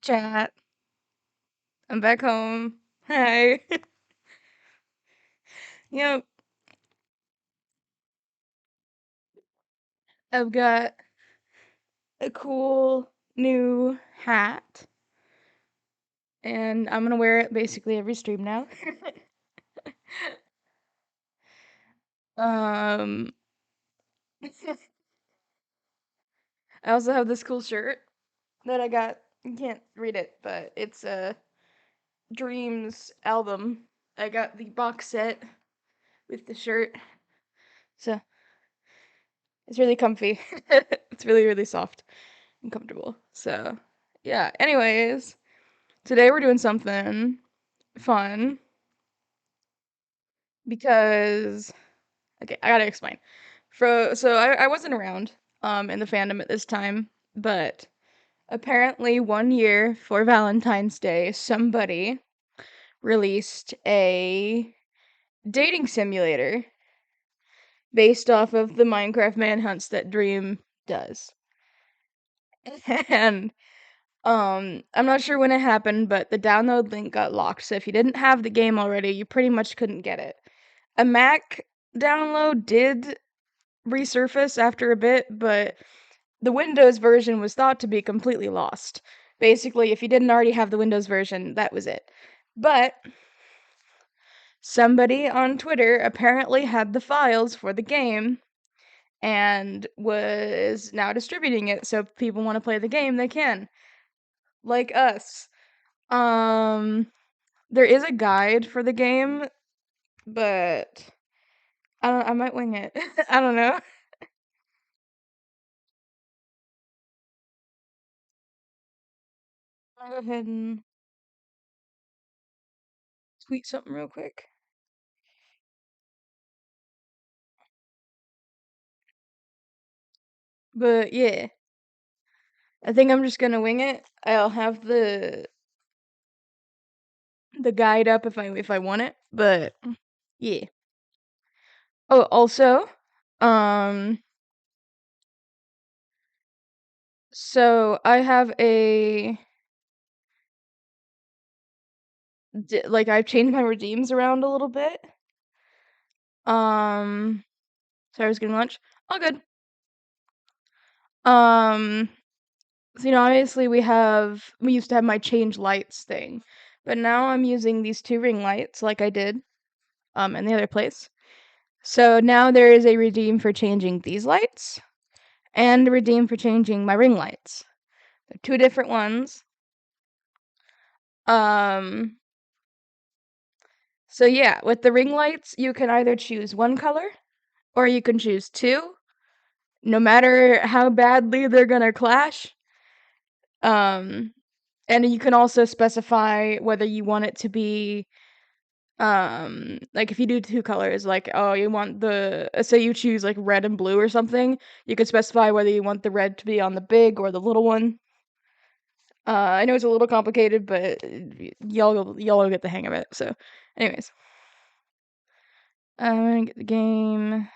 Chat. I'm back home. Hi. Yep. I've got a cool new hat, and I'm gonna wear it basically every stream now. um, I also have this cool shirt that I got. You can't read it, but it's a Dreams album. I got the box set with the shirt, so it's really comfy. It's really, really soft and comfortable. So, yeah. Anyways, today we're doing something fun because okay, I gotta explain. So I wasn't around in the fandom at this time, but apparently one year for Valentine's Day, somebody released a dating simulator based off of the Minecraft manhunts that Dream does. And I'm not sure when it happened, but the download link got locked. So if you didn't have the game already, you pretty much couldn't get it. A Mac download did resurface after a bit, but the Windows version was thought to be completely lost. Basically, if you didn't already have the Windows version, that was it. But somebody on Twitter apparently had the files for the game and was now distributing it, so if people want to play the game, they can. Like us. Um there is a guide for the game, but I might wing it. I don't know. I'll go ahead and tweet something real quick. But yeah, I think I'm just gonna wing it. I'll have the guide up if I want it, but yeah. Oh, also, um, so I have like I've changed my redeems around a little bit. Um, sorry, I was getting lunch. All good. Um, so obviously we used to have my change lights thing, but now I'm using these two ring lights like I did in the other place. So now there is a redeem for changing these lights and a redeem for changing my ring lights. They're two different ones. Um so yeah, with the ring lights, you can either choose one color or you can choose two, no matter how badly they're gonna clash. Um and you can also specify whether you want it to be like if you do two colors, like oh you want the say you choose like red and blue or something, you could specify whether you want the red to be on the big or the little one. I know it's a little complicated, but y'all will get the hang of it. So, anyways, I'm gonna get the game all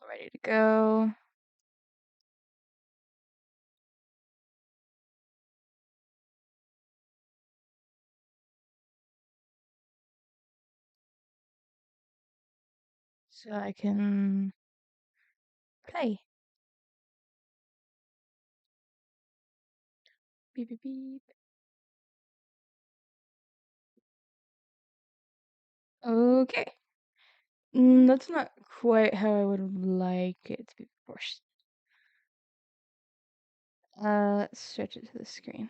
ready to go. So I can play. Beep beep beep. Okay. That's not quite how I would like it to be proportioned. Let's stretch it to the screen.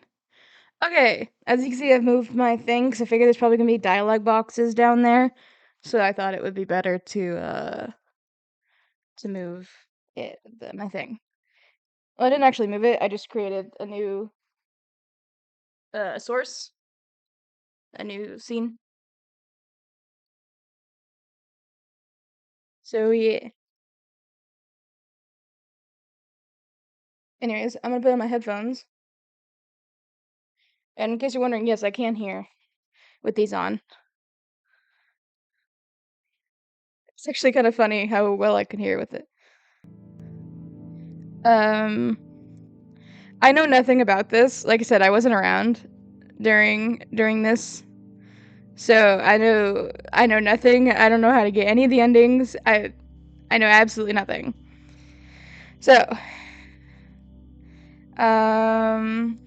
Okay, as you can see, I've moved my thing because I figured there's probably gonna be dialogue boxes down there, so I thought it would be better to move my thing. Well, I didn't actually move it. I just created a new source, a new scene. So yeah. Anyways, I'm gonna put on my headphones. And in case you're wondering, yes, I can hear with these on. It's actually kind of funny how well I can hear with it. Um, I know nothing about this. Like I said, I wasn't around during this. So I know nothing. I don't know how to get any of the endings. I know absolutely nothing. So, um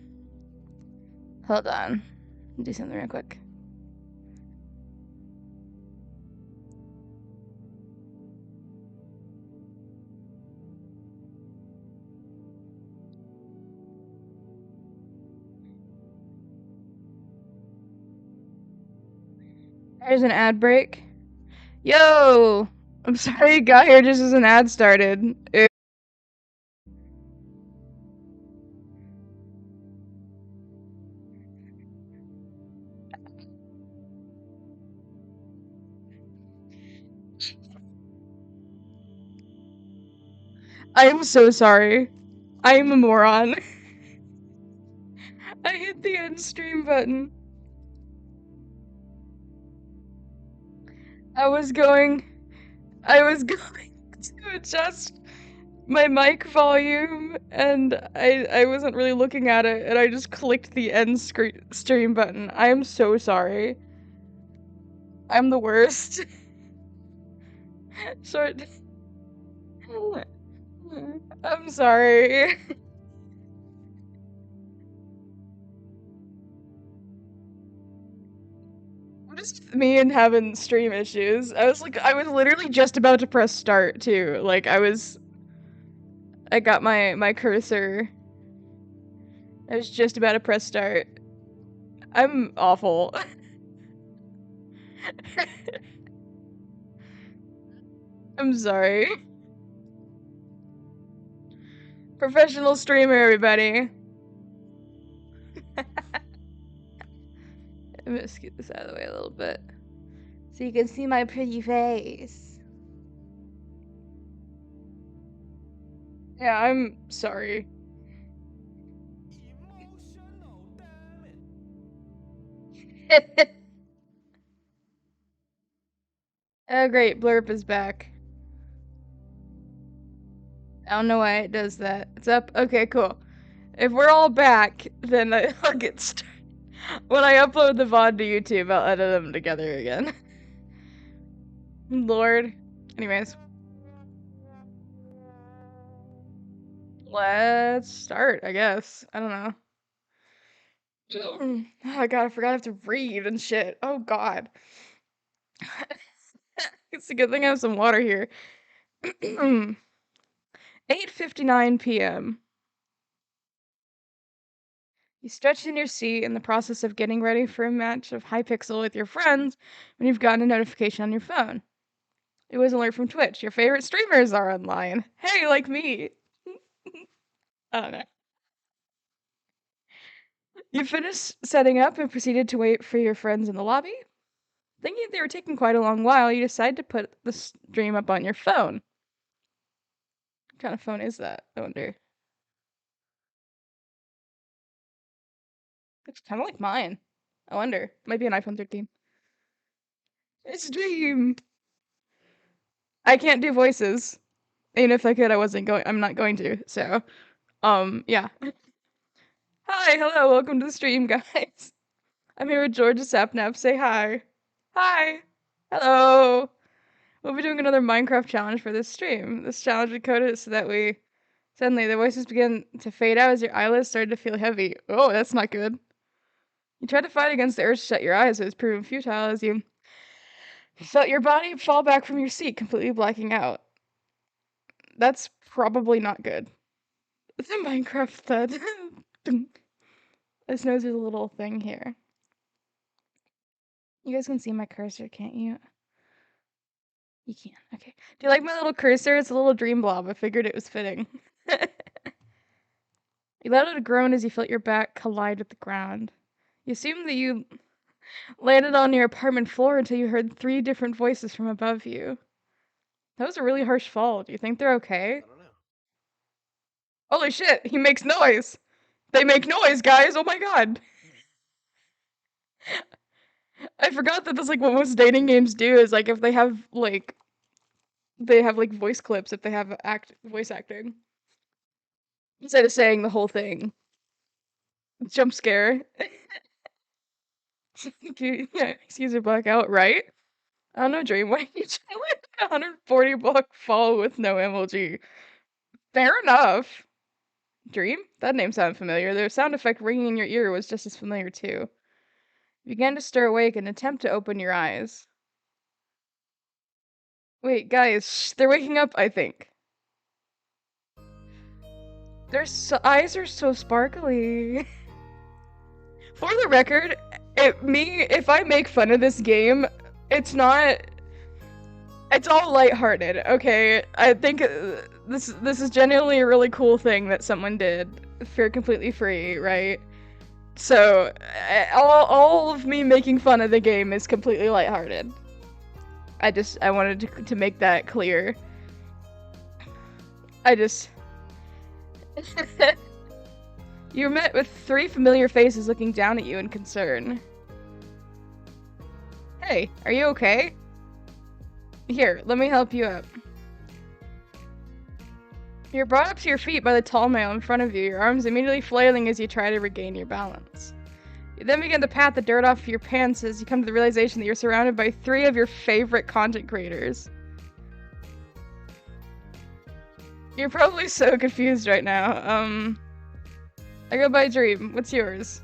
hold on. Do something real quick. There's an ad break. Yo! I'm sorry you got here just as an ad started. I am so sorry. I am a moron. I hit the end stream button. I was going I was going to adjust my mic volume and I wasn't really looking at it and I just clicked the end stream button. I am so sorry. I'm the worst. Short. I'm sorry. Just me and having stream issues. I was literally just about to press start too. I got my cursor. I was just about to press start. I'm awful. I'm sorry. Professional streamer, everybody. I'm gonna scoot this out of the way a little bit so you can see my pretty face. Yeah, I'm sorry. Oh, great. Blurp is back. I don't know why it does that. It's up. Okay, cool. If we're all back, then I'll get started. When I upload the VOD to YouTube, I'll edit them together again. Lord. Anyways. Let's start, I guess. I don't know. Oh my god, I forgot I have to read and shit. Oh god. It's a good thing I have some water here. 8:59 p.m. You stretch in your seat in the process of getting ready for a match of Hypixel with your friends when you've gotten a notification on your phone. It was an alert from Twitch. Your favorite streamers are online. Hey, like me. I don't know. You finished setting up and proceeded to wait for your friends in the lobby. Thinking they were taking quite a long while, you decide to put the stream up on your phone. What kind of phone is that? I wonder. Looks kind of like mine. I wonder. Might be an iPhone 13. It's Dream. I can't do voices. And if I could, I'm not going to. So, yeah. Hi, hello, welcome to the stream, guys. I'm here with Georgia Sapnap. Say hi. Hi. Hello. We'll be doing another Minecraft challenge for this stream. This challenge we coded so that suddenly the voices begin to fade out as your eyelids started to feel heavy. Oh, that's not good. You tried to fight against the urge to shut your eyes, but it was proven futile as you felt your body fall back from your seat, completely blacking out. That's probably not good. It's a Minecraft thud. This nose is a little thing here. You guys can see my cursor, can't you? You can. Okay. Do you like my little cursor? It's a little dream blob. I figured it was fitting. You let out a groan as you felt your back collide with the ground. You assumed that you landed on your apartment floor until you heard 3 different voices from above you. That was a really harsh fall. Do you think they're okay? I don't know. Holy shit, he makes noise! They make noise, guys! Oh my god! I forgot that that's like what most dating games do is like if they have like voice clips if they have voice acting. Instead of saying the whole thing. Jump scare. Excuse me, blackout, right? I don't know, Dream. Why you trying like a 140 block fall with no MLG? Fair enough. Dream? That name sounded familiar. The sound effect ringing in your ear was just as familiar too. You began to stir awake and attempt to open your eyes. Wait, guys, shh, they're waking up, I think. Their eyes are so sparkly. For the record, if I make fun of this game, it's not. It's all lighthearted, okay? I think this is genuinely a really cool thing that someone did for completely free, right? So all of me making fun of the game is completely lighthearted. I wanted to make that clear. You met with 3 familiar faces looking down at you in concern. Hey, are you okay? Here, let me help you up. You're brought up to your feet by the tall male in front of you, your arms immediately flailing as you try to regain your balance. You then begin to pat the dirt off your pants as you come to the realization that you're surrounded by 3 of your favorite content creators. You're probably so confused right now. I go by Dream. What's yours?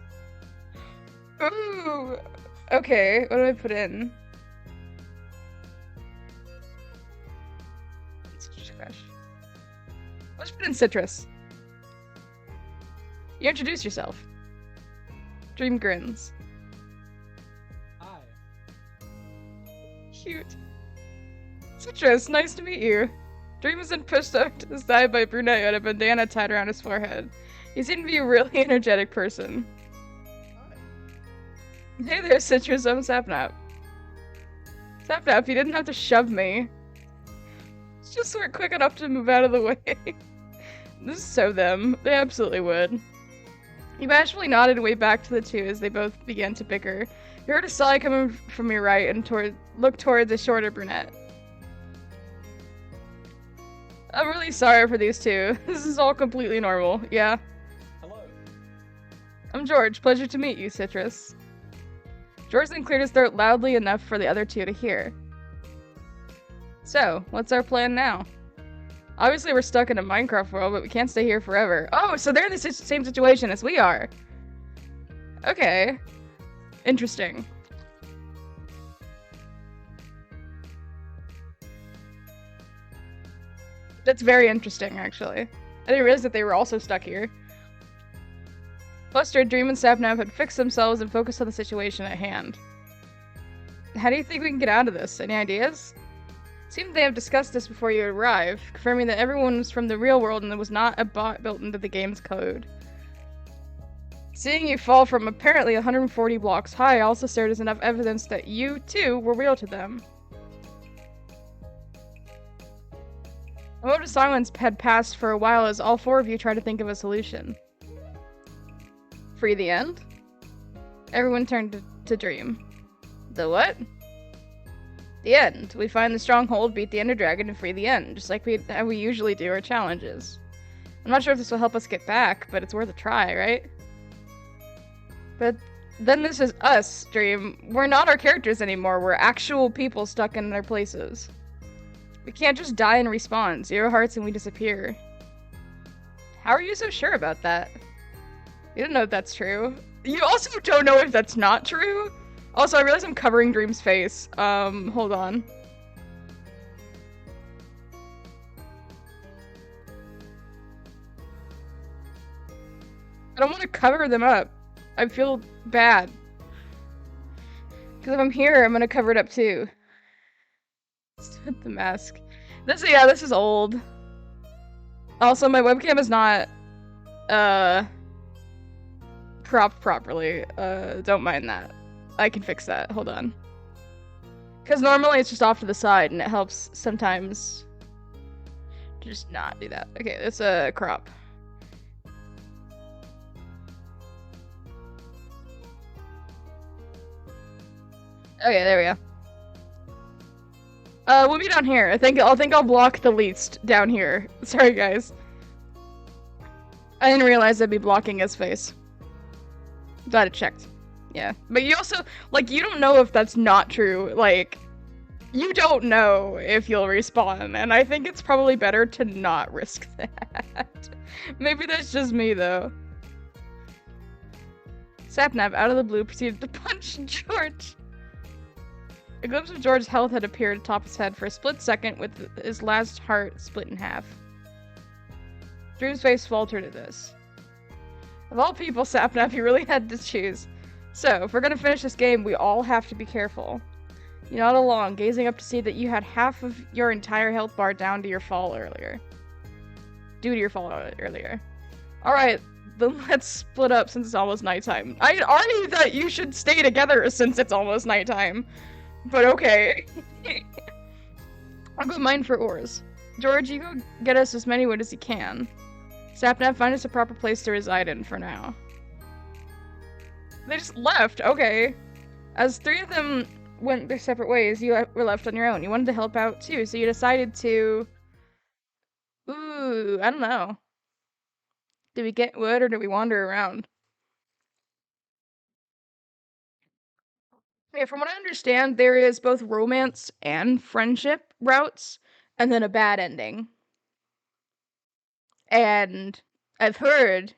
Ooh! Okay, what do I put in? Let's put in Citrus. You introduce yourself. Dream grins. Hi. Cute. Citrus, nice to meet you. Dream is then pushed up to the side by Brunette who had a bandana tied around his forehead. You seem to be a really energetic person. Hi. Hey there, Citrus, I'm Sapnap. Sapnap, you didn't have to shove me. Just weren't quick enough to move out of the way. This is so them. They absolutely would. You bashfully nodded and waved back to the two as they both began to bicker. You heard a sigh coming from your right and looked toward the shorter brunette. I'm really sorry for these two. This is all completely normal. Yeah. Hello. I'm George. Pleasure to meet you, Citrus. George then cleared his throat loudly enough for the other two to hear. So, what's our plan now? Obviously we're stuck in a Minecraft world, but we can't stay here forever. Oh, so they're in the same situation as we are. Okay. Interesting. That's very interesting, actually. I didn't realize that they were also stuck here. Flustered, Dream and Sapnap had fixed themselves and focused on the situation at hand. How do you think we can get out of this? Any ideas? Seems they have discussed this before you arrive, confirming that everyone was from the real world and there was not a bot built into the game's code. Seeing you fall from apparently 140 blocks high also served as enough evidence that you, too, were real to them. A moment of silence had passed for a while as all 4 of you tried to think of a solution. Free the end? Everyone turned to Dream. The what? The end. We find the stronghold, beat the Ender Dragon, and free the end, just like we usually do our challenges. I'm not sure if this will help us get back, but it's worth a try, right? But then this is us, Dream. We're not our characters anymore. We're actual people stuck in their places. We can't just die and respawn. 0 hearts and we disappear. How are you so sure about that? You don't know if that's true. You also don't know if that's not true? Also, I realize I'm covering Dream's face. Hold on. I don't want to cover them up. I feel bad. Because if I'm here, I'm gonna cover it up too. The mask. This is old. Also, my webcam is not, cropped properly. Don't mind that. I can fix that. Hold on. Because normally it's just off to the side, and it helps sometimes to just not do that. Okay, it's a crop. Okay, there we go. We'll be down here. I think I'll block the least down here. Sorry, guys. I didn't realize I'd be blocking his face. Glad it checked. Yeah. But you also, like, you don't know if that's not true. Like, you don't know if you'll respawn, and I think it's probably better to not risk that. Maybe that's just me, though. Sapnap, out of the blue, proceeded to punch George. A glimpse of George's health had appeared atop his head for a split second, with his last heart split in half. Dream's face faltered at this. Of all people, Sapnap, you really had to choose. So, if we're gonna finish this game, we all have to be careful. You nodded along, gazing up to see that you had half of your entire health bar down to your fall earlier. Due to your fall earlier. Alright, then let's split up since it's almost nighttime. I argue that you should stay together since it's almost nighttime. But okay. I'll go mine for ores. George, you go get us as many wood as you can. Sapnap, find us a proper place to reside in for now. They just left, okay. As three of them went their separate ways, you were left on your own. You wanted to help out too, so you decided to... Ooh, I don't know. Did we get wood or did we wander around? Okay, from what I understand, there is both romance and friendship routes, and then a bad ending. And I've heard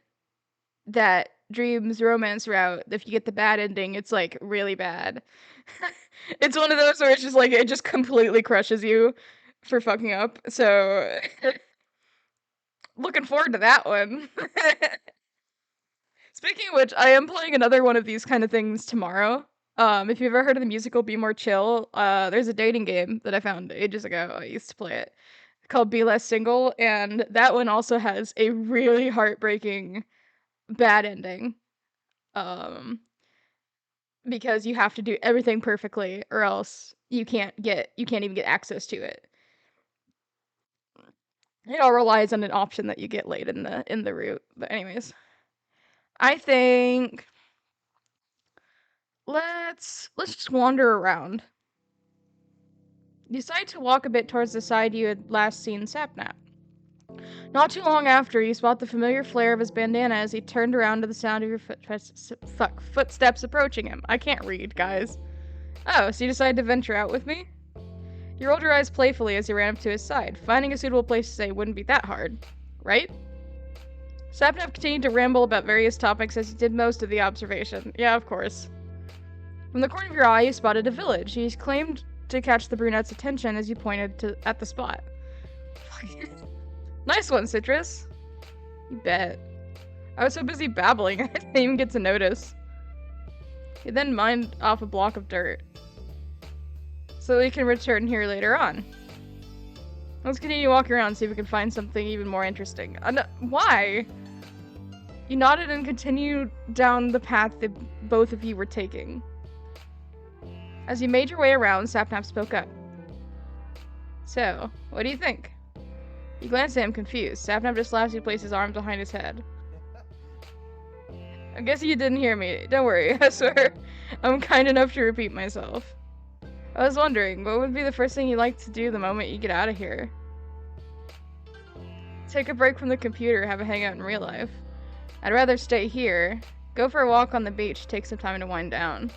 that Dream's romance route, if you get the bad ending, it's like really bad. It's one of those where it's just like, it just completely crushes you for fucking up. So, looking forward to that one. Speaking of which, I am playing another one of these kind of things tomorrow. If you've ever heard of the musical Be More Chill, there's a dating game that I found ages ago. I used to play it called Be Less Single, and that one also has a really heartbreaking bad ending. Because you have to do everything perfectly or else you can't even get access to it. It all relies on an option that you get late in the route. But anyways, I think let's just wander around. You decide to walk a bit towards the side you had last seen Sapnap. Not too long after, you spot the familiar flare of his bandana as he turned around to the sound of your footsteps approaching him. I can't read, guys. Oh, so you decided to venture out with me? You rolled your eyes playfully as you ran up to his side. Finding a suitable place to stay wouldn't be that hard, right? Sapnap continued to ramble about various topics as he did most of the observation. Yeah, of course. From the corner of your eye, you spotted a village. He claimed to catch the brunette's attention as you pointed at the spot. Nice one, Citrus. You bet. I was so busy babbling, I didn't even get to notice. He then mined off a block of dirt, so we can return here later on. Let's continue walking around and see if we can find something even more interesting. Why? You nodded and continued down the path that both of you were taking. As you made your way around, Sapnap spoke up. So, what do you think? You glanced at him confused. Sapnap just laughed as he placed his arms behind his head. I guess you didn't hear me. Don't worry, I swear. I'm kind enough to repeat myself. I was wondering, what would be the first thing you'd like to do the moment you get out of here? Take a break from the computer, have a hangout in real life. I'd rather stay here. Go for a walk on the beach, take some time to wind down.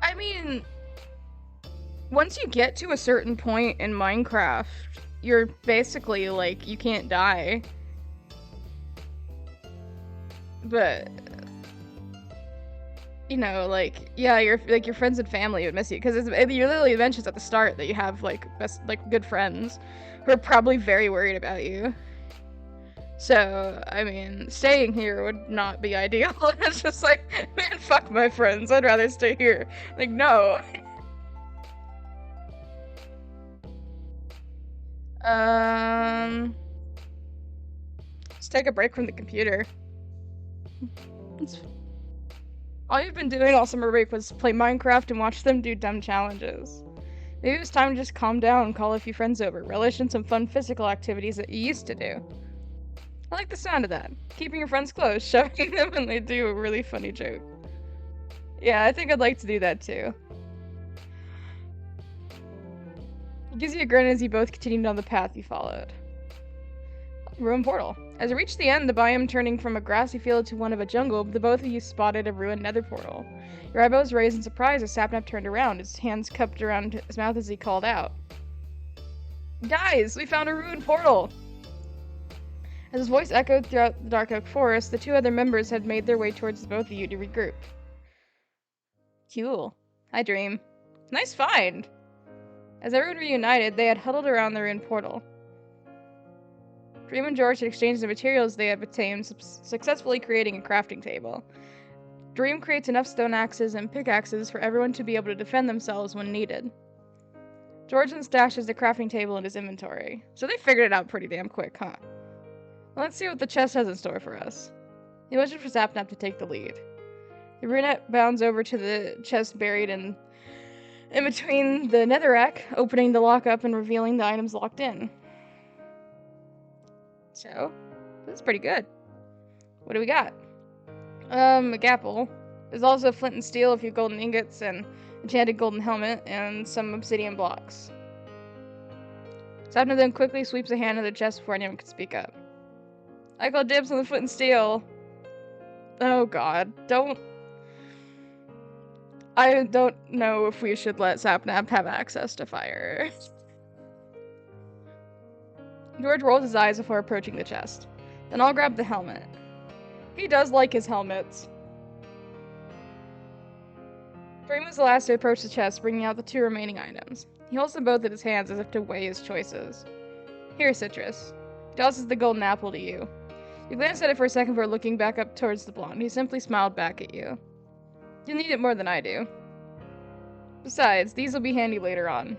I mean, once you get to a certain point in Minecraft, you're basically, like, you can't die. But, you know, like, yeah, your friends and family would miss you, because you literally mentions at the start that you have, like, good friends who are probably very worried about you. So, I mean, staying here would not be ideal. It's just like, man, fuck my friends, I'd rather stay here. Like, no. Let's take a break from the computer. All you've been doing all summer break was play Minecraft and watch them do dumb challenges. Maybe it was time to just calm down and call a few friends over, relish in some fun physical activities that you used to do. I like the sound of that. Keeping your friends close, shoving them when they do a really funny joke. Yeah, I think I'd like to do that too. He gives you a grin as you both continue down the path you followed. Ruined portal. As you reach the end, the biome turning from a grassy field to one of a jungle, the both of you spotted a ruined nether portal. Your eyebrows raised in surprise as Sapnap turned around, his hands cupped around his mouth as he called out. Guys, we found a ruined portal! As his voice echoed throughout the dark oak forest, the two other members had made their way towards the both of you to regroup. Cool. Hi, Dream. Nice find! As everyone reunited, they had huddled around the ruined portal. Dream and George had exchanged the materials they had obtained, successfully creating a crafting table. Dream creates enough stone axes and pickaxes for everyone to be able to defend themselves when needed. George then stashes the crafting table in his inventory. So they figured it out pretty damn quick, huh? Well, let's see what the chest has in store for us. He motioned for Sapnap to take the lead. The brunette bounds over to the chest buried in between the netherrack, opening the lock up and revealing the items locked in. So, this is pretty good. What do we got? A gapple. There's also flint and steel, a few golden ingots, and enchanted golden helmet, and some obsidian blocks. Sapna then quickly sweeps a hand in the chest before anyone can speak up. I call dibs on the flint and steel. Oh god, I don't know if we should let Sapnap have access to fire. George rolls his eyes before approaching the chest. Then I'll grab the helmet. He does like his helmets. Dream was the last to approach the chest, bringing out the two remaining items. He holds them both in his hands as if to weigh his choices. Here, Citrus. He tosses the golden apple to you. You glance at it for a second before looking back up towards the blonde. He simply smiled back at you. You need it more than I do. Besides, these will be handy later on.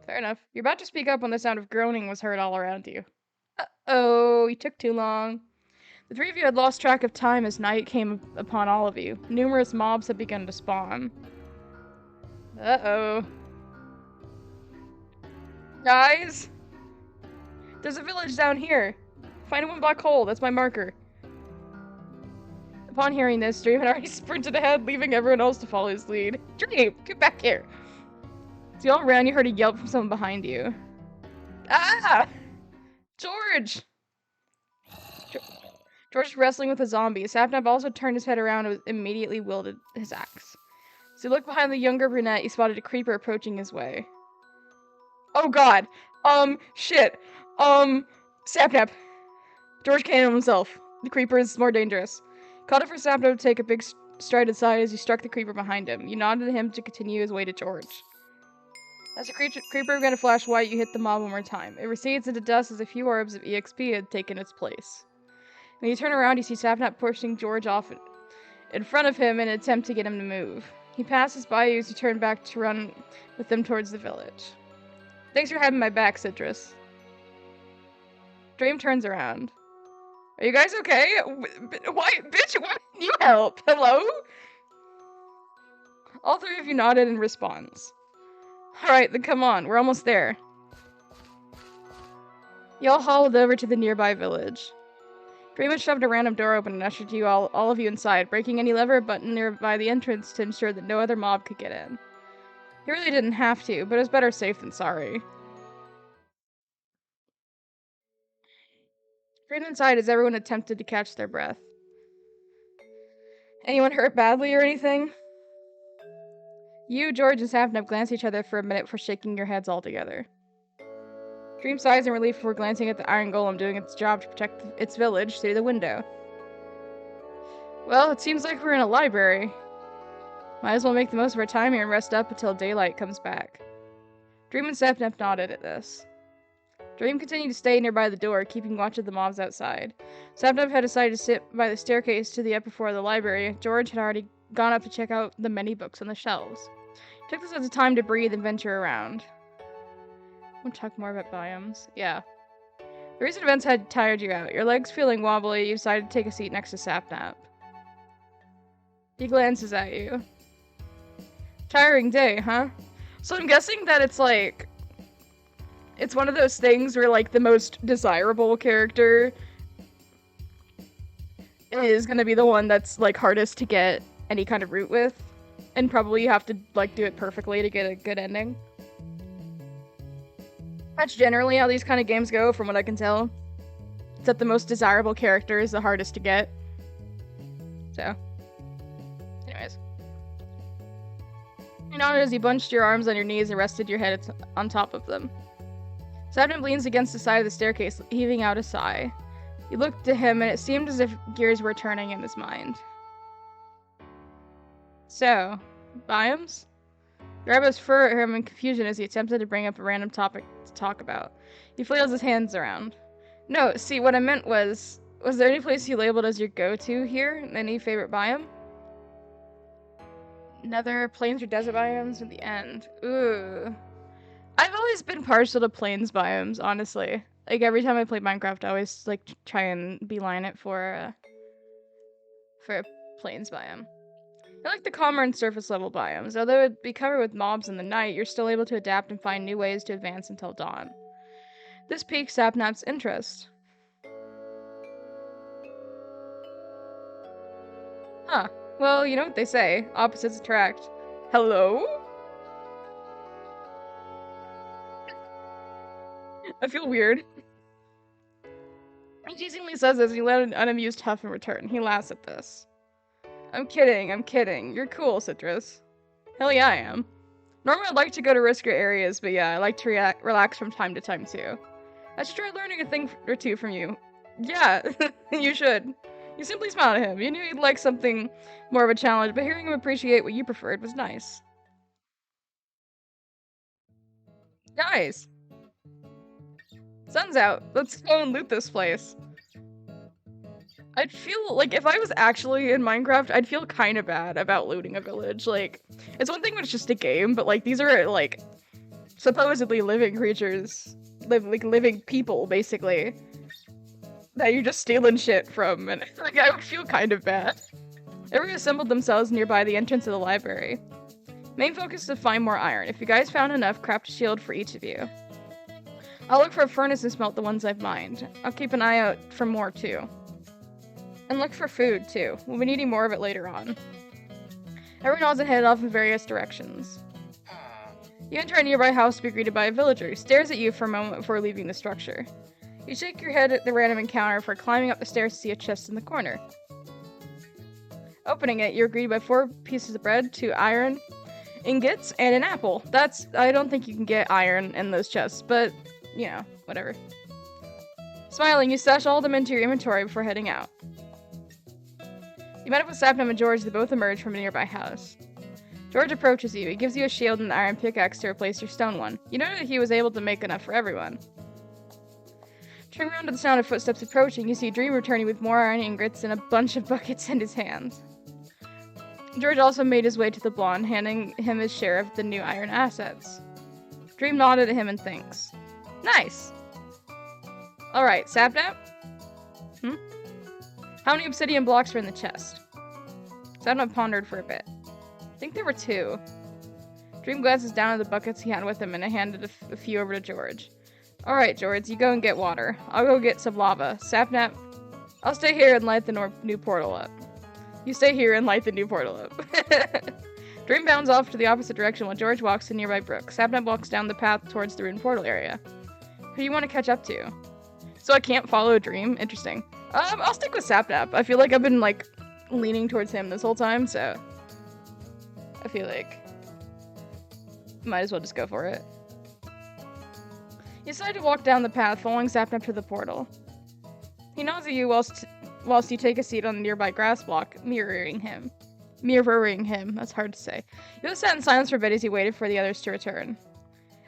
Fair enough. You're about to speak up when the sound of groaning was heard all around you. Uh-oh, you took too long. The three of you had lost track of time as night came upon all of you. Numerous mobs had begun to spawn. Uh-oh. Guys? There's a village down here. Find one black hole, that's my marker. Upon hearing this, Dream had already sprinted ahead, leaving everyone else to follow his lead. Dream, get back here! As you all ran, you heard a yelp from someone behind you. Ah! George! George was wrestling with a zombie. Sapnap also turned his head around and immediately wielded his axe. As he looked behind the younger brunette, he spotted a creeper approaching his way. Oh god! Shit! Sapnap! George can't help himself. The creeper is more dangerous. Called it for Sapnap to take a big stride aside as he struck the creeper behind him. You nodded to him to continue his way to George. As the creeper began to flash white, you hit the mob one more time. It recedes into dust as a few orbs of EXP had taken its place. When you turn around, you see Sapnap pushing George off in front of him in an attempt to get him to move. He passes by you as you turn back to run with them towards the village. Thanks for having my back, Citrus. Dream turns around. Are you guys okay? Why, bitch, why didn't you help? Hello? All three of you nodded in response. Alright, then come on, we're almost there. Y'all hauled over to the nearby village. Dream had shoved a random door open and ushered you all of you inside, breaking any lever button nearby the entrance to ensure that no other mob could get in. He really didn't have to, but it was better safe than sorry. Right inside as everyone attempted to catch their breath. Anyone hurt badly or anything? You, George, and Sapnap glanced at each other for a minute before shaking your heads all together. Dream sighs in relief before glancing at the iron golem doing its job to protect its village through the window. Well, it seems like we're in a library. Might as well make the most of our time here and rest up until daylight comes back. Dream and Sapnap nodded at this. Dream continued to stay nearby the door, keeping watch of the mobs outside. Sapnap had decided to sit by the staircase to the upper floor of the library. George had already gone up to check out the many books on the shelves. He took this as a time to breathe and venture around. Want to talk more about biomes? Yeah. The recent events had tired you out. Your legs feeling wobbly, you decided to take a seat next to Sapnap. He glances at you. Tiring day, huh? So I'm guessing that it's like... It's one of those things where, like, the most desirable character is gonna be the one that's, like, hardest to get any kind of route with. And probably you have to, like, do it perfectly to get a good ending. That's generally how these kind of games go, from what I can tell. It's that the most desirable character is the hardest to get. So, anyways. You nodded as you bunched your arms on your knees and rested your head on top of them. Sapnap leans against the side of the staircase, heaving out a sigh. You looked at him, and it seemed as if gears were turning in his mind. So, biomes? Garbo's fur at him in confusion as he attempted to bring up a random topic to talk about. He flails his hands around. No, see, what I meant was there any place you labeled as your go-to here? Any favorite biome? Nether, plains, or desert biomes at the end. Ooh. I've always been partial to plains biomes, honestly. Like, every time I play Minecraft, I always, like, try and beeline it for a plains biome. I like the calmer and surface level biomes. Although it'd be covered with mobs in the night, you're still able to adapt and find new ways to advance until dawn. This piques Sapnap's interest. Huh. Well, you know what they say. Opposites attract. Hello? I feel weird. He teasingly says this, and you let an unamused huff in return. He laughs at this. I'm kidding. You're cool, Citrus. Hell yeah, I am. Normally I'd like to go to riskier areas, but yeah, I like to relax from time to time too. I should try learning a thing or two from you. Yeah, you should. You simply smiled at him. You knew he'd like something more of a challenge, but hearing him appreciate what you preferred was nice. Nice. Sun's out. Let's go and loot this place. I'd feel like if I was actually in Minecraft, I'd feel kind of bad about looting a village. Like, it's one thing when it's just a game, but like these are like supposedly living creatures, living people basically that you're just stealing shit from, and like I would feel kind of bad. They reassembled themselves nearby the entrance of the library. Main focus is to find more iron. If you guys found enough, craft a shield for each of you. I'll look for a furnace and smelt the ones I've mined. I'll keep an eye out for more too. And look for food, too. We'll be needing more of it later on. Everyone nods and headed off in various directions. You enter a nearby house to be greeted by a villager who stares at you for a moment before leaving the structure. You shake your head at the random encounter before climbing up the stairs to see a chest in the corner. Opening it, you're greeted by 4 pieces of bread, 2 iron ingots, and an apple. I don't think you can get iron in those chests, but, you know, whatever. Smiling, you stash all of them into your inventory before heading out. You met up with Sapnap and George. They both emerge from a nearby house. George approaches you. He gives you a shield and an iron pickaxe to replace your stone one. You know that he was able to make enough for everyone. Turning around to the sound of footsteps approaching, you see Dream returning with more iron ingots and a bunch of buckets in his hands. George also made his way to the blonde, handing him his share of the new iron assets. Dream nodded at him and thanks. Nice! Alright, Sapnap? How many obsidian blocks were in the chest? Sapnap pondered for a bit. I think there were 2. Dream glances down at the buckets he had with him and handed a few over to George. Alright, George, you go and get water. I'll go get some lava. Sapnap, I'll stay here and light the new portal up. You stay here and light the new portal up. Dream bounds off to the opposite direction while George walks to the nearby brook. Sapnap walks down the path towards the ruined portal area. Who do you want to catch up to? So I can't follow Dream? Interesting. I'll stick with Sapnap. I feel like I've been, like, leaning towards him this whole time, so I feel like might as well just go for it. You decide to walk down the path, following Sapnap to the portal. He nods at you whilst you take a seat on the nearby grass block, mirroring him. That's hard to say. You both sat in silence for a bit as you waited for the others to return.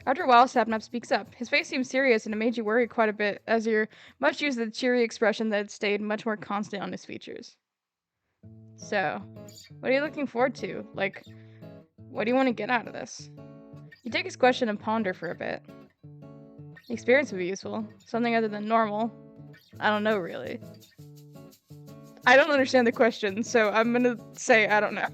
After a while, Sapnap speaks up. His face seemed serious, and it made you worry quite a bit, as you're much used to the cheery expression that had stayed much more constant on his features. So, what are you looking forward to? Like, what do you want to get out of this? You take his question and ponder for a bit. The experience would be useful. Something other than normal. I don't know, really. I don't understand the question, so I'm gonna say I don't know.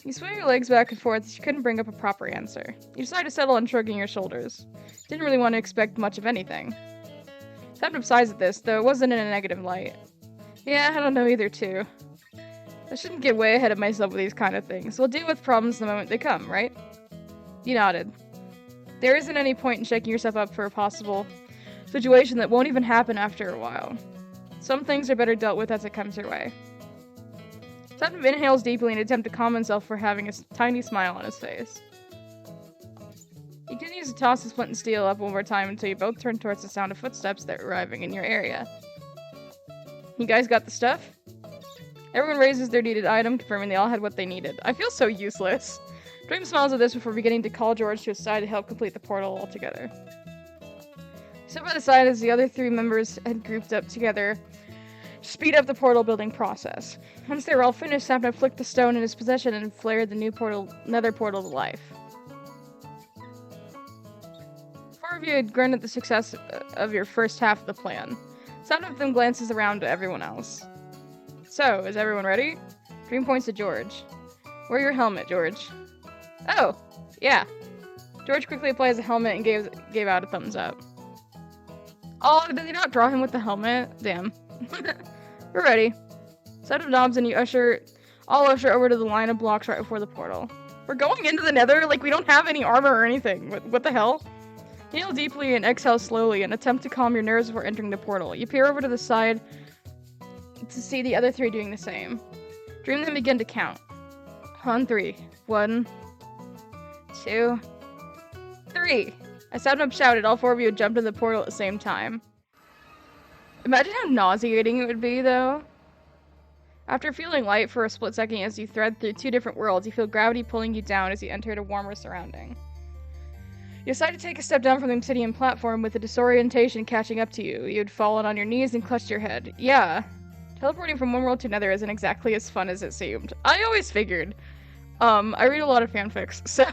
You swing your legs back and forth as you couldn't bring up a proper answer. You decide to settle on shrugging your shoulders. Didn't really want to expect much of anything. Sapnap sighs at this, though it wasn't in a negative light. Yeah, I don't know either, too. I shouldn't get way ahead of myself with these kind of things. We'll deal with problems the moment they come, right? You nodded. There isn't any point in shaking yourself up for a possible situation that won't even happen after a while. Some things are better dealt with as it comes your way. Sutton inhales deeply in an attempt to calm himself for having a tiny smile on his face. He continues to toss his flint and steel up one more time until you both turn towards the sound of footsteps that are arriving in your area. You guys got the stuff? Everyone raises their needed item, confirming they all had what they needed. I feel so useless. Dream smiles at this before beginning to call George to his side to help complete the portal altogether. He stood by the side as the other three members had grouped up together to speed up the portal building process. Once they were all finished, Sapna flicked the stone in his possession and flared the new nether portal to life. Four of you had grunted the success of your first half of the plan. Some of them glances around to everyone else. So, is everyone ready? Dream points to George. Wear your helmet, George. Oh, yeah. George quickly applies the helmet and gave out a thumbs up. Oh, did they not draw him with the helmet? Damn. We're ready. Set of knobs and you all usher over to the line of blocks right before the portal. We're going into the nether? Like, we don't have any armor or anything. What the hell? Inhale deeply and exhale slowly and attempt to calm your nerves before entering the portal. You peer over to the side to see the other three doing the same. Dream then begin to count. On 3. 1, 2, 3. As Sadnub shouted, all four of you had jumped in the portal at the same time. Imagine how nauseating it would be, though. After feeling light for a split second as you thread through two different worlds, you feel gravity pulling you down as you enter a warmer surrounding. You decide to take a step down from the obsidian platform with the disorientation catching up to you. You'd fallen on your knees and clutched your head. Yeah, teleporting from one world to another isn't exactly as fun as it seemed. I always figured. I read a lot of fanfics, so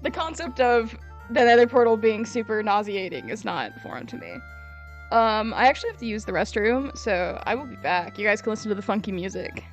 the concept of the nether portal being super nauseating is not foreign to me. I actually have to use the restroom, so I will be back. You guys can listen to the funky music.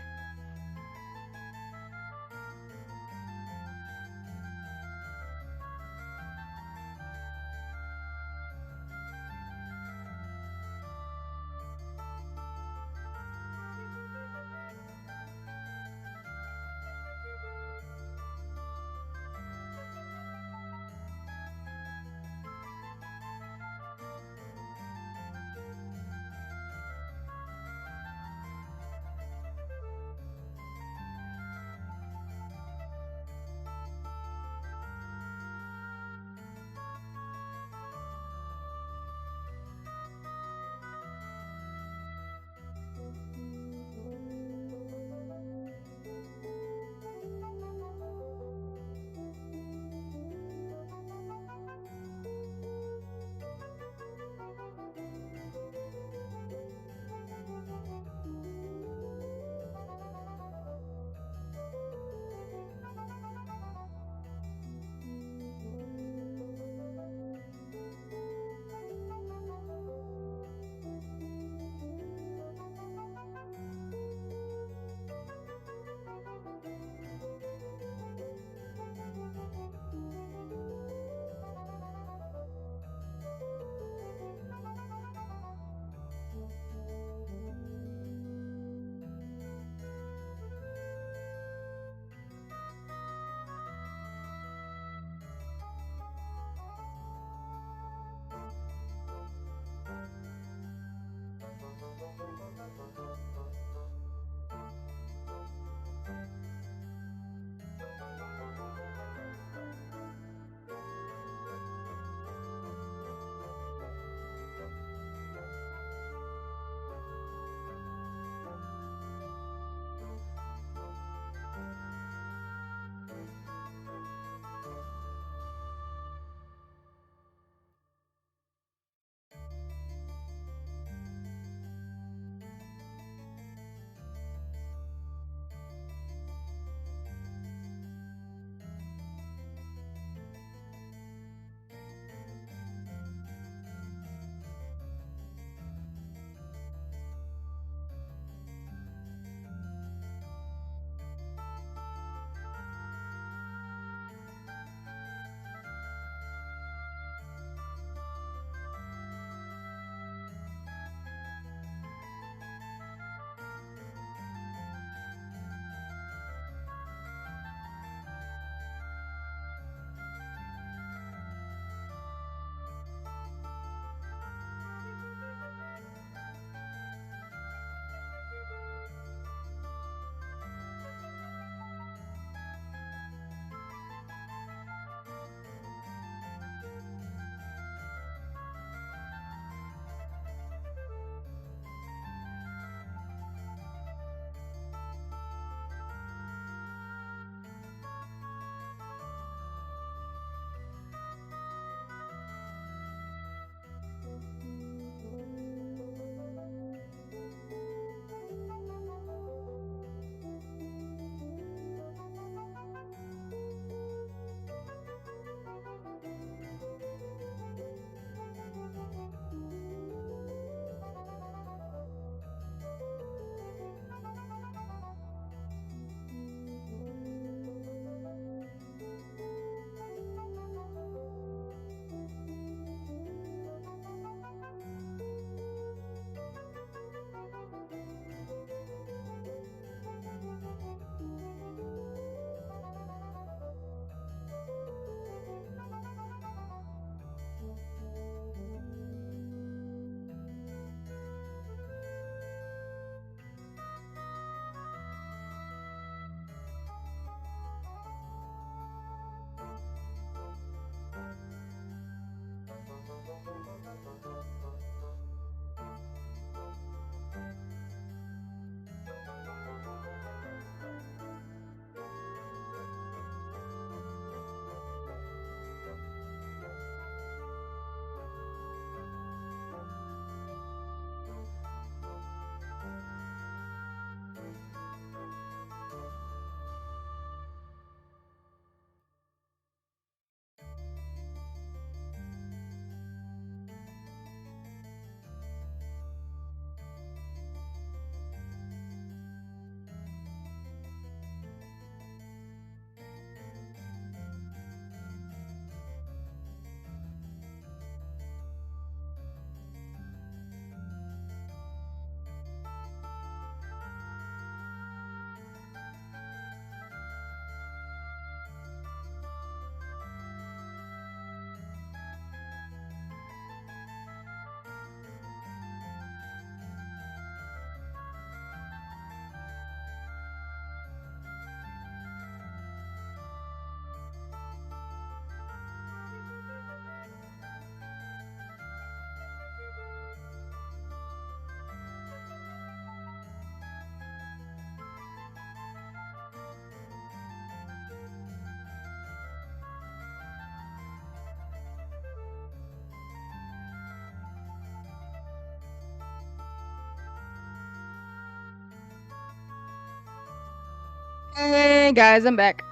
Hey guys, I'm back.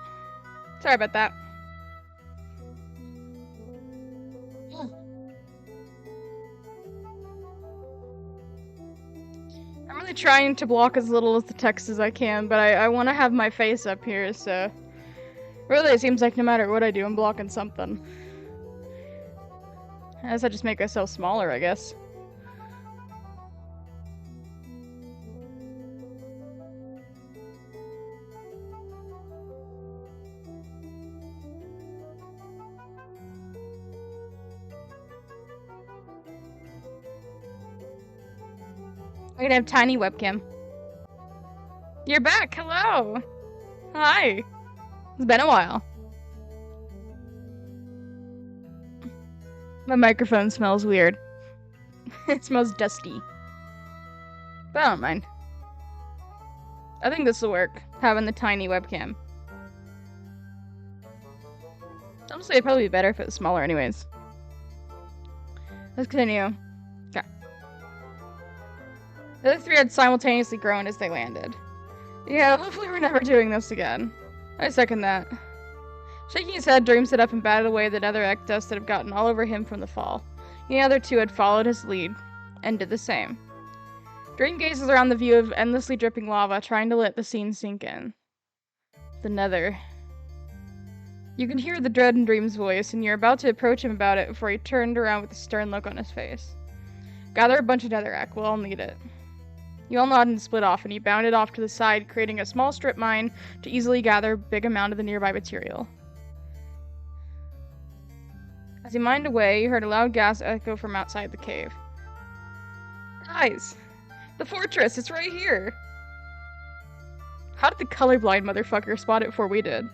Sorry about that. I'm really trying to block as little of the text as I can, but I want to have my face up here, so... Really, it seems like no matter what I do, I'm blocking something. I guess I just make myself smaller, I guess. I'm gonna have tiny webcam. You're back, hello! Hi! It's been a while. My microphone smells weird. It smells dusty. But I don't mind. I think this will work, having the tiny webcam. Honestly, it'd probably be better if it was smaller anyways. Let's continue. Okay. The other three had simultaneously grown as they landed. Yeah, hopefully we're never doing this again. I second that. Shaking his head, Dream stood up and batted away the netherrack dust that had gotten all over him from the fall. The other two had followed his lead, and did the same. Dream gazes around the view of endlessly dripping lava, trying to let the scene sink in. The nether. You can hear the dread in Dream's voice, and you're about to approach him about it before he turned around with a stern look on his face. Gather a bunch of netherrack, we'll all need it. You all nodded and split off, and he bounded off to the side, creating a small strip mine to easily gather a big amount of the nearby material. As he mined away, you heard a loud gasp echo from outside the cave. Guys! The fortress! It's right here! How did the colorblind motherfucker spot it before we did?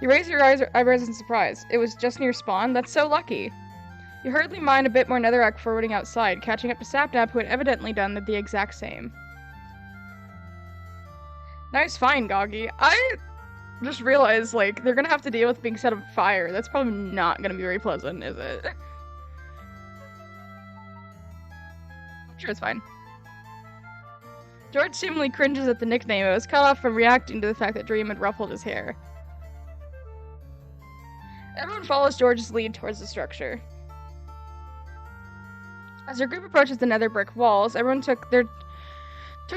You raised your eyebrows in surprise. It was just near spawn? That's so lucky! You hurriedly mined a bit more netherrack forwarding outside, catching up to Sapnap, who had evidently done the exact same. Nice find, Goggy. I just realized, like, they're gonna have to deal with being set on fire. That's probably not gonna be very pleasant, is it? I'm sure it's fine. George seemingly cringes at the nickname, but was cut off from reacting to the fact that Dream had ruffled his hair. Everyone follows George's lead towards the structure. As your group approaches the nether brick walls, everyone took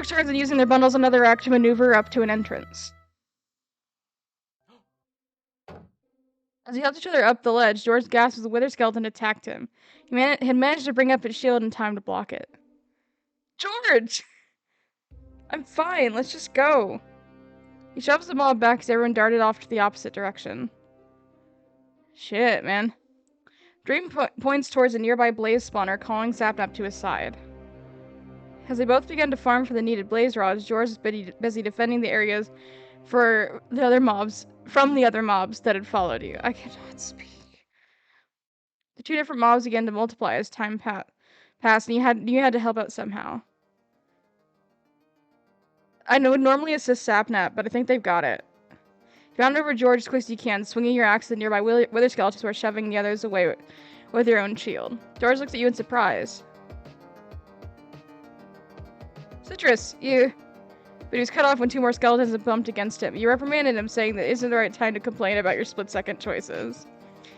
turns in using their bundles and netherrack to maneuver up to an entrance. As he helped each other up the ledge, George gasped as a wither skeleton attacked him. He had managed to bring up his shield in time to block it. George! I'm fine, let's just go. He shoves the mob back as everyone darted off to the opposite direction. Shit, man. Dream points towards a nearby blaze spawner, calling Sapnap to his side. As they both began to farm for the needed blaze rods, George was busy defending the areas from the other mobs that had followed you. I cannot speak. The two different mobs began to multiply as time passed, and you had to help out somehow. I would normally assist Sapnap, but I think they've got it. You bound over George as quick as you can, swinging your axe at the nearby wither skeletons while shoving the others away with your own shield. George looks at you in surprise. Citrus, you... But he was cut off when two more skeletons had bumped against him. You reprimanded him, saying that it isn't the right time to complain about your split-second choices.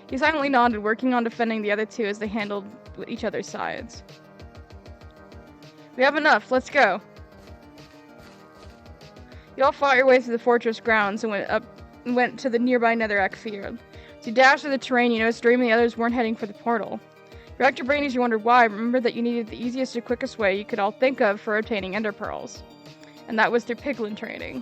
He silently nodded, working on defending the other two as they handled each other's sides. We have enough, let's go. You all fought your way through the fortress grounds and went to the nearby netherrack field. As you dashed through the terrain, you noticed Dream and the others weren't heading for the portal. You racked your brain as you wondered why. Remember that you needed the easiest and quickest way you could all think of for obtaining ender pearls. And that was through piglin trading.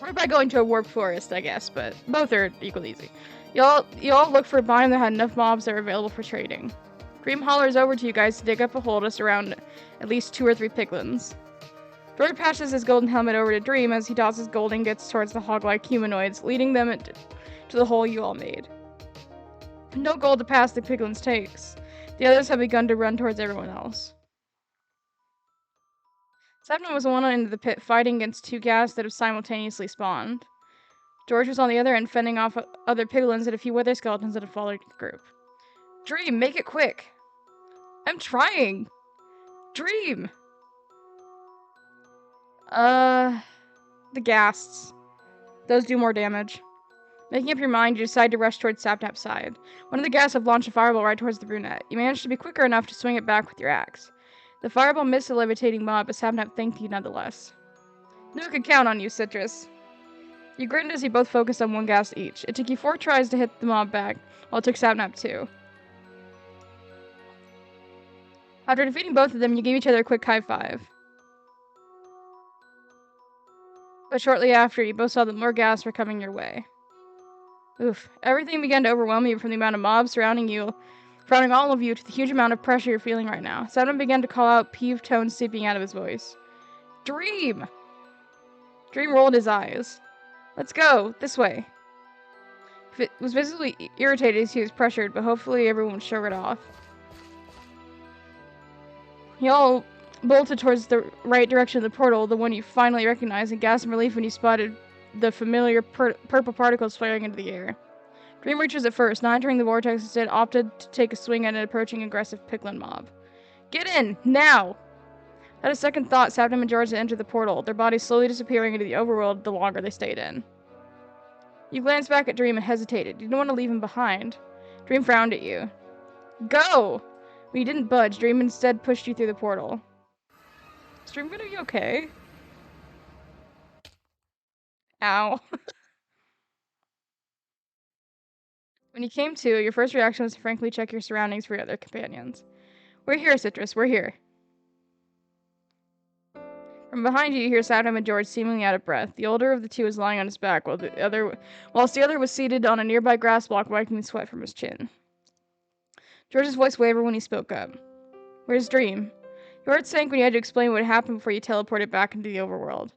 Or by going to a warp forest, I guess, but both are equally easy. You all looked for a biome that had enough mobs that were available for trading. Dream hollers over to you guys to dig up a hole to surround at least 2 or 3 piglins. George passes his golden helmet over to Dream as he tosses gold ingots towards the hog-like humanoids, leading them to the hole you all made. No gold to pass the piglins takes. The others have begun to run towards everyone else. Sapna was on one end of the pit, fighting against 2 ghast that have simultaneously spawned. George was on the other end, fending off other piglins and a few wither skeletons that had followed the group. Dream, make it quick! I'm trying! Dream! The ghasts. Those do more damage. Making up your mind, you decide to rush towards Sapnap's side. One of the ghasts have launched a fireball right towards the brunette. You manage to be quicker enough to swing it back with your axe. The fireball missed the levitating mob, but Sapnap thanked you nonetheless. Knew I could count on you, Citrus. You grinned as you both focused on one ghast each. It took you 4 tries to hit the mob back, while it took Sapnap 2. After defeating both of them, you gave each other a quick high five. But shortly after, you both saw that more ghasts were coming your way. Oof. Everything began to overwhelm you from the amount of mobs surrounding you, frowning all of you to the huge amount of pressure you're feeling right now. Sapnap began to call out, peeved tones seeping out of his voice. Dream! Dream rolled his eyes. Let's go, this way. It was visibly irritated as he was pressured, but hopefully everyone would show it off. Y'all bolted towards the right direction of the portal, the one you finally recognized, and gasped in relief when you spotted the familiar purple particles flaring into the air. Dream reaches it first, not entering the vortex, instead opted to take a swing at an approaching aggressive piglin mob. Get in! Now! At a second thought, Sapnap and George entered the portal, their bodies slowly disappearing into the overworld the longer they stayed in. You glanced back at Dream and hesitated. You didn't want to leave him behind. Dream frowned at you. Go! When you didn't budge, Dream instead pushed you through the portal. Is Dream gonna be okay? Ow. When you came to, your first reaction was to frankly check your surroundings for your other companions. We're here, Citrus, we're here. From behind you, you hear Sapnap and George seemingly out of breath. The older of the two is lying on his back, whilst the other was seated on a nearby grass block wiping the sweat from his chin. George's voice wavered when he spoke up. Where's Dream? Your heart sank when you had to explain what had happened before you teleported back into the overworld.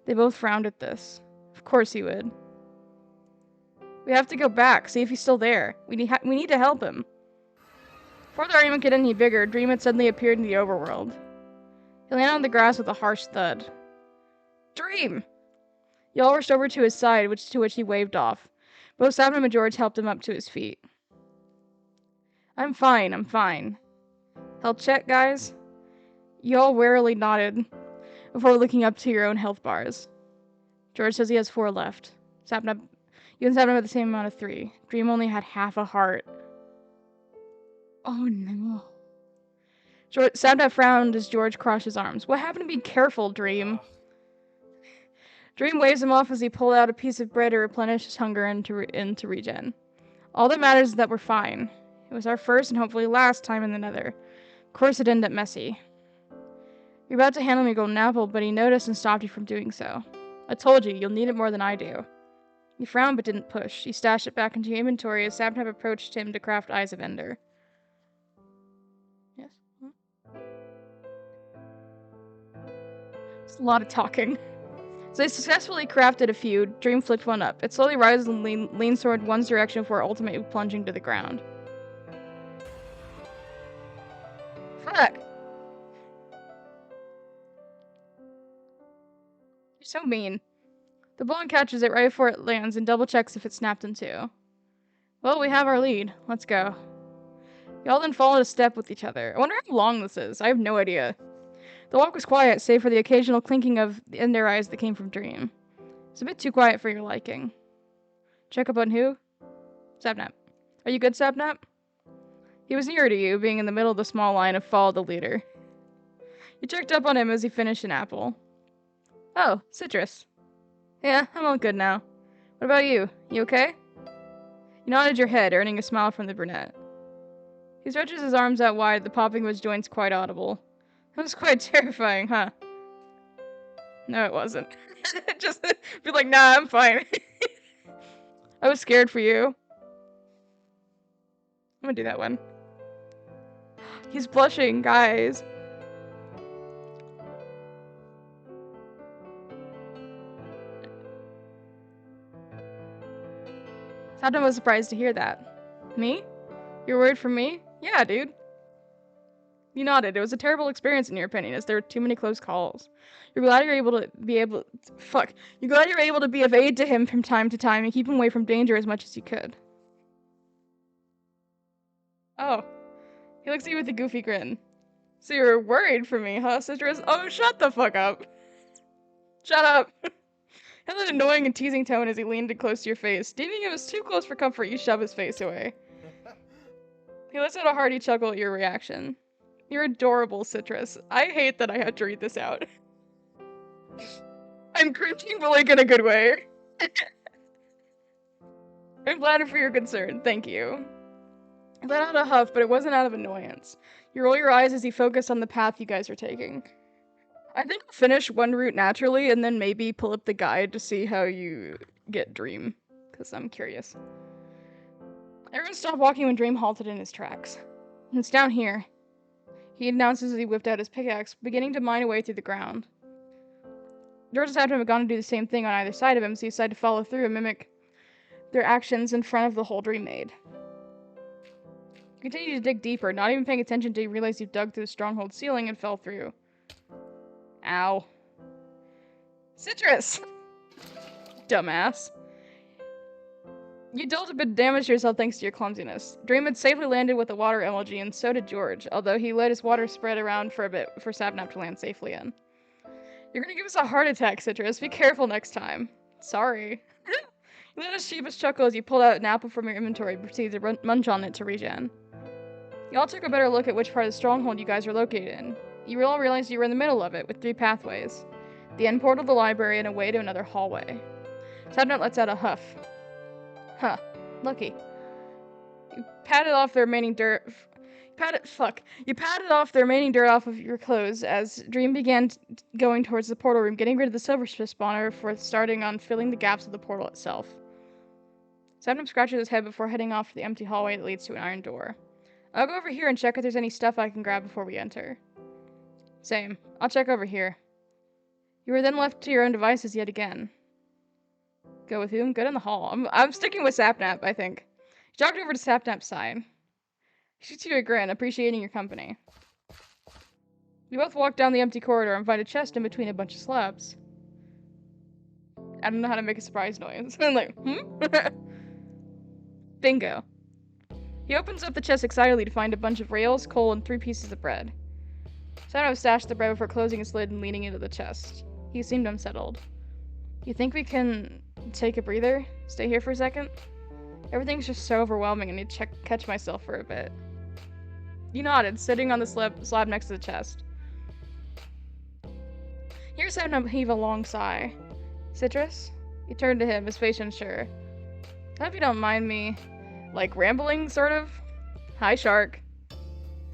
They both frowned at this. Of course he would. We have to go back, see if he's still there. We need to help him. Before the argument could get any bigger, Dream had suddenly appeared in the overworld. He landed on the grass with a harsh thud. Dream! You all rushed over to his side, to which he waved off. Both Sapnap and George helped him up to his feet. I'm fine. Health check, guys? You all warily nodded before looking up to your own health bars. George says he has 4 left. You and Sapnap have the same amount of 3. Dream only had half a heart. Oh no. Sapnap frowned as George crossed his arms. What happened to be careful, Dream? Dream waves him off as he pulled out a piece of bread to replenish his hunger and to regen. All that matters is that we're fine. It was our first and hopefully last time in the Nether. Of course it'd end up messy. You're about to hand him your golden apple, but he noticed and stopped you from doing so. I told you, you'll need it more than I do. He frowned but didn't push. He stashed it back into your inventory as Sapnap approached him to craft Eyes of Ender. Yes? It's a lot of talking. So they successfully crafted a few. Dream flicked one up. It slowly rises and leans toward one's direction before ultimately plunging to the ground. Fuck! You're so mean. The bullet catches it right before it lands and double checks if it's snapped in two. Well, we have our lead. Let's go. Y'all then followed a step with each other. I wonder how long this is. I have no idea. The walk was quiet, save for the occasional clinking of Ender eyes that came from Dream. It's a bit too quiet for your liking. Check up on who? Sapnap. Are you good, Sapnap? He was nearer to you, being in the middle of the small line of follow the leader. You checked up on him as he finished an apple. Oh, Citrus. Yeah, I'm all good now. What about you? You okay? You nodded your head, earning a smile from the brunette. He stretches his arms out wide, the popping of his joints quite audible. That was quite terrifying, huh? No, it wasn't. Just be like, nah, I'm fine. I was scared for you. I'm gonna do that one. He's blushing, guys. Sapnap was surprised to hear that. Me? You're worried for me? Yeah, dude. You nodded. It was a terrible experience in your opinion, as there were too many close calls. You're glad you're able to You're glad you're able to be of aid to him from time to time and keep him away from danger as much as you could. Oh. He looks at you with a goofy grin. So you're worried for me, huh, Citrus? Oh, shut the fuck up. Shut up. He had an annoying and teasing tone as he leaned in close to your face. Deeming it was too close for comfort, you shove his face away. He lets out a hearty chuckle at your reaction. You're adorable, Citrus. I hate that I had to read this out. I'm cringing, but like in a good way. I'm glad for your concern. Thank you. He let out a huff, but it wasn't out of annoyance. You roll your eyes as he focused on the path you guys are taking. I think I'll finish one route naturally and then maybe pull up the guide to see how you get Dream, because I'm curious. Everyone stopped walking when Dream halted in his tracks. It's down here, he announces as he whipped out his pickaxe, beginning to mine a way through the ground. George and Saturn have gone to do the same thing on either side of him, so he decided to follow through and mimic their actions in front of the hole Dream made. You continue to dig deeper, not even paying attention till you realize you've dug through the stronghold ceiling and fell through. Ow. Citrus! Dumbass. You dealt a bit of damage to yourself thanks to your clumsiness. Dream had safely landed with a water emoji, and so did George, although he let his water spread around for a bit for Sapnap to land safely in. You're gonna give us a heart attack, Citrus. Be careful next time. Sorry. You let a sheepish chuckle as you pulled out an apple from your inventory and proceeded to munch on it to regen. You all took a better look at which part of the stronghold you guys were located in. You all realized you were in the middle of it, with 3 pathways. The end portal of the library and a way to another hallway. Sapnap lets out a huff. Huh. Lucky. You patted off the remaining dirt... You patted off the remaining dirt off of your clothes as Dream began going towards the portal room, getting rid of the silver spawner for starting on filling the gaps of the portal itself. Sapnap scratches his head before heading off to the empty hallway that leads to an iron door. I'll go over here and check if there's any stuff I can grab before we enter. Same. I'll check over here. You were then left to your own devices yet again. Go with whom? Good in the hall. I'm sticking with Sapnap, I think. You jogged over to Sapnap's side. He shoots you a grin, appreciating your company. You both walk down the empty corridor and find a chest in between a bunch of slabs. I don't know how to make a surprise noise. I'm like, Bingo. He opens up the chest excitedly to find a bunch of rails, coal, and 3 pieces of bread. Sapnap stashed the bread before closing his lid and leaning into the chest. He seemed unsettled. You think we can take a breather? Stay here for a second? Everything's just so overwhelming. I need to catch myself for a bit. You nodded, sitting on the slab next to the chest. Here's Sapnap heave a long sigh. Citrus? You turned to him, his face unsure. I hope you don't mind me, like, rambling, sort of. Hi, Shark.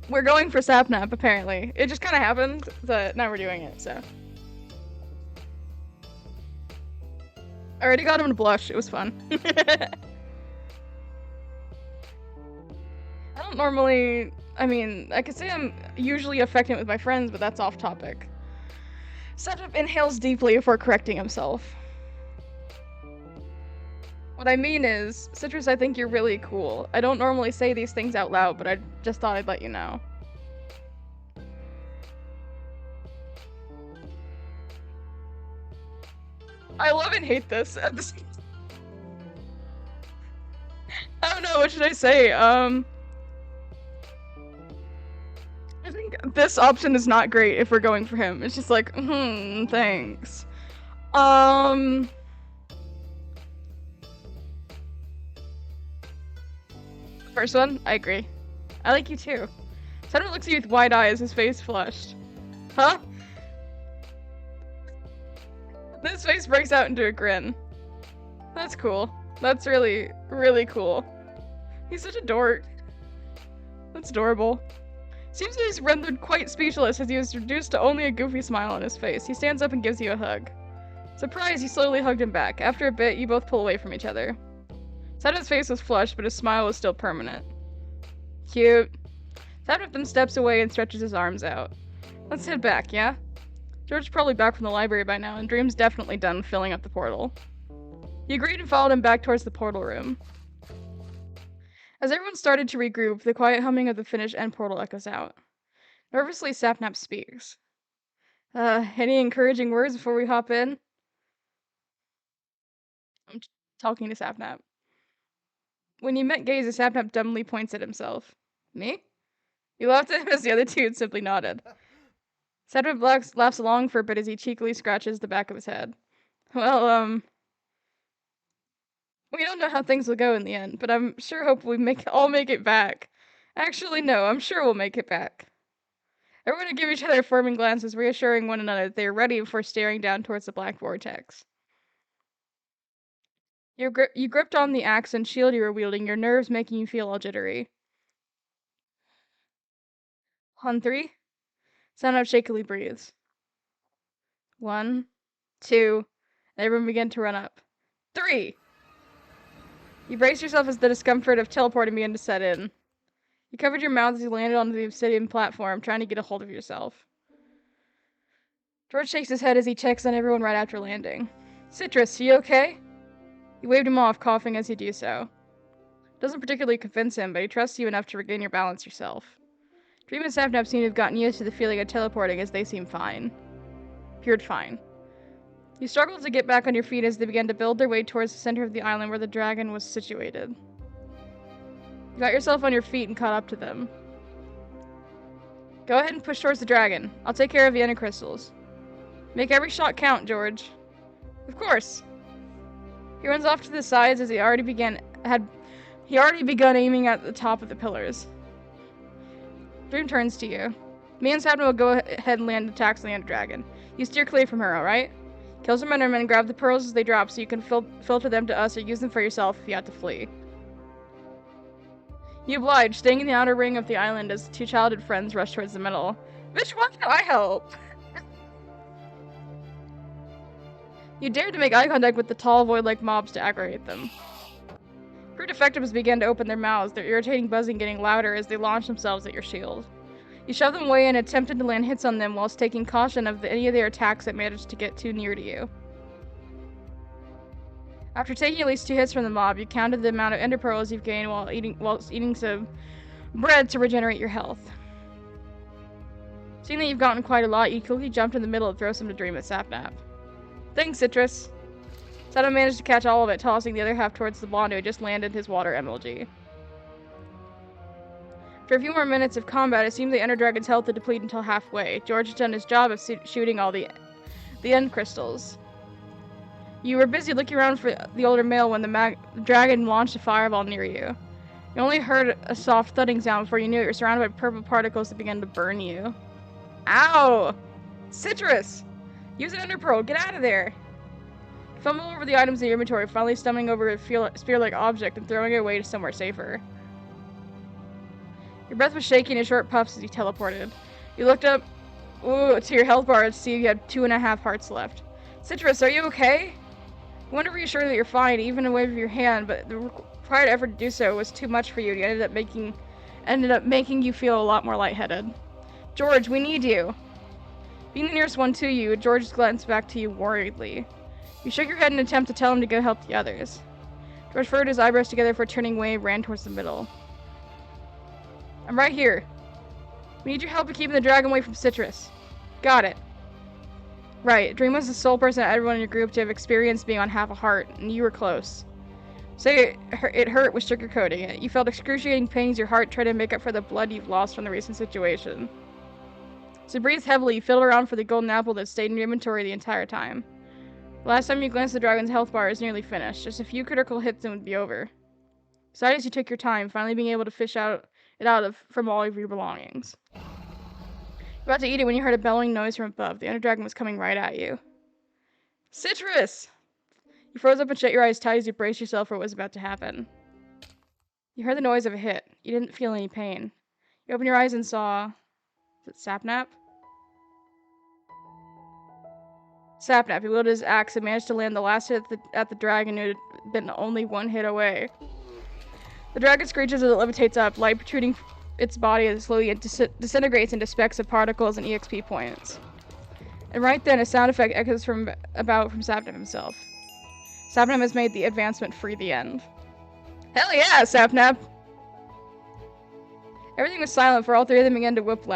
We're going for Sapnap, apparently. It just kind of happened that now we're doing it, so. I already got him to blush. It was fun. I don't normally... I mean, I could say I'm usually affectionate with my friends, but that's off topic. Sapnap inhales deeply before correcting himself. What I mean is, Citrus, I think you're really cool. I don't normally say these things out loud, but I just thought I'd let you know. I love and hate this. I don't know, what should I say? I think this option is not great if we're going for him. It's just like, thanks. First one, I agree. I like you too. Senator looks at you with wide eyes, his face flushed. Huh? His face breaks out into a grin. That's cool. That's really, really cool. He's such a dork. That's adorable. Seems that he's rendered quite speechless as he was reduced to only a goofy smile on his face. He stands up and gives you a hug. Surprised, you slowly hugged him back. After a bit, you both pull away from each other. Sadnap's face was flushed, but his smile was still permanent. Cute. Sadnap then steps away and stretches his arms out. Let's head back, yeah? George's probably back from the library by now, and Dream's definitely done filling up the portal. He agreed and followed him back towards the portal room. As everyone started to regroup, the quiet humming of the finished end portal echoes out. Nervously, Sapnap speaks. Any encouraging words before we hop in? I'm talking to Sapnap. When you met Gaze, Sapnap dumbly points at himself. Me? You laughed at him as the other two simply nodded. Sapnap laughs along for a bit as he cheekily scratches the back of his head. Well, we don't know how things will go in the end, but I'm sure hope we all make it back. Actually, no, I'm sure we'll make it back. Everyone would give each other affirming glances, reassuring one another that they were ready before staring down towards the black vortex. You gripped on the axe and shield you were wielding, your nerves making you feel all jittery. On three, Sapnap shakily breathes. 1, 2, and everyone began to run up. 3! You braced yourself as the discomfort of teleporting began to set in. You covered your mouth as you landed onto the obsidian platform, trying to get a hold of yourself. George shakes his head as he checks on everyone right after landing. Citrus, you okay? You waved him off, coughing as you do so. Doesn't particularly convince him, but he trusts you enough to regain your balance yourself. Dream and Sapnap seem to have gotten used to the feeling of teleporting as they seem fine. Appeared fine. You struggled to get back on your feet as they began to build their way towards the center of the island where the dragon was situated. You got yourself on your feet and caught up to them. Go ahead and push towards the dragon. I'll take care of the ender crystals. Make every shot count, George. Of course. He runs off to the sides as he already begun aiming at the top of the pillars. Dream turns to you. Me and Sapnap will go ahead and land attacks on the ender dragon. You steer clear from her, alright? Kill some endermen and grab the pearls as they drop so you can filter them to us or use them for yourself if you have to flee. You oblige, staying in the outer ring of the island as the two childhood friends rush towards the middle. Bitch, why can't I help? You dared to make eye contact with the tall, void-like mobs to aggravate them. Brute effectives began to open their mouths, their irritating buzzing getting louder as they launched themselves at your shield. You shoved them away and attempted to land hits on them whilst taking caution of any of their attacks that managed to get too near to you. After taking at least 2 hits from the mob, you counted the amount of ender pearls you've gained while eating some bread to regenerate your health. Seeing that you've gotten quite a lot, you quickly jumped in the middle and throw some to Dream at Sapnap. Thanks, Citrus. Sapnap managed to catch all of it, tossing the other half towards the blonde who had just landed his water emoji. After a few more minutes of combat, it seemed the Ender Dragon's health had depleted until halfway. George had done his job of shooting all the end crystals. You were busy looking around for the older male when the dragon launched a fireball near you. You only heard a soft thudding sound before you knew it. You were surrounded by purple particles that began to burn you. Ow! Citrus! Use an Ender Pearl. Get out of there! You fumble over the items in your inventory, finally stumbling over a spear-like object and throwing it away to somewhere safer. Your breath was shaking in short puffs as you teleported. You looked up to your health bar to see you had 2.5 hearts left. Citrus, are you okay? I want to reassure that you're fine, even a wave of your hand, but the required effort to do so was too much for you. It ended up making you feel a lot more lightheaded. George, we need you. Being the nearest one to you, George glanced back to you worriedly. You shook your head in an attempt to tell him to go help the others. George furrowed his eyebrows together for a turning away and ran towards the middle. I'm right here. We need your help in keeping the dragon away from Citrus. Got it. Right, Dream was the sole person out of everyone in your group to have experienced being on half a heart, and you were close. Say it hurt was sugarcoating it. You felt excruciating pain as your heart tried to make up for the blood you've lost from the recent situation. So breathe heavily, you fiddled around for the golden apple that stayed in your inventory the entire time. The last time you glanced at the dragon's health bar is nearly finished. Just a few critical hits and it would be over. Besides, you took your time, finally being able to fish from all of your belongings. You were about to eat it when you heard a bellowing noise from above. The Ender Dragon was coming right at you. Citrus! You froze up and shut your eyes tight as you braced yourself for what was about to happen. You heard the noise of a hit. You didn't feel any pain. You opened your eyes and saw... Is it Sapnap? Sapnap. He wielded his axe and managed to land the last hit at the dragon who had been only 1 hit away. The dragon screeches as it levitates up, light protruding its body as it slowly disintegrates into specks of particles and EXP points. And right then, a sound effect echoes from Sapnap himself. Sapnap has made the advancement free the end. Hell yeah, Sapnap! Everything was silent for all 3 of them began to whoop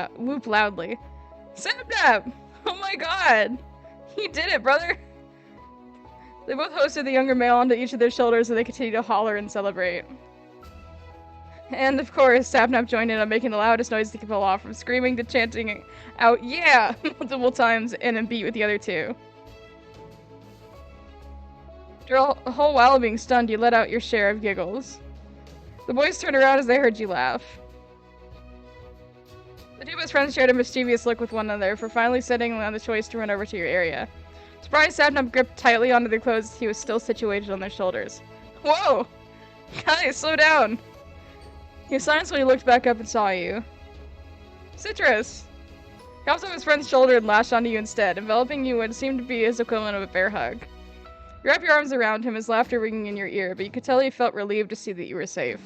loudly. Sapnap! Oh my god! You did it, brother! They both hoisted the younger male onto each of their shoulders so they continued to holler and celebrate. And of course, Sapnap joined in on making the loudest noise they could pull off, from screaming to chanting out, yeah, multiple times in a beat with the other 2. After a whole while of being stunned, you let out your share of giggles. The boys turned around as they heard you laugh. The two best friends shared a mischievous look with one another for finally settling on the choice to run over to your area. Surprised, Sapnap gripped tightly onto their clothes he was still situated on their shoulders. Whoa! Guys, slow down! He was silent when he looked back up and saw you. Citrus! He hopped off his friend's shoulder and lashed onto you instead, enveloping you what seemed to be his equivalent of a bear hug. You wrapped your arms around him, his laughter ringing in your ear, but you could tell he felt relieved to see that you were safe.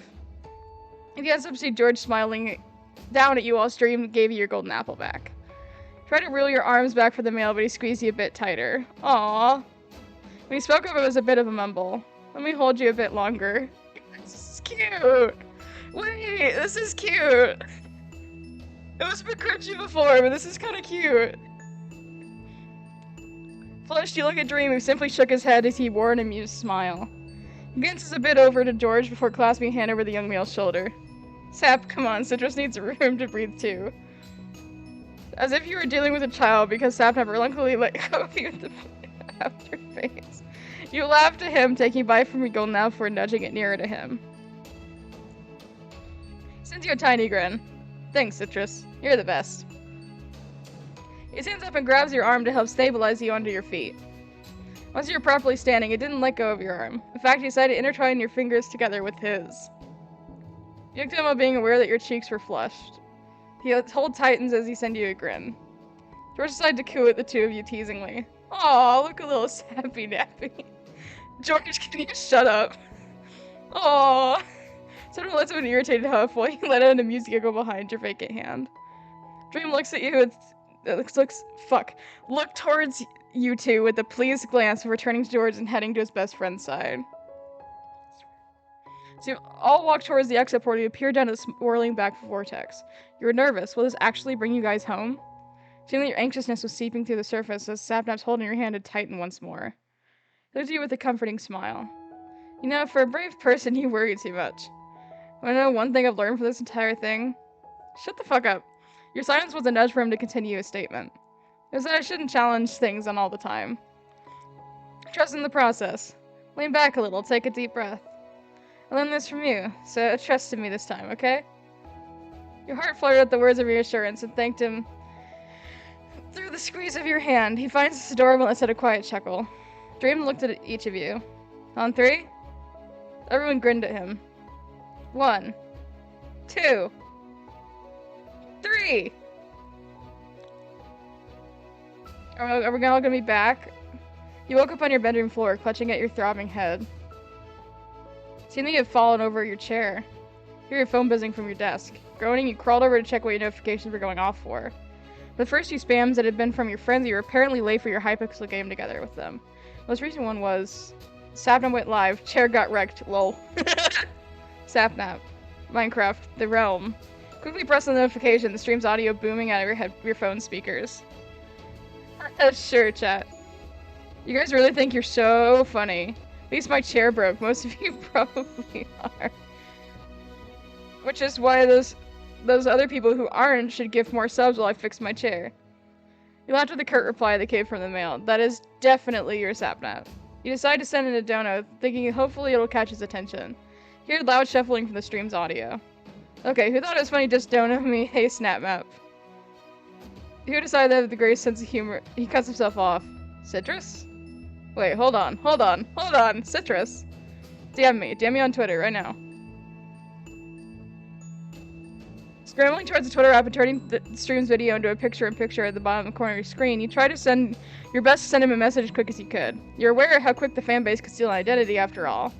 He glanced up to see George smiling down at you while Stream gave you your golden apple back. Tried to reel your arms back for the mail, but he squeezed you a bit tighter. Aww. When he spoke up, it was a bit of a mumble. Let me hold you a bit longer. This is cute. Wait, this is cute. It was a bit cringy before, but this is kind of cute. Flushed, you look at Dream, who simply shook his head as he wore an amused smile. He glances a bit over to George before clasping a hand over the young male's shoulder. Sap, come on, Citrus needs room to breathe too. As if you were dealing with a child, because Sap never reluctantly let go of you with the afterface. You laughed at him, taking a bite from your golden apple before nudging it nearer to him. He sends you a tiny grin. Thanks, Citrus. You're the best. He stands up and grabs your arm to help stabilize you onto your feet. Once you're properly standing, it didn't let go of your arm. In fact, he decided to intertwine your fingers together with his. You looked at him while being aware that your cheeks were flushed. He hold tightens as he sent you a grin. George decided to coo at the two of you teasingly. Aw, look a little sappy nappy. George, can you shut up? Aw. Sort of lets him an irritated huff while you let out an amused giggle behind your vacant hand. Dream looks at you with look towards you two with a pleased glance before turning to George and heading to his best friend's side. So you all walk towards the exit port. You appear down a swirling back vortex. You were nervous. Will this actually bring you guys home? Feeling that your anxiousness was seeping through the surface as Sapnap's holding your hand had tightened once more. He looked at you with a comforting smile. You know, for a brave person, you worry too much. Wanna know one thing I've learned from this entire thing? Shut the fuck up. Your silence was a nudge for him to continue his statement. It was that I shouldn't challenge things on all the time. Trust in the process. Lean back a little, take a deep breath. I learned this from you, so trust in me this time, okay? Your heart fluttered at the words of reassurance and thanked him through the squeeze of your hand. He finds this adorable and said a quiet chuckle. Dream looked at each of you. On 3? Everyone grinned at him. 1, 2, 3. Are we all gonna be back? You woke up on your bedroom floor, clutching at your throbbing head. Seemed that you had fallen over your chair. You hear your phone buzzing from your desk. Groaning, you crawled over to check what your notifications were going off for. The first few spams that had been from your friends, you were apparently late for your Hypixel game together with them. The most recent one was Sapnap went live, chair got wrecked, lol. Sapnap. Minecraft, the realm. Quickly press the notification, the stream's audio booming out of your phone speakers. Sure, chat. You guys really think you're so funny. At least my chair broke. Most of you probably are. Which is why those other people who aren't should give more subs while I fix my chair. You laughed at the curt reply that came from the mail. That is definitely your Sapnap. You decide to send in a dono, thinking hopefully it'll catch his attention. You hear loud shuffling from the stream's audio. Okay, who thought it was funny just dono me, hey SnapMap? Who decided that with the greatest sense of humor? He cuts himself off. Citrus? Wait, hold on. Citrus. DM me on Twitter right now. Scrambling towards the Twitter app and turning the stream's video into a picture-in-picture at the bottom corner of your screen, you try to send your best to send him a message as quick as you could. You're aware of how quick the fanbase could steal an identity after all.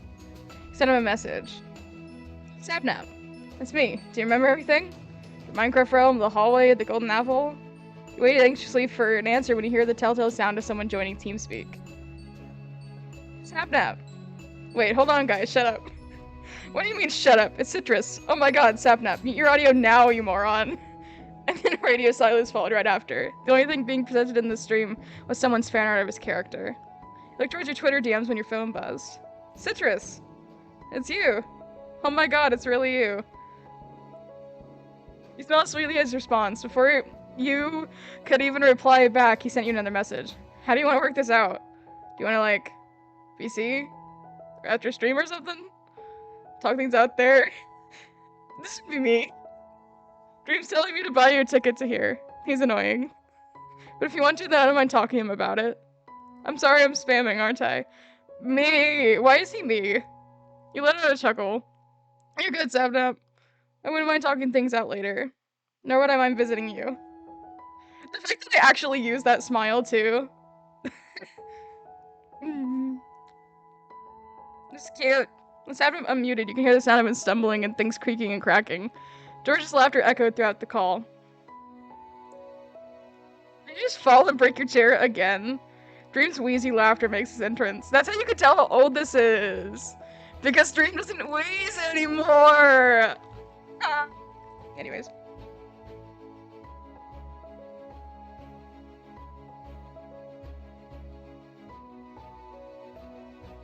Send him a message. Sapnap. It's me. Do you remember everything? The Minecraft realm, the hallway, the golden apple? You waited anxiously for an answer when you hear the telltale sound of someone joining TeamSpeak. Sapnap. Wait, hold on guys, shut up. What do you mean shut up? It's Citrus. Oh my god, Sapnap. Mute your audio now, you moron. And then radio silence followed right after. The only thing being presented in the stream was someone's fan art of his character. You look towards your Twitter DMs when your phone buzzed. Citrus. It's you. Oh my god, it's really you. You smiled sweetly as response. Before you could even reply back, he sent you another message. How do you want to work this out? Do you want to, like, PC? After stream or something? Talk things out there. This would be me. Dream's telling me to buy you a ticket to here. He's annoying. But if you want to, then I don't mind talking to him about it. I'm sorry I'm spamming, aren't I? Me! Why is he me? You let out a chuckle. You're good, Sabnap. I wouldn't mind talking things out later. Nor would I mind visiting you. The fact that I actually use that smile, too. It's cute. Let's have him unmuted. You can hear the sound of him stumbling and things creaking and cracking. George's laughter echoed throughout the call. Did you just fall and break your chair again? Dream's wheezy laughter makes his entrance. That's how you can tell how old this is. Because Dream doesn't wheeze anymore. Anyways.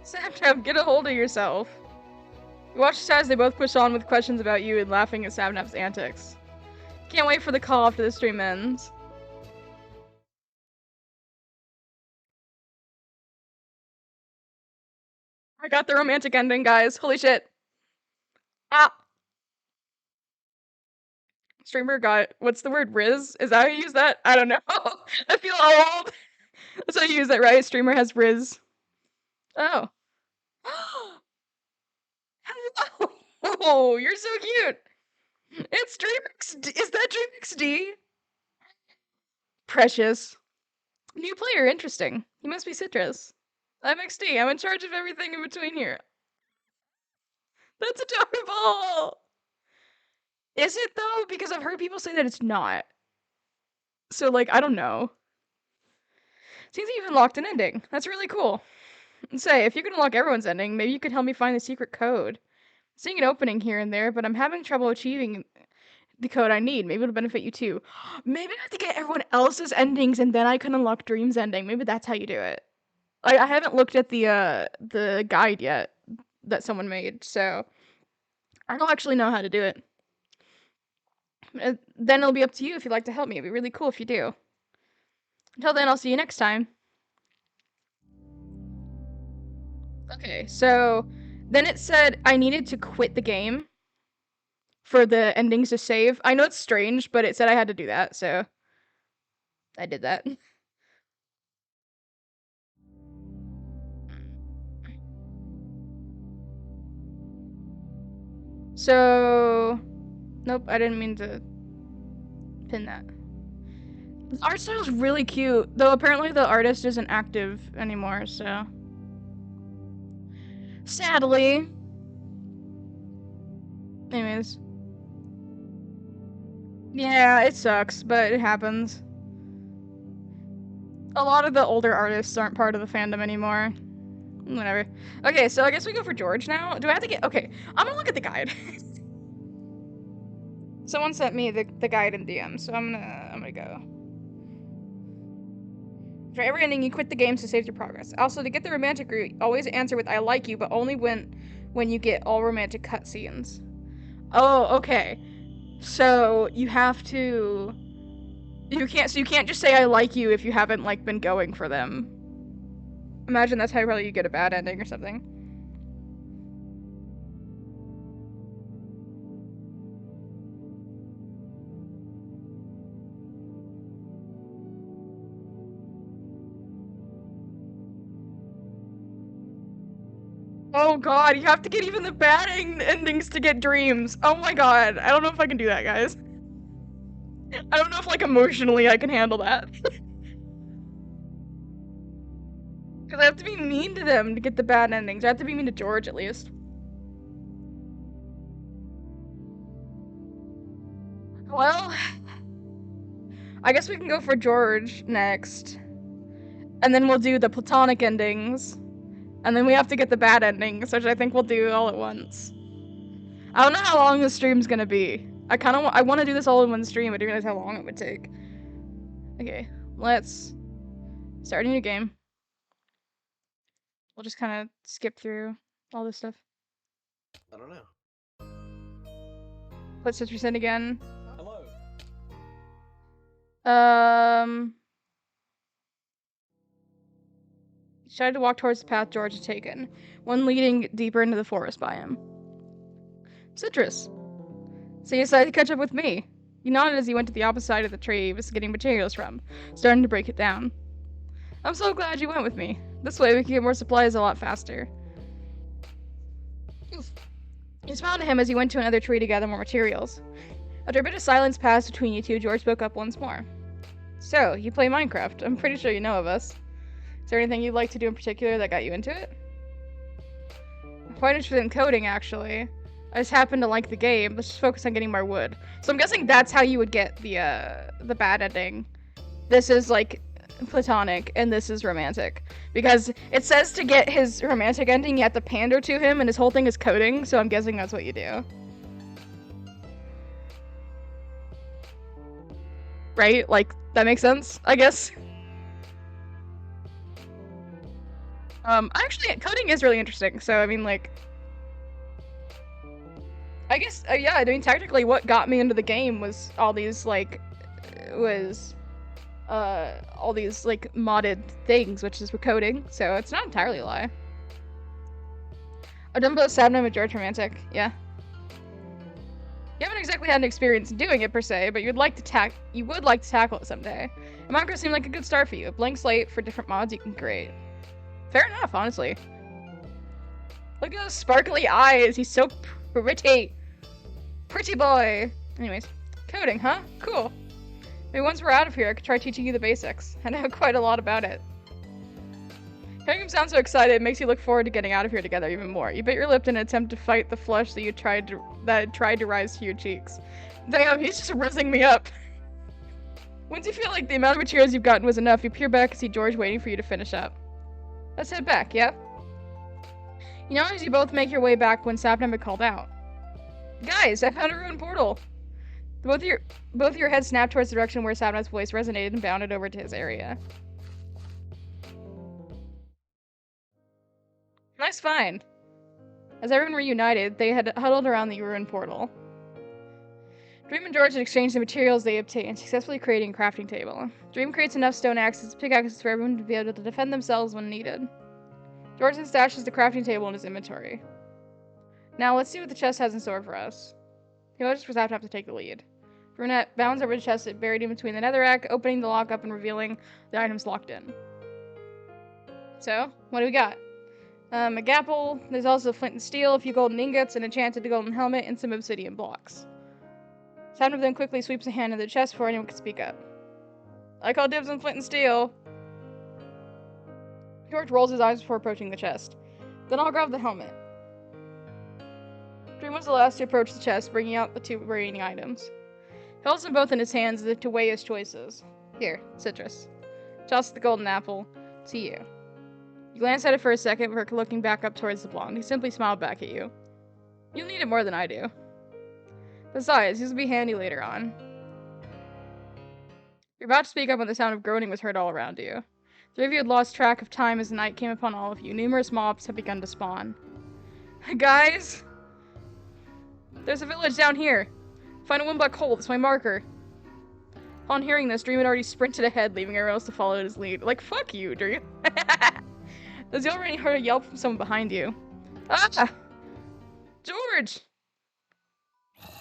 Sabnap, get a hold of yourself. You watch as they both push on with questions about you and laughing at Sabnap's antics. Can't wait for the call after the stream ends. I got the romantic ending, guys. Holy shit. Ah! Streamer got, what's the word, Riz? Is that how you use that? I don't know. I feel old. That's how you use that, right? Streamer has Riz. Oh. Hello! Oh, you're so cute! It's DreamXD. Is that DreamXD? Precious. New player, interesting. He must be Citrus. I'm XD. I'm in charge of everything in between here. That's adorable! Is it though? Because I've heard people say that it's not. So, like, I don't know. Seems you even locked an ending. That's really cool. Say, if you can unlock everyone's ending, maybe you could help me find the secret code. Seeing an opening here and there, but I'm having trouble achieving the code I need. Maybe it'll benefit you too. Maybe I have to get everyone else's endings and then I can unlock Dream's ending. Maybe that's how you do it. I haven't looked at the guide yet that someone made, so I don't actually know how to do it. Then it'll be up to you if you'd like to help me. It'd be really cool if you do. Until then, I'll see you next time. Okay, so then it said I needed to quit the game for the endings to save. I know it's strange, but it said I had to do that, so I did that. So, nope, I didn't mean to pin that. The art style's really cute, though apparently the artist isn't active anymore, so. Sadly. Anyways. Yeah, it sucks, but it happens. A lot of the older artists aren't part of the fandom anymore. Whatever. Okay, so I guess we go for George now. Do I have to get... Okay, I'm gonna look at the guide. Someone sent me the guide in DM, so I'm gonna go. For every ending, you quit the game to save your progress. Also, to get the romantic route, always answer with "I like you," but only when you get all romantic cutscenes. Oh, okay. So you have to. You can't just say "I like you" if you haven't like been going for them. Imagine that's how probably you get a bad ending or something. Oh god, you have to get even the bad endings to get dreams. Oh my god, I don't know if I can do that, guys. I don't know if, like, emotionally I can handle that. Because I have to be mean to them to get the bad endings. I have to be mean to George, at least. Well, I guess we can go for George next. And then we'll do the platonic endings. And then we have to get the bad endings, which I think we'll do all at once. I don't know how long this stream's gonna be. I want to do this all in one stream. I didn't realize how long it would take. Okay, let's start a new game. We'll just kind of skip through all this stuff. I don't know. Put 6% again. Hello. He tried to walk towards the path George had taken, one leading deeper into the forest by him. Citrus. So you decided to catch up with me. He nodded as he went to the opposite side of the tree he was getting materials from, starting to break it down. I'm so glad you went with me. This way we can get more supplies a lot faster. He smiled at him as he went to another tree to gather more materials. After a bit of silence passed between you two, George spoke up once more. So, you play Minecraft. I'm pretty sure you know of us. Is there anything you'd like to do in particular that got you into it? I'm quite interested in coding, actually. I just happen to like the game. Let's just focus on getting more wood. So I'm guessing that's how you would get the bad ending. This is, like, platonic, and this is romantic. Because it says to get his romantic ending, you have to pander to him, and his whole thing is coding, so I'm guessing that's what you do. Right? Like, that makes sense, I guess? Actually, coding is really interesting, so, I mean, like... I guess, yeah, I mean, technically what got me into the game was all these, like... all these, like, modded things, which is coding, so it's not entirely a lie. I've done both Sabnum and George Romantic, yeah. You haven't exactly had an experience doing it per se, but you would like to tackle it someday. And Minecraft seemed like a good start for you. A blank slate for different mods you can create. Fair enough, honestly. Look at those sparkly eyes. He's so pretty. Pretty boy. Anyways, coding, huh? Cool. Maybe once we're out of here, I could try teaching you the basics. I know quite a lot about it. Hearing him sound so excited makes you look forward to getting out of here together even more. You bit your lip in an attempt to fight the flush that tried to rise to your cheeks. Damn, he's just rizzing me up. Once you feel like the amount of materials you've gotten was enough, you peer back and see George waiting for you to finish up. Let's head back, yeah? You know, as you both make your way back when Sapnam had called out. Guys, I found a ruined portal! Both of your heads snapped towards the direction where Sapnam's voice resonated and bounded over to his area. Nice find. As everyone reunited, they had huddled around the ruined portal. Dream and George had exchanged the materials they obtained, successfully creating a crafting table. Dream creates enough stone axes and pickaxes for everyone to be able to defend themselves when needed. George then stashes the crafting table in his inventory. Now let's see what the chest has in store for us. He motions for Zap to take the lead. Brunette bounds over the chest buried in between the netherrack, opening the lock up and revealing the items locked in. So, what do we got? A gapple, there's also flint and steel, a few golden ingots, an enchanted golden helmet, and some obsidian blocks. Sound of them quickly sweeps a hand in the chest before anyone can speak up. I call dibs on flint and steel. George rolls his eyes before approaching the chest. Then I'll grab the helmet. Dream was the last to approach the chest, bringing out the two remaining items. He holds them both in his hands to weigh his choices. Here, citrus. Tosses the golden apple. To you. You glance at it for a second before looking back up towards the blonde. He simply smiled back at you. You'll need it more than I do. Besides, these will be handy later on. You're about to speak up when the sound of groaning was heard all around you. Three of you had lost track of time as the night came upon all of you. Numerous mobs have begun to spawn. Guys! There's a village down here. Find a one black hole. That's my marker. Upon hearing this, Dream had already sprinted ahead, leaving everyone else to follow in his lead. Like, fuck you, Dream. As you already heard a yelp from someone behind you. Ah! George!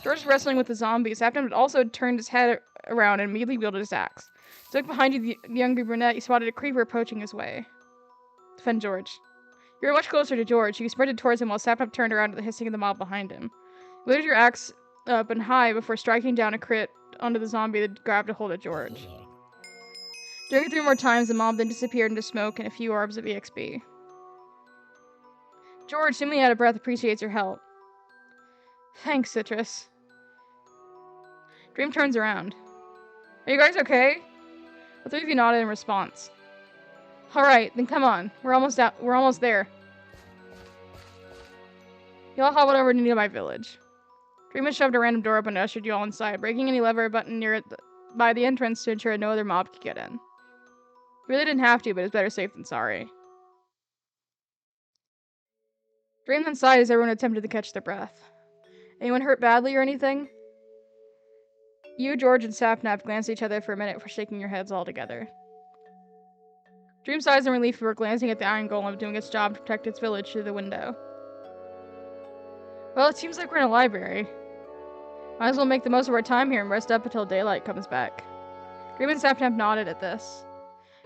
George was wrestling with the zombies. After him had also turned his head around and immediately wielded his axe. As you looked behind you, the younger brunette, you spotted a creeper approaching his way. Defend George. You were much closer to George. You sprinted towards him while Sapnap turned around to the hissing of the mob behind him. You lifted your axe up and high before striking down a crit onto the zombie that grabbed a hold of George. Doing it 3 more times, the mob then disappeared into smoke and a few orbs of EXP. George, seemingly out of breath, appreciates your help. Thanks, Citrus. Dream turns around. Are you guys okay? The 3 of you nodded in response. Alright, then come on. We're almost there. You all hobbled over to near my village. Dream had shoved a random door open and ushered you all inside, breaking any lever or button near it by the entrance to ensure no other mob could get in. You really didn't have to, but it's better safe than sorry. Dream then sighed as everyone attempted to catch their breath. Anyone hurt badly or anything? You, George, and Sapnap glanced at each other for a minute before shaking your heads all together. Dream sighs in relief before glancing at the iron golem doing its job to protect its village through the window. Well, it seems like we're in a library. Might as well make the most of our time here and rest up until daylight comes back. Dream and Sapnap nodded at this.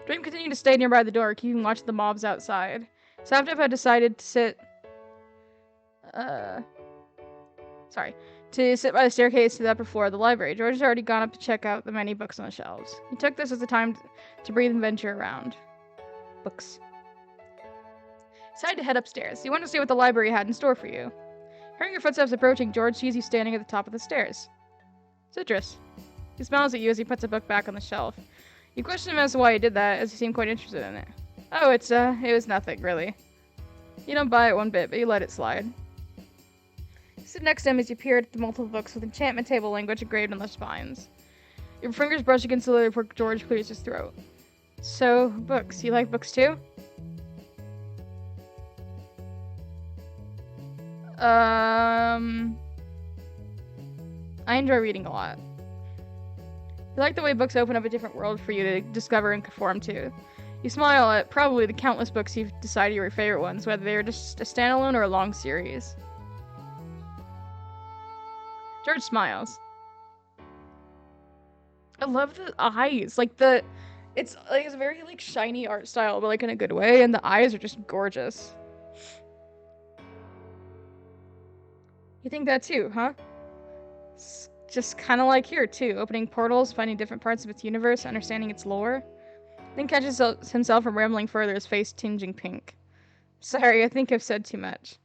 Dream continued to stay nearby the door, keeping watch of the mobs outside. Sapnap had decided to sit by the staircase to the upper floor of the library. George had already gone up to check out the many books on the shelves. He took this as a time to breathe and venture around. Books. He decided to head upstairs. He wanted to see what the library had in store for you. Hearing your footsteps approaching, George sees you standing at the top of the stairs. Citrus. He smiles at you as he puts a book back on the shelf. You question him as to why he did that, as he seemed quite interested in it. Oh, it was nothing, really. You don't buy it one bit, but you let it slide. You sit next to him as you peer at the multiple books with enchantment table language engraved on the spines. Your fingers brush against the lid before George clears his throat. So, books. You like books too? I enjoy reading a lot. You like the way books open up a different world for you to discover and conform to. You smile at probably the countless books you've decided are your favorite ones, whether they are just a standalone or a long series. George smiles. I love the eyes. It's a very shiny art style, but in a good way, and the eyes are just gorgeous. You think that too, huh? It's just kind of like here too, opening portals, finding different parts of its universe, understanding its lore. Then catches himself from rambling further, his face tinging pink. Sorry, I think I've said too much.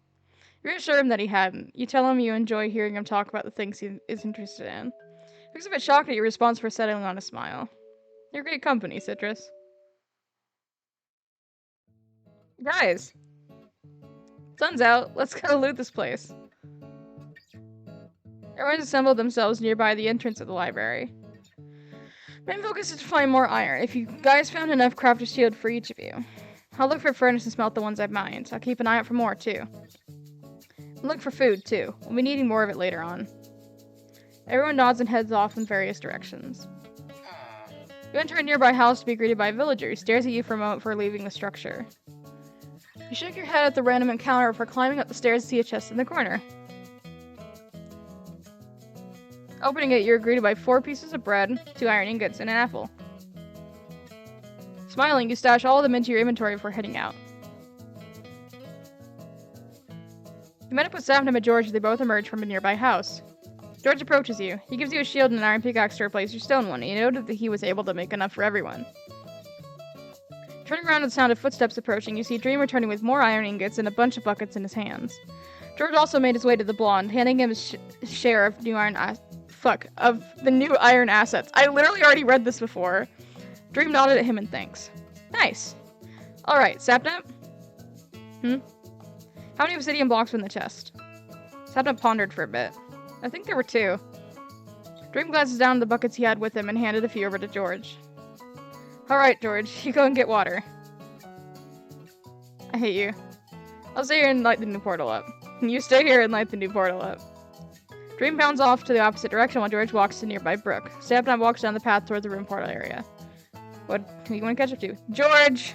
You reassure him that he hadn't. You tell him you enjoy hearing him talk about the things he is interested in. He looks a bit shocked at your response for settling on a smile. You're great company, Citrus. Guys! Sun's out. Let's go loot this place. Everyone's assembled themselves nearby the entrance of the library. Main focus is to find more iron. If you guys found enough, craft a shield for each of you. I'll look for furnace and smelt the ones I've mined. I'll keep an eye out for more, too. And look for food, too. We'll be needing more of it later on. Everyone nods and heads off in various directions. You enter a nearby house to be greeted by a villager who stares at you for a moment before leaving the structure. You shake your head at the random encounter before climbing up the stairs to see a chest in the corner. Opening it, you're greeted by 4 pieces of bread, 2 iron ingots, and an apple. Smiling, you stash all of them into your inventory before heading out. You met up with Sapnap and George as they both emerge from a nearby house. George approaches you. He gives you a shield and an iron pickaxe to replace your stone one, and you noted that he was able to make enough for everyone. Turning around to the sound of footsteps approaching, you see Dream returning with more iron ingots and a bunch of buckets in his hands. George also made his way to the blonde, handing him his share of the new iron assets. I literally already read this before. Dream nodded at him in thanks. Nice. Alright, Sapnap? How many obsidian blocks were in the chest? Sapnap pondered for a bit. I think there were 2. Dream glances down at the buckets he had with him and handed a few over to George. Alright, George, you go and get water. I hate you. I'll stay here and light the new portal up. You stay here and light the new portal up. Dream bounds off to the opposite direction while George walks to the nearby brook. Sapnap walks down the path toward the room portal area. What do you want to catch up to? George!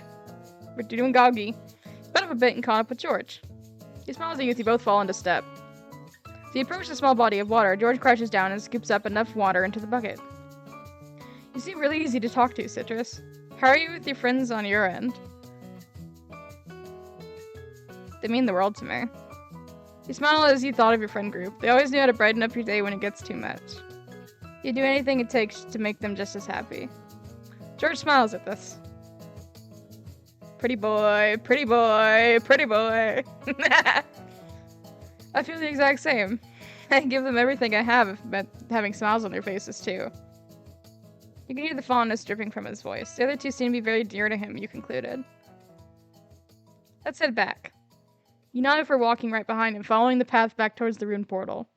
We're doing Goggy. Sped up a bit and caught up with George. He smiles at you as you both fall into step. As you approach the small body of water, George crouches down and scoops up enough water into the bucket. You seem really easy to talk to, Citrus. How are you with your friends on your end? They mean the world to me. You smile as you thought of your friend group. They always knew how to brighten up your day when it gets too much. You do anything it takes to make them just as happy. George smiles at this. Pretty boy, pretty boy, pretty boy. I feel the exact same. I give them everything I have, but having smiles on their faces too. You can hear the fondness dripping from his voice. The other 2 seem to be very dear to him, you concluded. Let's head back. You nodded for walking right behind him, following the path back towards the ruined portal.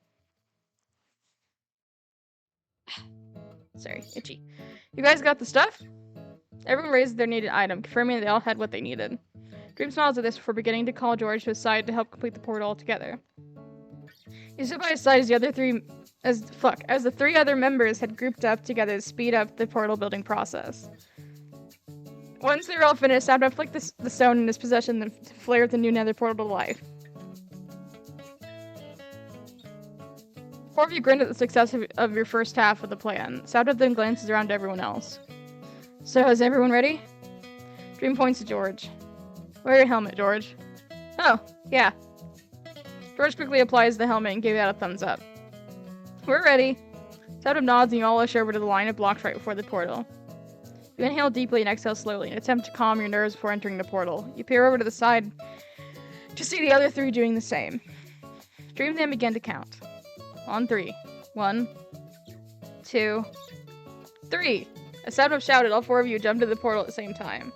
Sorry, itchy. You guys got the stuff? Everyone raised their needed item, confirming that they all had what they needed. Dream smiles at this before beginning to call George to his side to help complete the portal together. He stood by his side as the 3 other members had grouped up together to speed up the portal building process. Once they're all finished, Sabnab flicked the stone in his possession and flared the new nether portal to life. Four of you grinned at the success of your first half of the plan. Sabnab then glances around to everyone else. So, is everyone ready? Dream points to George. Wear your helmet, George. Oh, yeah. George quickly applies the helmet and gave out a thumbs up. We're ready. Sabnab nods and you all usher over to the line of blocks right before the portal. You inhale deeply and exhale slowly, and attempt to calm your nerves before entering the portal. You peer over to the side to see the other three doing the same. Dream then began to count. On 3. 1, 2, 3. As Sabnab shouted, all four of you jumped to the portal at the same time.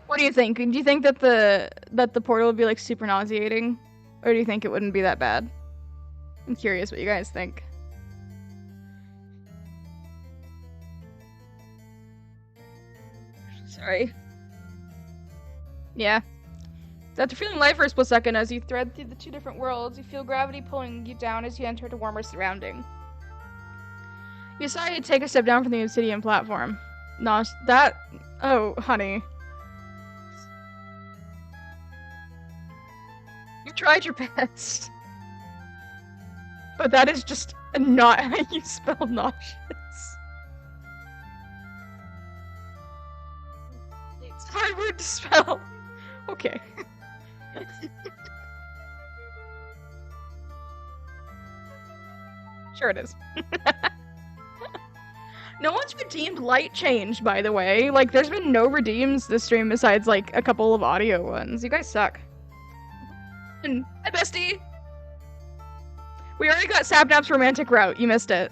What do you think? Do you think that the portal would be like super nauseating? Or do you think it wouldn't be that bad? I'm curious what you guys think. Sorry. Yeah. After feeling light for a split second, as you thread through the two different worlds, you feel gravity pulling you down as you enter a warmer surrounding. You decide to take a step down from the obsidian platform. Oh, honey. You tried your best. But that is just not how you spell nauseous. It's a hard word to spell. Okay. Sure it is. No one's redeemed light change, by the way. Like, there's been no redeems this stream besides, like, a couple of audio ones. You guys suck. And, hi, bestie! We already got Sabnab's romantic route. You missed it.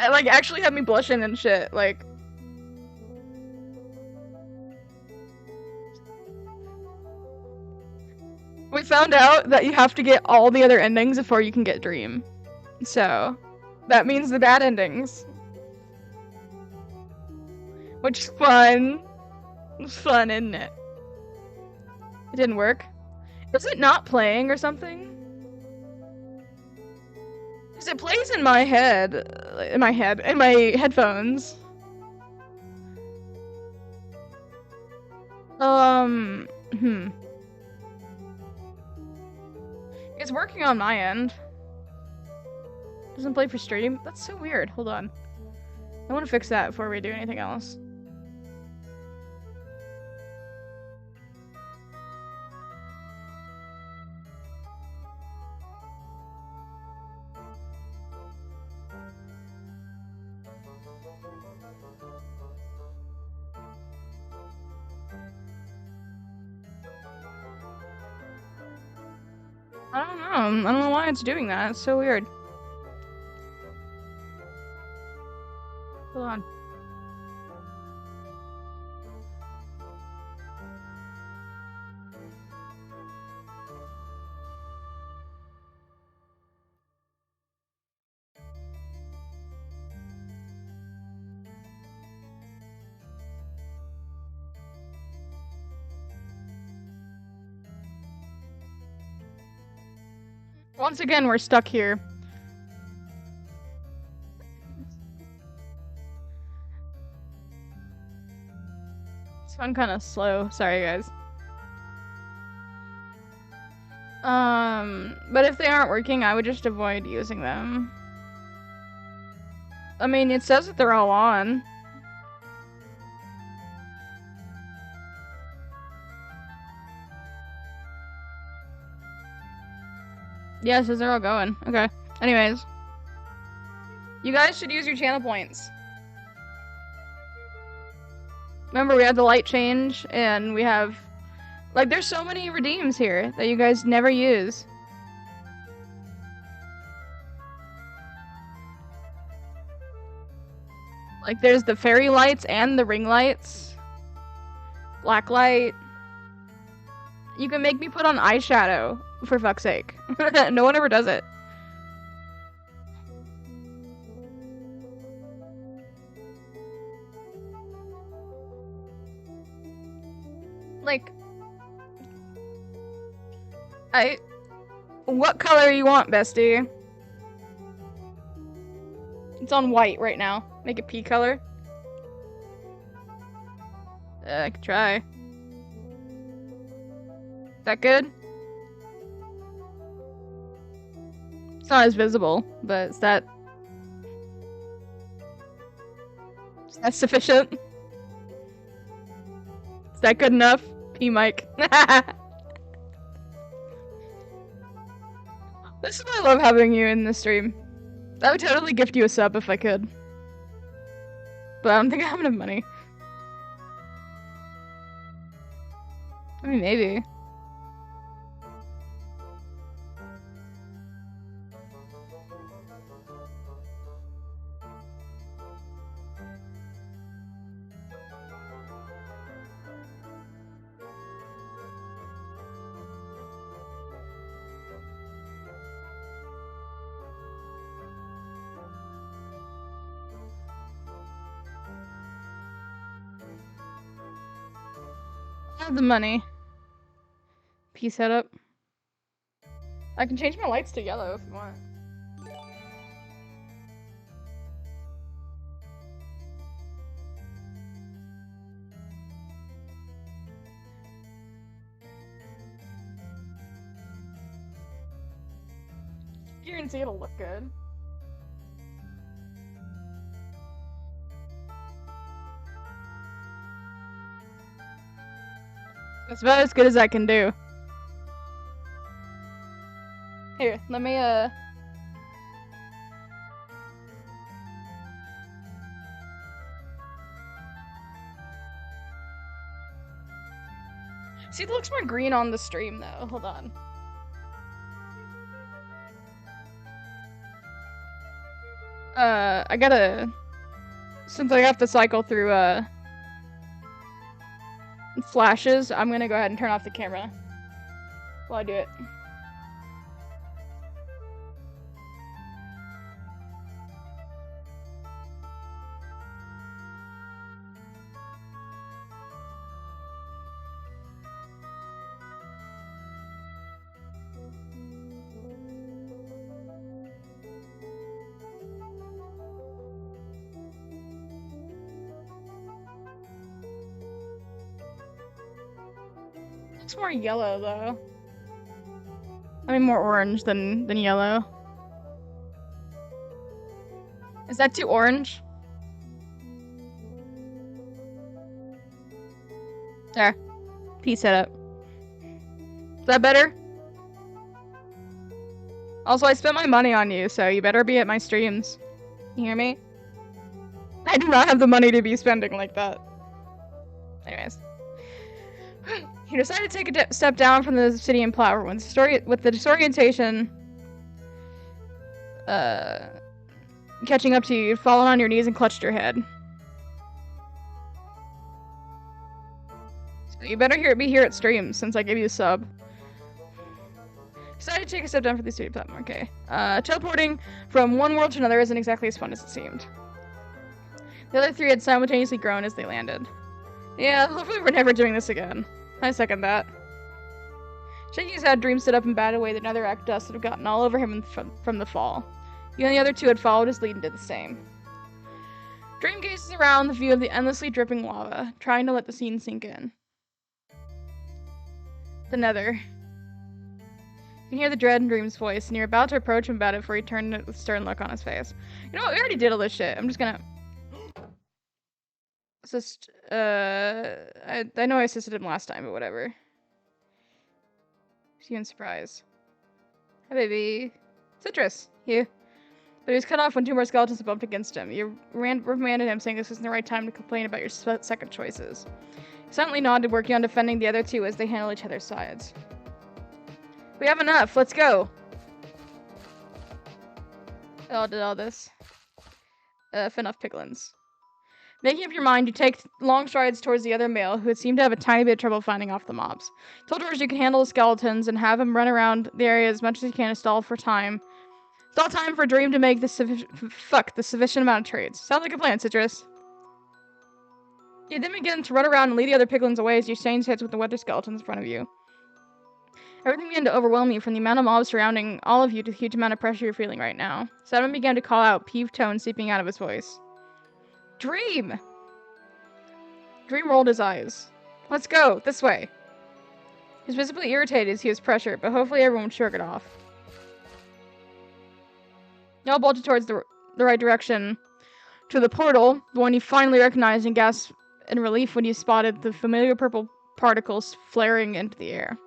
Like, actually had me blushing and shit. Like... We found out that you have to get all the other endings before you can get Dream. So, that means the bad endings. Which is fun. It's fun, isn't it? It didn't work. Is it not playing or something? Because it plays in my head. In my headphones. It's working on my end. Doesn't play for stream? That's so weird. Hold on. I want to fix that before we do anything else. I don't know. I don't know why it's doing that. It's so weird. Hold on. Once again, we're stuck here. It's gone kind of slow. Sorry, guys. But if they aren't working, I would just avoid using them. I mean, it says that they're all on. Yeah, it says they're all going. Okay. Anyways. You guys should use your channel points. Remember, we had the light change, and we have... Like, there's so many redeems here that you guys never use. Like, there's the fairy lights and the ring lights. Black light. You can make me put on eyeshadow, for fuck's sake. No one ever does it. Like... What color you want, bestie? It's on white right now. Make it pea color. I could try. Is that good? It's not as visible, but is that sufficient? Is that good enough? P Mike. This is why I love having you in the stream. I would totally gift you a sub if I could. But I don't think I have enough money. I mean, maybe. I have the money. P setup. I can change my lights to yellow if you want. Guarantee it'll look good. It's about as good as I can do. Here, let me, See, it looks more green on the stream, though. Hold on. I gotta... Since I have to cycle through, flashes, I'm gonna go ahead and turn off the camera while I do it. It's more yellow, though. I mean, more orange than yellow. Is that too orange? There. P setup. Is that better? Also, I spent my money on you, so you better be at my streams. You hear me? I do not have the money to be spending like that. Anyways. You decided to take a step down from the obsidian platform with the disorientation catching up to you. You'd fallen on your knees and clutched your head. So you better be here at stream since I gave you a sub. Decided to take a step down for the obsidian platform. Okay. Teleporting from one world to another isn't exactly as fun as it seemed. The other three had simultaneously grown as they landed. Yeah, hopefully we're never doing this again. I second that. Shaking his head, Dream stood up and batted away the netherrack dust that had gotten all over him from the fall. You and the other two had followed his lead and did the same. Dream gazes around the view of the endlessly dripping lava, trying to let the scene sink in. The nether. You can hear the dread in Dream's voice, and you're about to approach him about it before he turned with a stern look on his face. You know what? We already did all this shit. I'm just gonna... Assist, I know I assisted him last time, but whatever. See you in surprise. Hi, baby. Citrus, you. But he was cut off when two more skeletons bumped against him. You reprimanded him, saying this isn't the right time to complain about your second choices. He silently nodded, working on defending the other two as they handled each other's sides. We have enough. Let's go. I did all this. Enough piglins. Making up your mind, you take long strides towards the other male, who had seemed to have a tiny bit of trouble finding off the mobs. Told George you can handle the skeletons and have him run around the area as much as he can to stall time for Dream to make the sufficient amount of trades. Sounds like a plan, Citrus. You then begin to run around and lead the other piglins away as you exchange hits with the weather skeletons in front of you. Everything began to overwhelm you, from the amount of mobs surrounding all of you to the huge amount of pressure you're feeling right now. Sadman began to call out, peeved tone seeping out of his voice. Dream! Dream rolled his eyes. Let's go, this way. He was visibly irritated as he was pressured, but hopefully everyone would shrug it off. Y'all bolted towards the right direction, to the portal, the one you finally recognized, and gasped in relief when you spotted the familiar purple particles flaring into the air.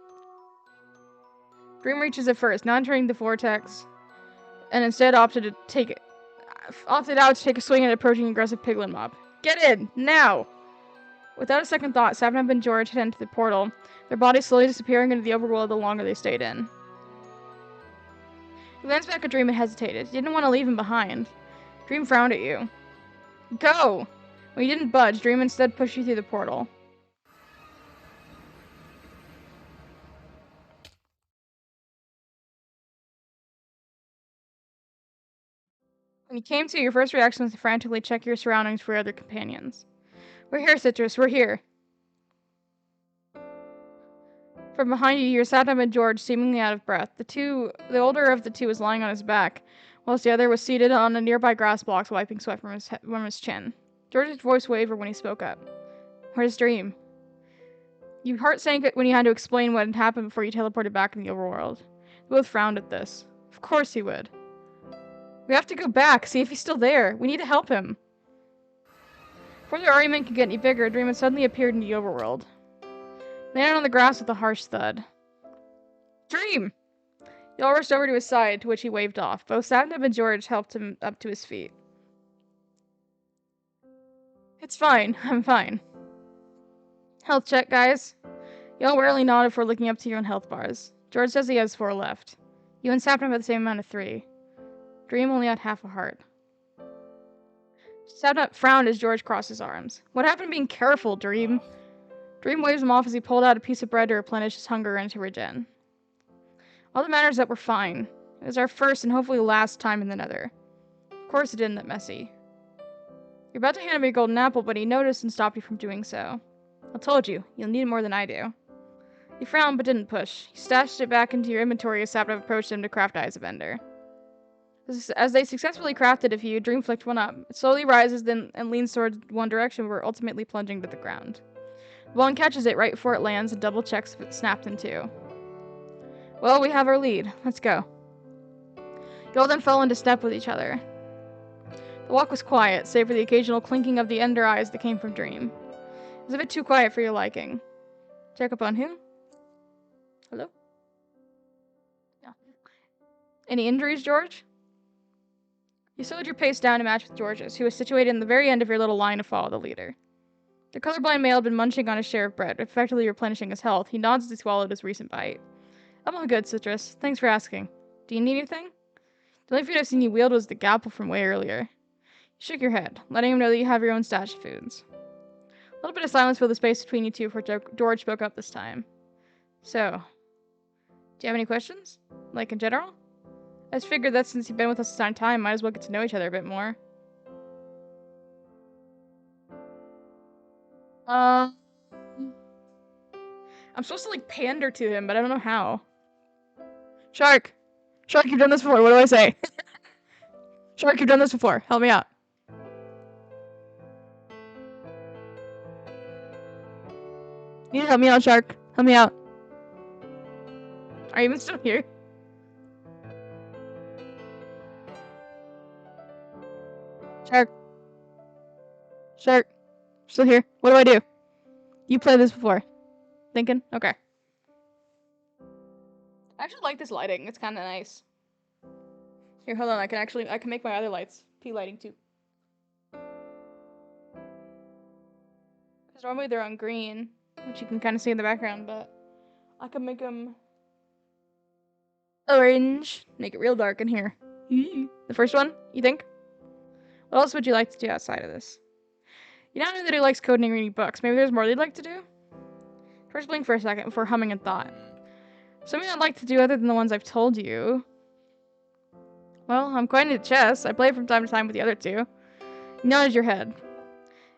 Dream reaches it first, not entering the vortex, and instead opted out to take a swing at an approaching aggressive piglin mob. Get in, now! Without a second thought, Sapnap and George head into the portal, their bodies slowly disappearing into the overworld the longer they stayed in. He glanced back at Dream and hesitated. He didn't want to leave him behind. Dream frowned at you. Go! When you didn't budge, Dream instead pushed you through the portal. When you came to, your first reaction was to frantically check your surroundings for your other companions. We're here, Citrus, we're here. From behind you, hear Sapnap and George seemingly out of breath. The older of the two was lying on his back, whilst the other was seated on a nearby grass block, wiping sweat from his chin. George's voice wavered when he spoke up. Where's Dream? Your heart sank when you had to explain what had happened before you teleported back in the overworld. They both frowned at this. Of course he would. We have to go back, see if he's still there. We need to help him. Before the argument could get any bigger, Dream had suddenly appeared in the overworld. Landed on the grass with a harsh thud. Dream! Y'all rushed over to his side, to which he waved off. Both Sapnap and George helped him up to his feet. It's fine. I'm fine. Health check, guys. Y'all warily nodded before looking up to your own health bars. George says he has 4 left. You and Sapnap have the same amount of 3. Dream only had half a heart. Sapnap frowned as George crossed his arms. What happened to being careful, Dream? Dream waves him off as he pulled out a piece of bread to replenish his hunger and to regen. All that matters is that we're fine. It was our first and hopefully last time in the Nether. Of course it didn't get messy. You're about to hand him a golden apple, but he noticed and stopped you from doing so. I told you, you'll need it more than I do. He frowned but didn't push. He stashed it back into your inventory as Sapnap approached him to craft Eyes of Ender. As they successfully crafted a few, Dream flicked one up. It slowly rises and leans toward one direction before ultimately plunging to the ground. One catches it right before it lands and double checks if it's snapped in two. Well, we have our lead. Let's go. You all then fell into step with each other. The walk was quiet, save for the occasional clinking of the ender eyes that came from Dream. It was a bit too quiet for your liking. Check up on who? Hello? Yeah. Any injuries, George? You slowed your pace down to match with George's, who was situated in the very end of your little line to follow the leader. The colorblind male had been munching on his share of bread, effectively replenishing his health. He nods as he swallowed his recent bite. I'm all good, Citrus. Thanks for asking. Do you need anything? The only food I've seen you wield was the gapple from way earlier. You shook your head, letting him know that you have your own stash of foods. A little bit of silence filled the space between you two before George spoke up this time. So, do you have any questions? Like, in general? I just figured that since you've been with us a long time, might as well get to know each other a bit more. I'm supposed to, like, pander to him, but I don't know how. Shark! Shark, you've done this before. What do I say? Shark, you've done this before. Help me out. You need to help me out, Shark. Help me out. Are you even still here? Shark. Shark. Still here. What do I do? You played this before. Thinking? Okay. I actually like this lighting. It's kind of nice. Here, hold on. I can make my other lights P lighting too. Because normally they're on green, which you can kind of see in the background, but I can make them orange. Make it real dark in here. The first one, you think? What else would you like to do outside of this? You now know that he likes coding and reading books. Maybe there's more they'd like to do? First blink for a second before humming in thought. Something I'd like to do other than the ones I've told you. Well, I'm quite into chess. I play it from time to time with the other two. You nodded your head.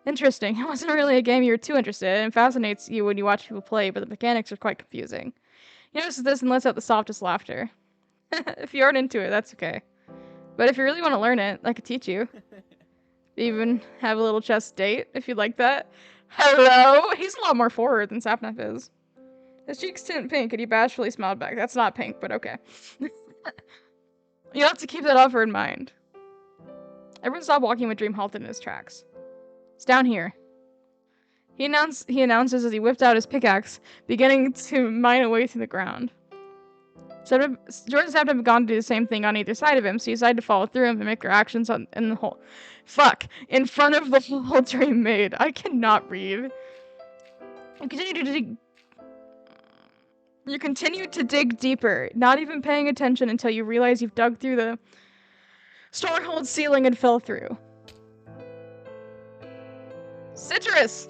Interesting. It wasn't really a game you were too interested in. It fascinates you when you watch people play, but the mechanics are quite confusing. He notices this and lets out the softest laughter. If you aren't into it, that's okay. But if you really want to learn it, I could teach you. Even have a little chess date, if you'd like that. Hello? He's a lot more forward than Sapnap is. His cheeks tint pink, and he bashfully smiled back. That's not pink, but okay. You'll have to keep that offer in mind. Everyone stopped walking when Dream halted in his tracks. It's down here. He announces as he whipped out his pickaxe, beginning to mine a way through the ground. George and Sapnap have gone to do the same thing on either side of him, so he decided to follow through him and make their actions in the hole. Fuck! In front of the hole Dream made. I cannot read. You continue to dig deeper, not even paying attention until you realize you've dug through the stronghold ceiling and fell through. Citrus!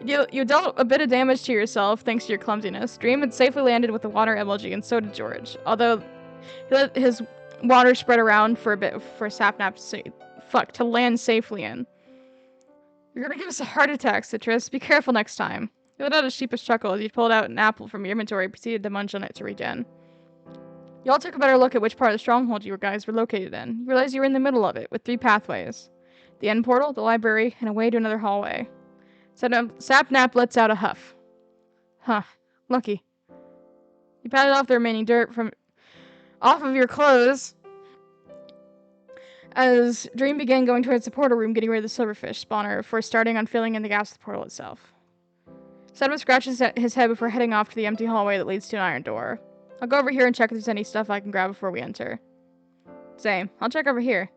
You dealt a bit of damage to yourself thanks to your clumsiness. Dream had safely landed with the water emoji, and so did George. Although he let his water spread around for a bit for Sapnap to land safely in. You're gonna give us a heart attack, Citrus. Be careful next time. He let out a sheepish chuckle as he pulled out an apple from your inventory and proceeded to munch on it to regen. You all took a better look at which part of the stronghold you guys were located in. You realized you were in the middle of it, with 3 pathways. The end portal, the library, and a way to another hallway. Sapnap lets out a huff. Huh. Lucky. You patted off the remaining dirt off of your clothes as Dream began going towards the portal room, getting rid of the silverfish spawner before starting on filling in the gaps of the portal itself. Sapnap scratches his head before heading off to the empty hallway that leads to an iron door. I'll go over here and check if there's any stuff I can grab before we enter. Same. I'll check over here.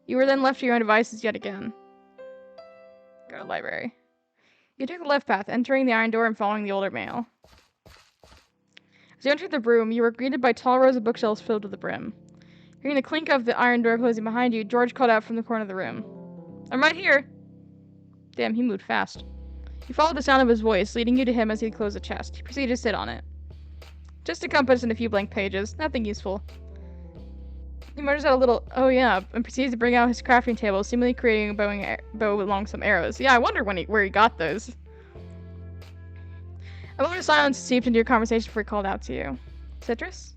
You were then left to your own devices yet again. Go to the library. You took the left path, entering the iron door and following the older male. As you entered the room, you were greeted by tall rows of bookshelves filled to the brim. Hearing the clink of the iron door closing behind you, George called out from the corner of the room. I'm right here! Damn, he moved fast. You followed the sound of his voice, leading you to him as he closed the chest. He proceeded to sit on it. Just a compass and a few blank pages. Nothing useful. He mutters out a little, oh yeah, and proceeds to bring out his crafting table, seemingly creating a bow along some arrows. Yeah, I wonder where he got those. A moment of silence seeped into your conversation before he called out to you. Citrus?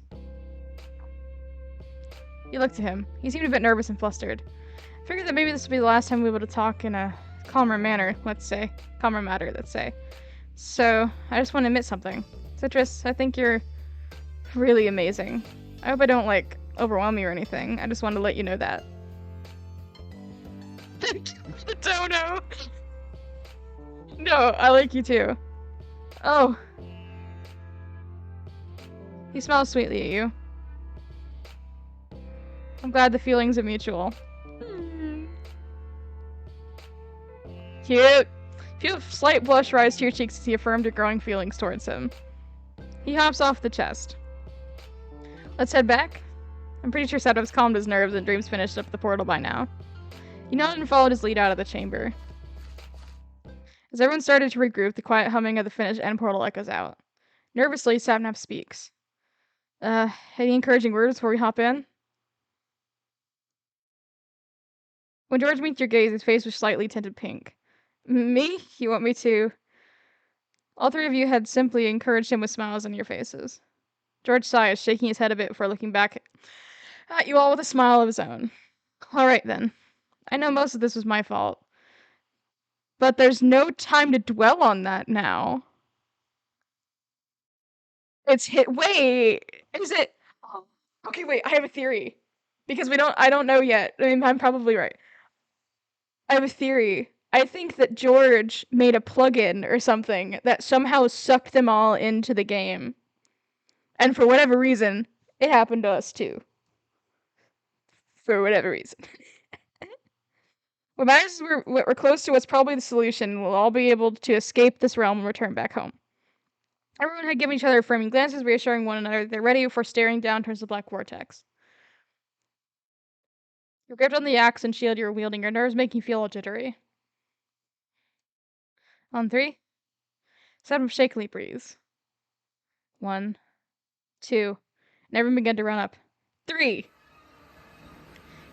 You looked at him. He seemed a bit nervous and flustered. I figured that maybe this would be the last time we were able to talk in a calmer manner, let's say. Calmer matter, let's say. So, I just want to admit something. Citrus, I think you're really amazing. I hope I don't, overwhelm you or anything. I just wanted to let you know that. Don't know. No, I like you too. Oh. He smiles sweetly at you. I'm glad the feelings are mutual. Cute. Feel a slight blush rise to your cheeks as he affirmed your growing feelings towards him. He hops off the chest. Let's head back. I'm pretty sure Sadov's calmed his nerves and Dream's finished up the portal by now. He nodded and followed his lead out of the chamber. As everyone started to regroup, the quiet humming of the finished end portal echoes out. Nervously, Sapnap speaks. Any encouraging words before we hop in? When George meets your gaze, his face was slightly tinted pink. Me? You want me to? All 3 of you had simply encouraged him with smiles on your faces. George sighs, shaking his head a bit before looking back at you all with a smile of his own. Alright then. I know most of this was my fault. But there's no time to dwell on that now. Wait! Is it? Oh, okay, wait, I have a theory. Because I don't know yet. I mean, I'm probably right. I have a theory. I think that George made a plugin or something that somehow sucked them all into the game. And for whatever reason, it happened to us too. For whatever reason. What matters is we're close to what's probably the solution. We'll all be able to escape this realm and return back home. Everyone had given each other affirming glances, reassuring one another they're ready before staring down towards the black vortex. You gripped on the axe and shield you were wielding, your nerves making you feel all jittery. On 3, Sapnap shakily breathes. 1, 2, and everyone began to run up. 3!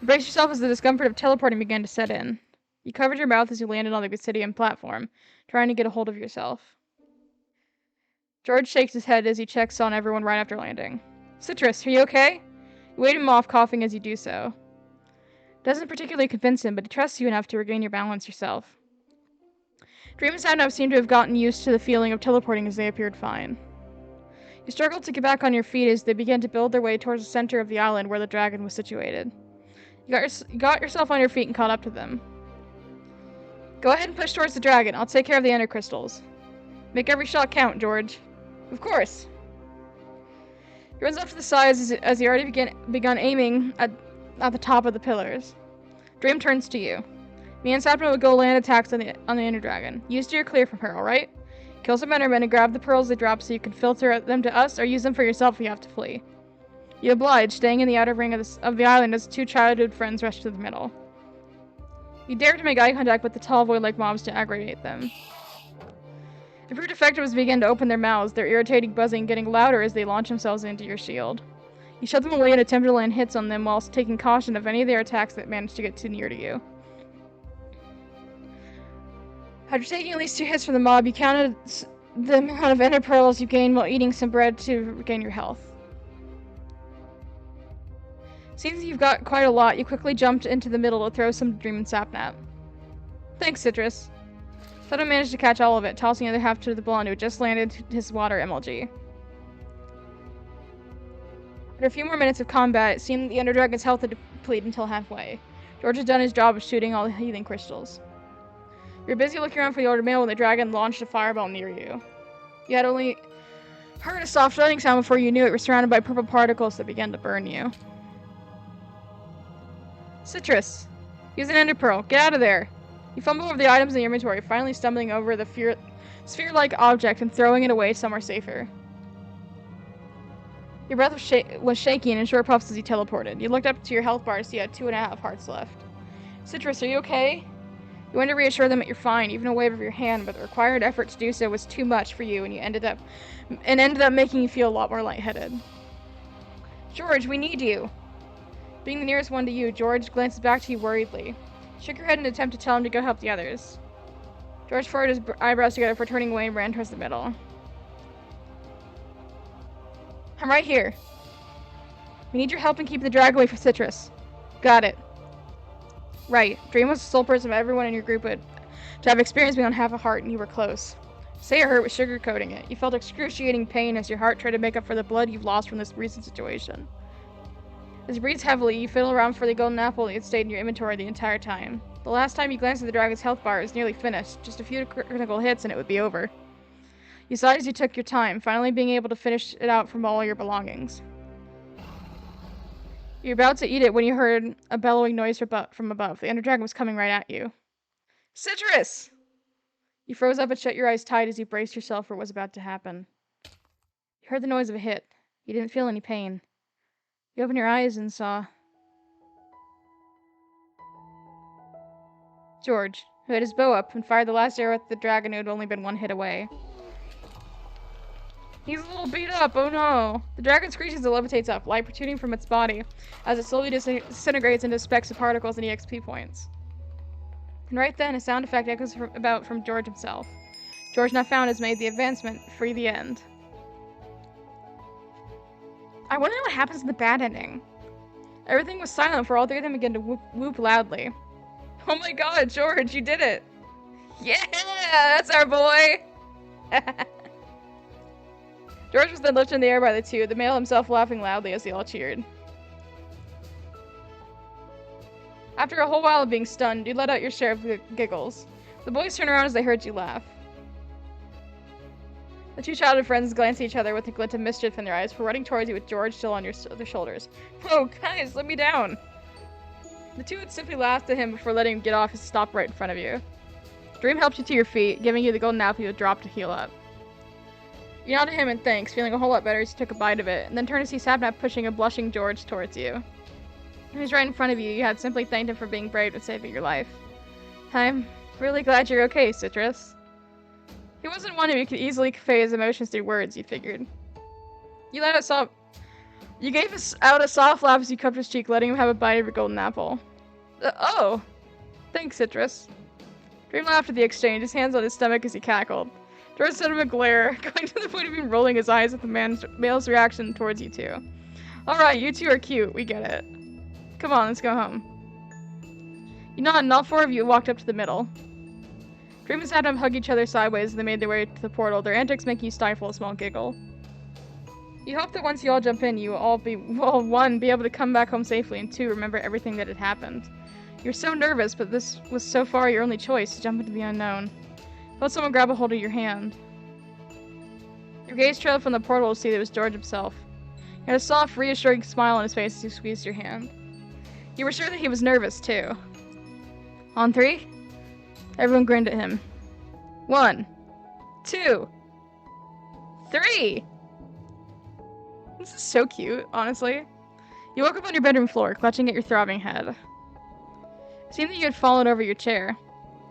You braced yourself as the discomfort of teleporting began to set in. You covered your mouth as you landed on the obsidian platform, trying to get a hold of yourself. George shakes his head as he checks on everyone right after landing. Citrus, are you okay? You wave him off, coughing as you do so. Doesn't particularly convince him, but he trusts you enough to regain your balance yourself. Dream and Sadnap seem to have gotten used to the feeling of teleporting as they appeared fine. You struggled to get back on your feet as they began to build their way towards the center of the island where the dragon was situated. You got yourself on your feet and caught up to them. Go ahead and push towards the dragon. I'll take care of the ender crystals. Make every shot count, George. Of course. He runs up to the sides as he already begun aiming at the top of the pillars. Dream turns to you. Me and Sapna will go land attacks on the ender dragon. You steer clear from her, alright? Kill some endermen and grab the pearls they drop so you can filter them to us, or use them for yourself if you have to flee. You oblige, staying in the outer ring of the island as two childhood friends rush to the middle. You dare to make eye contact with the tall void-like mobs to aggravate them. It proved effective as they began to open their mouths, their irritating buzzing getting louder as they launch themselves into your shield. You shut them away and attempt to land hits on them whilst taking caution of any of their attacks that managed to get too near to you. After taking at least 2 hits from the mob, you counted the amount of ender pearls you gained while eating some bread to regain your health. Seeing that you've got quite a lot, you quickly jumped into the middle to throw some to Dream and Sapnap. Thanks, Citrus. Soda managed to catch all of it, tossing the other half to the blonde who had just landed his water MLG. After a few more minutes of combat, it seemed the Ender Dragon's health had depleted until halfway. George had done his job of shooting all the healing crystals. You were busy looking around for the ordered mail when the dragon launched a fireball near you. You had only heard a soft thudding sound before you knew it was surrounded by purple particles that began to burn you. Citrus! Use an ender pearl. Get out of there! You fumble over the items in your inventory, finally stumbling over the sphere-like object and throwing it away somewhere safer. Your breath was shaking in short puffs as you teleported. You looked up to your health bar to see you had 2.5 hearts left. Citrus, are you okay? You wanted to reassure them that you're fine, even a wave of your hand, but the required effort to do so was too much for you, and ended up making you feel a lot more lightheaded. George, we need you! Being the nearest one to you, George glances back to you worriedly. Shook your head in an attempt to tell him to go help the others. George furrowed his eyebrows together before turning away and ran towards the middle. I'm right here. We need your help in keeping the drag away from Citrus. Got it. Right. Dream was the sole person of everyone in your group to have experience beyond half a heart, and you were close. Say it hurt was sugarcoating it. You felt excruciating pain as your heart tried to make up for the blood you've lost from this recent situation. As you breathed heavily, you fiddled around for the golden apple that had stayed in your inventory the entire time. The last time you glanced at the dragon's health bar, it was nearly finished. Just a few critical hits and it would be over. You sighed as you took your time, finally being able to finish it out from all your belongings. You were about to eat it when you heard a bellowing noise from above. The Ender Dragon was coming right at you. Citrus! You froze up and shut your eyes tight as you braced yourself for what was about to happen. You heard the noise of a hit. You didn't feel any pain. You opened your eyes and saw George, who had his bow up and fired the last arrow at the dragon who had only been 1 hit away. He's a little beat up, oh no! The dragon screeches and levitates up, light protruding from its body, as it slowly disintegrates into specks of particles and EXP points. And right then, a sound effect echoes from George himself. George Not Found has made the advancement, free the end. I want to know what happens in the bad ending. Everything was silent for all 3 of them began to whoop loudly. Oh my god, George, you did it! Yeah, that's our boy! George was then lifted in the air by the 2, the male himself laughing loudly as they all cheered. After a whole while of being stunned, you let out your share of giggles. The boys turned around as they heard you laugh. The 2 childhood friends glanced at each other with a glint of mischief in their eyes before running towards you with George still on their shoulders. Whoa, guys, let me down! The 2 had simply laughed at him before letting him get off and stop right in front of you. Dream helped you to your feet, giving you the golden apple you had dropped to heal up. You nodded him in thanks, feeling a whole lot better as you took a bite of it, and then turned to see Sapnap pushing a blushing George towards you. He was right in front of you. You had simply thanked him for being brave and saving your life. I'm really glad you're okay, Citrus. He wasn't one who could easily convey his emotions through words, you figured. You gave out a soft laugh as you cupped his cheek, letting him have a bite of your golden apple. Oh! Thanks, Citrus. Dream laughed at the exchange, his hands on his stomach as he cackled. George sent him a glare, going to the point of him rolling his eyes at the male's reaction towards you two. Alright, you two are cute, we get it. Come on, let's go home. You nod, and all four of you walked up to the middle. Dream and Saturn hug each other sideways as they made their way to the portal, their antics making you stifle a small giggle. You hope that once you all jump in, you will all be, well, one, be able to come back home safely, and two, remember everything that had happened. You're so nervous, but this was so far your only choice, to jump into the unknown. Felt someone grab a hold of your hand. Your gaze trailed from the portal to see that it was George himself. He had a soft, reassuring smile on his face as he squeezed your hand. You were sure that he was nervous, too. On three? Everyone grinned at him. 1, 2, 3! This is so cute, honestly. You woke up on your bedroom floor, clutching at your throbbing head. It seemed that you had fallen over your chair.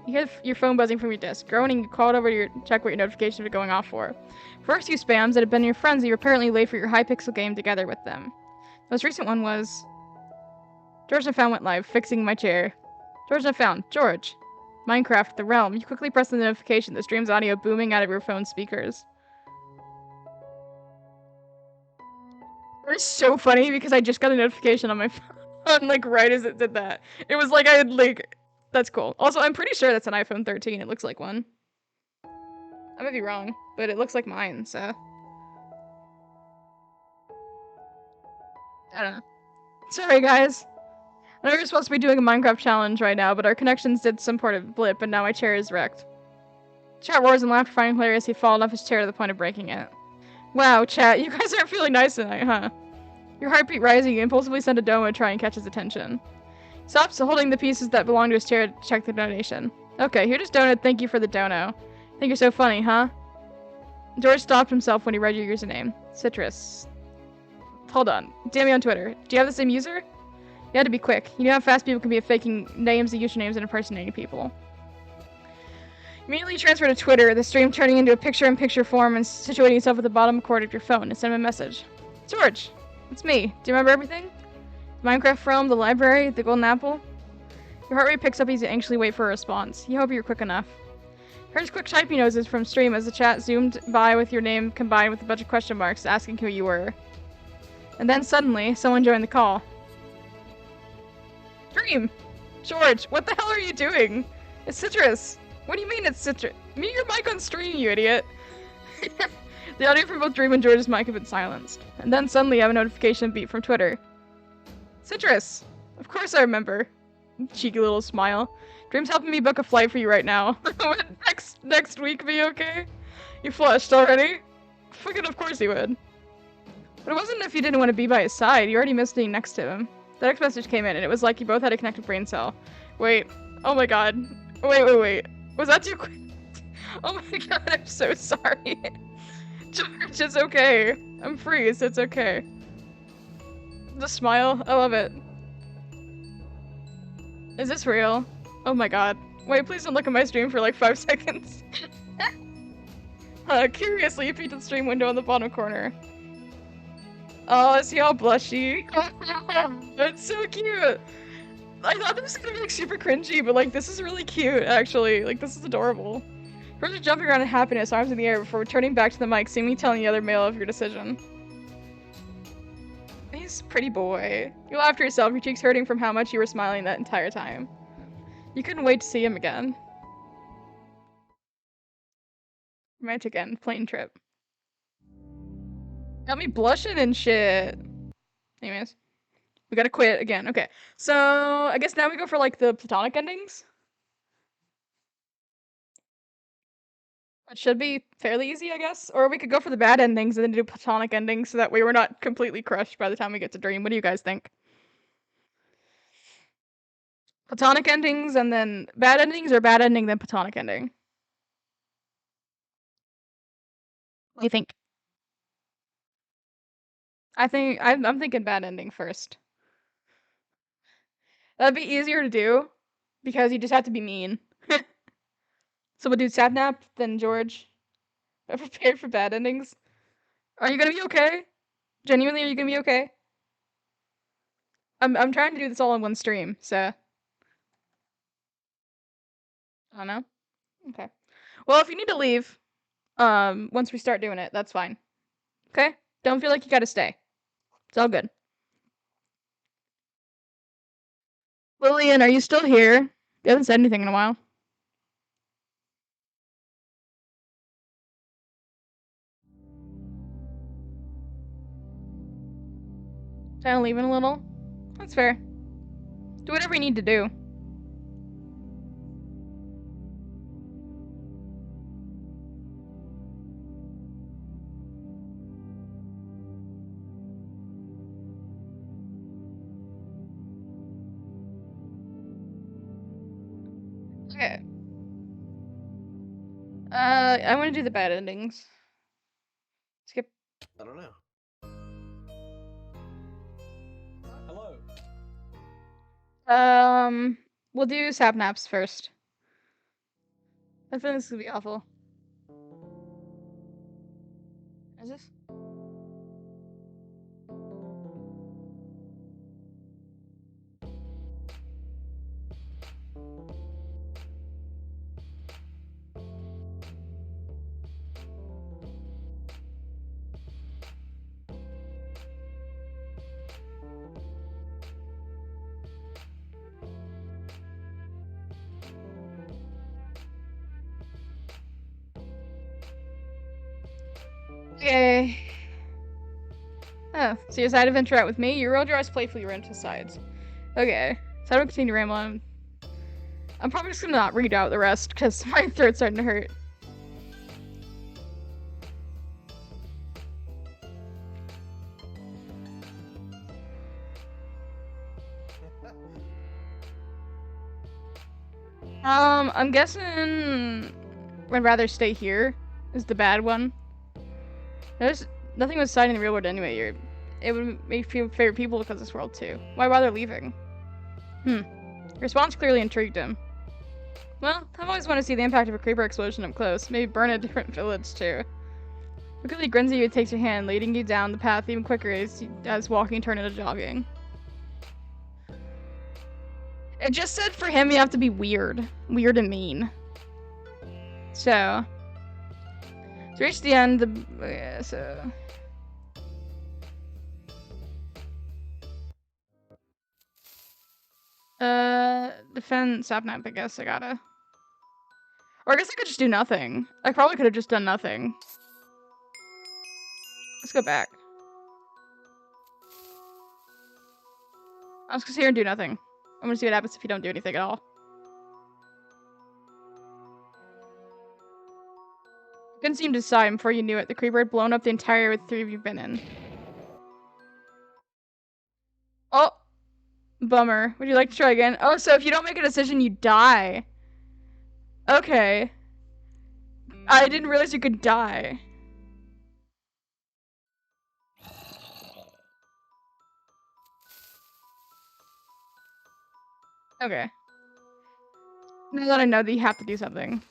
You had your phone buzzing from your desk. Groaning, you called over to check what your notifications were going off for. First few spams that had been your friends that you were apparently late for your Hypixel game together with them. The most recent one was... George and Found went live, fixing my chair. George and Found. George. Minecraft, the realm. You quickly pressed the notification, the stream's audio booming out of your phone's speakers. It's so funny because I just got a notification on my phone, like, right as it did that. It was like I had, like... That's cool. Also, I'm pretty sure that's an iPhone 13. It looks like one. I might be wrong, but it looks like mine, so... I don't know. Sorry, guys. I know we're supposed to be doing a Minecraft challenge right now, but our connections did some sort of blip, and now my chair is wrecked. Chat roars and laughter, finding hilarious he fallen off his chair to the point of breaking it. Wow, chat, you guys aren't feeling nice tonight, huh? Your heartbeat rising, you impulsively send a domo to try and catch his attention. He stops holding the pieces that belong to his chair to check the donation. Okay, here just donut, thank you for the dono. Think you're so funny, huh? George stopped himself when he read your username. Citrus. Hold on. DM me on Twitter. Do you have the same user? You had to be quick. You know how fast people can be at faking names and usernames and impersonating people. Immediately transfer to Twitter, the stream turning into a picture-in-picture form and situating yourself at the bottom corner of your phone and send him a message. George, it's me. Do you remember everything? The Minecraft realm, the library, the golden apple? Your heart rate picks up as you anxiously wait for a response. You hope you're quick enough. Here's quick typing noises from stream as the chat zoomed by with your name combined with a bunch of question marks asking who you were. And then suddenly, someone joined the call. Stream! George, what the hell are you doing? It's Citrus! What do you mean it's Citrus? Mute your mic on stream, you idiot! The audio from both Dream and George's mic had been silenced. And then suddenly I have a notification beep from Twitter. Citrus! Of course I remember. Cheeky little smile. Dream's helping me book a flight for you right now. Would next week be okay? You flushed already? Fucking of course he would. But it wasn't if you didn't want to be by his side. You already missed being next to him. The next message came in, and it was like you both had a connected brain cell. Wait. Oh my god. Wait. Was that too quick? Oh my god, I'm so sorry. George, it's okay. I'm free, so it's okay. The smile. I love it. Is this real? Oh my god. Wait, please don't look at my stream for like 5 seconds. Curiously, you peeked at the stream window in the bottom corner. Oh, I see all blushy. That's so cute. I thought this was gonna be like super cringy, but like this is really cute, actually. Like this is adorable. First, jumping around in happiness, arms in the air, before returning back to the mic, seemingly telling the other male of your decision. He's a pretty boy. You laughed to yourself, your cheeks hurting from how much you were smiling that entire time. You couldn't wait to see him again. Romantic end, plane trip. Got me blushing and shit. Anyways. We gotta quit again. Okay. So, I guess now we go for, like, the platonic endings? That should be fairly easy, I guess. Or we could go for the bad endings and then do platonic endings so that way we're not completely crushed by the time we get to Dream. What do you guys think? Platonic endings and then bad endings, or bad ending then platonic ending? What do you think? I'm thinking bad ending first. That'd be easier to do because you just have to be mean. So we'll do Sapnap, then George. I'm prepared for bad endings. Are you gonna be okay? Genuinely, are you gonna be okay? I'm trying to do this all in one stream, so I don't know. Okay. Well, if you need to leave, once we start doing it, that's fine. Okay? Don't feel like you gotta stay. It's all good. Lillian, are you still here? You haven't said anything in a while. Kind of leaving a little? That's fair. Do whatever you need to do. Okay. I want to do the bad endings. Skip. I don't know. Hello. We'll do sapnaps first. I feel this is gonna be awful. Is this? Okay. Oh, so you decided to venture out with me? You rolled your eyes playfully around to sides. Okay. So I don't continue rambling. I'm probably just gonna not read out the rest because my throat's starting to hurt. I'm guessing I'd rather stay here is the bad one. There's nothing was signed in the real world anyway. It would make you favorite people because of this world too. Why bother leaving? Your response clearly intrigued him. Well, I've always wanted to see the impact of a creeper explosion up close. Maybe burn a different village too. Quickly grins at you and takes your hand, leading you down the path even quicker as walking turned into jogging. It just said for him you have to be weird. Weird and mean. So. To reach the end, defend Sapnap, I guess I gotta. Or I guess I could just do nothing. I probably could have just done nothing. Let's go back. I'm just gonna sit here and do nothing. I'm gonna see what happens if you don't do anything at all. Couldn't seem to decide before you knew it. The creeper had blown up the entire area with 3 of you been in. Oh! Bummer. Would you like to try again? Oh, so if you don't make a decision, you die. Okay. I didn't realize you could die. Okay. Now that I know that you have to do something.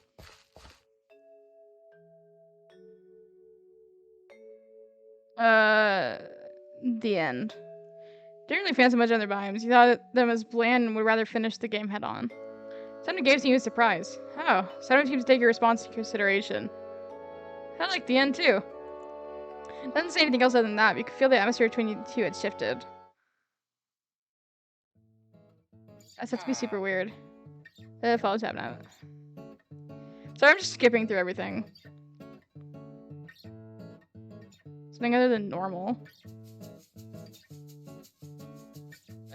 The end. Didn't really fancy much on their biomes. You thought them as bland and would rather finish the game head on. Someone gave you a surprise. Oh, someone seems to take your response into consideration. I like the end too. Doesn't say anything else other than that, but you could feel the atmosphere between you two had shifted. That's have to be super weird. Follow tab now. Sorry, I'm just skipping through everything. Something other than normal.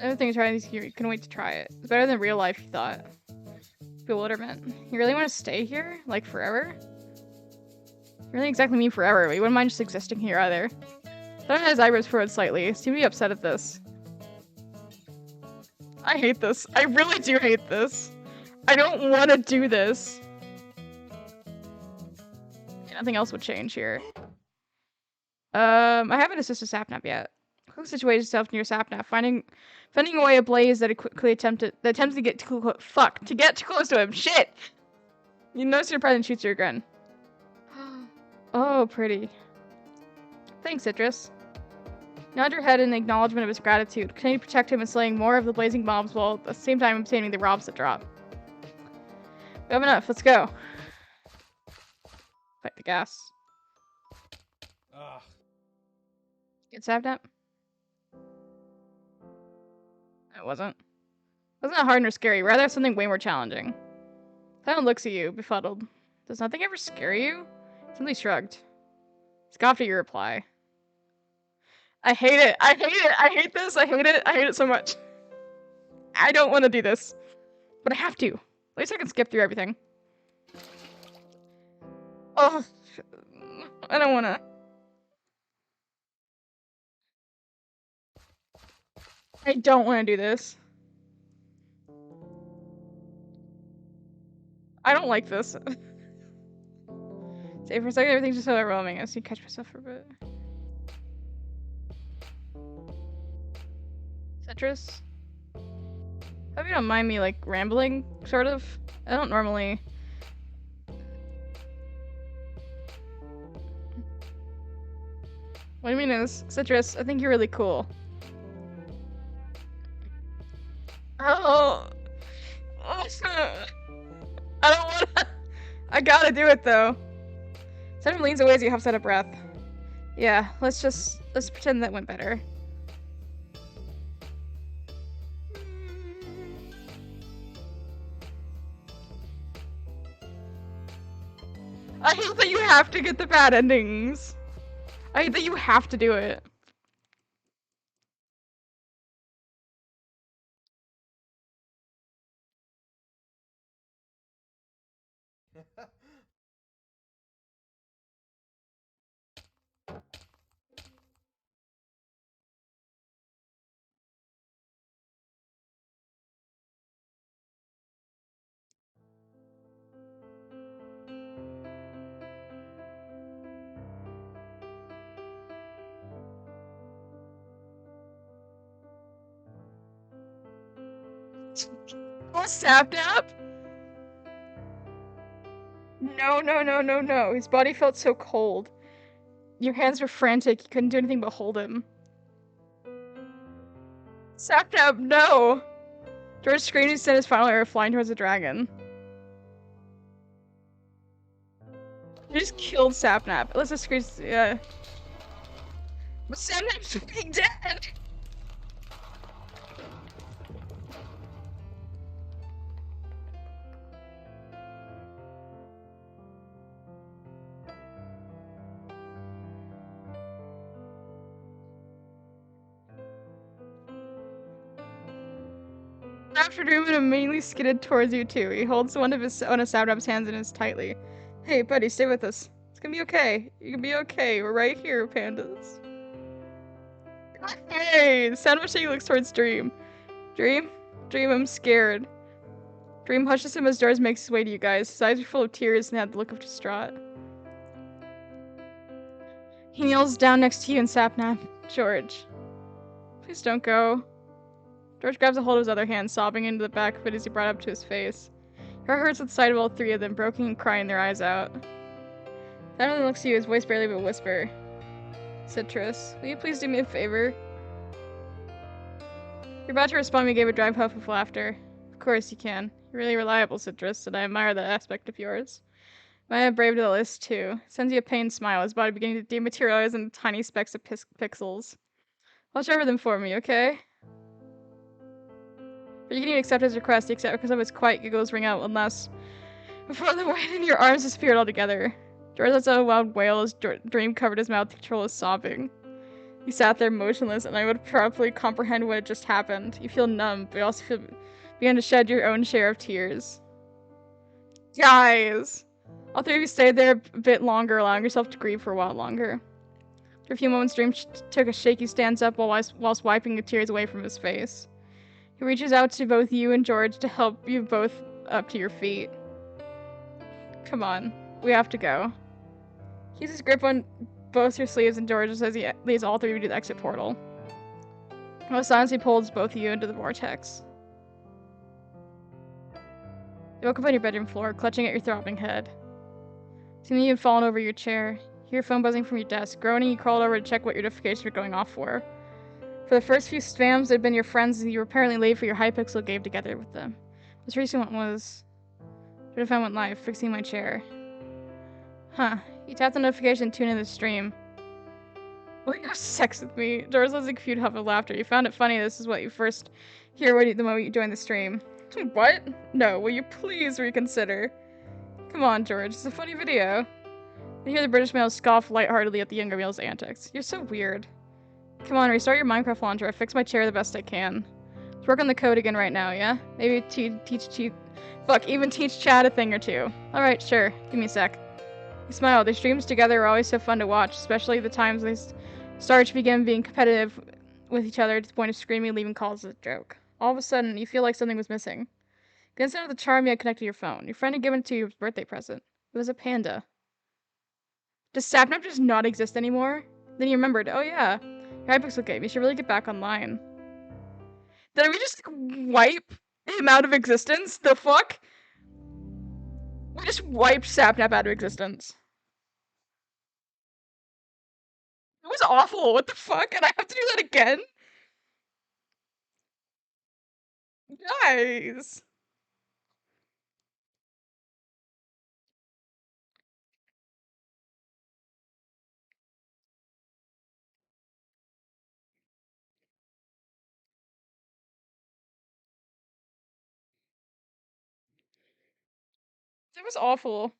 Everything's trying to you can wait to try it. It's better than real life, you thought. Bewilderment. You really want to stay here? Like forever? You really exactly mean forever, but you wouldn't mind just existing here either. Thought his eyebrows furrowed slightly. Seemed to be upset at this. I hate this. I really do hate this. I don't want to do this. Nothing else would change here. I haven't assisted Sapnap yet. Quick situated yourself near Sapnap, finding away a blaze that quickly attempted to get too close to him. Shit! You notice your presence shoots your gun. Oh, pretty. Thanks, Citrus. Nod your head in acknowledgement of his gratitude. Continue to protect him and slaying more of the blazing mobs while at the same time obtaining the robs that drop. We have enough. Let's go. Fight the gas. Ugh. Get stabbed at? It wasn't. It wasn't hard nor scary, rather something way more challenging. Simon looks at you, befuddled. Does nothing ever scare you? Simply shrugged. Scoffed at your reply. I hate it. I hate it. I hate this. I hate it. I hate it so much. I don't want to do this. But I have to. At least I can skip through everything. Oh, I don't want to. I don't want to do this. I don't like this. Say for a second, everything's just so overwhelming. I just need to catch myself for a bit. Citrus? Hope you don't mind me, like, rambling, sort of. I don't normally. What I mean is, Citrus, I think you're really cool. Oh. I don't wanna. I gotta do it though. Citrus leans away as you huffs out of breath. Yeah, let's pretend that went better. I hate that you have to get the bad endings. I hate that you have to do it. Oh, Sapnap? No, no, no, no, no. His body felt so cold. Your hands were frantic. You couldn't do anything but hold him. Sapnap, no! George screamed and sent his final arrow flying towards the dragon. You just killed Sapnap. Let's just scream. Yeah. But Sapnap's fucking dead! After Dream immediately skidded towards you two. He holds one of Sapnap's hands in his tightly. Hey, buddy, stay with us. It's gonna be okay. You can be okay. We're right here, pandas. Hey! The sound of a shaking looks towards Dream. Dream? Dream, I'm scared. Dream hushes him as George makes his way to you guys. His eyes are full of tears and had the look of distraught. He kneels down next to you and Sapnap. George. Please don't go. George grabs a hold of his other hand, sobbing into the back of it as he brought it up to his face. Your heart hurts at the sight of all three of them, broken and crying their eyes out. Sapnap looks at you, his voice barely but a whisper. Citrus, will you please do me a favor? You're about to respond when you gave a dry puff of laughter. Of course you can. You're really reliable, Citrus, and I admire that aspect of yours. I have braved the list too. Sends you a pained smile, his body beginning to dematerialize into tiny specks of pixels. Watch over them for me, okay? But you can even accept his request, except because of his quiet giggles ring out one last before the weight in your arms disappeared altogether. George lets out a loud wail as Dream covered his mouth to control his sobbing. You sat there motionless, and I would probably comprehend what had just happened. You feel numb, but you also began to shed your own share of tears. Guys! All three of you stayed there a bit longer, allowing yourself to grieve for a while longer. After a few moments, Dream took a shaky stance up whilst wiping the tears away from his face. He reaches out to both you and George to help you both up to your feet. Come on, we have to go. He uses his grip on both your sleeves and George as he leads all three of you to the exit portal. With silence, he pulls both of you into the vortex. You woke up on your bedroom floor, clutching at your throbbing head. Seeing you had fallen over your chair. You hear your phone buzzing from your desk. Groaning, you crawled over to check what your notifications were going off for. For the first few spams, they'd been your friends, and you were apparently late for your Hypixel game together with them. This recent one was... What if I went live, fixing my chair? Huh. You tapped the notification to tune in the stream. Will you have sex with me? Doris was a cute huff of laughter. You found it funny this is what you first hear the moment you join the stream. What? No, will you please reconsider? Come on, George, it's a funny video. You hear the British male scoff lightheartedly at the younger male's antics. You're so weird. Come on, restart your Minecraft launcher. I fixed my chair the best I can. Let's work on the code again right now, yeah? Maybe even teach Chad a thing or two. Alright, sure. Give me a sec. He smiled. Their streams together are always so fun to watch, especially the times they start to begin being competitive with each other to the point of screaming, leaving calls as a joke. All of a sudden, you feel like something was missing. Consider the charm you had connected to your phone. Your friend had given it to you as a birthday present. It was a panda. Does Sapnap just not exist anymore? Then you remembered, oh yeah, your Hypixel game. You should really get back online. Did we just wipe him out of existence? The fuck? We just wiped Sapnap out of existence. It was awful. What the fuck? And I have to do that again? Guys. It was awful.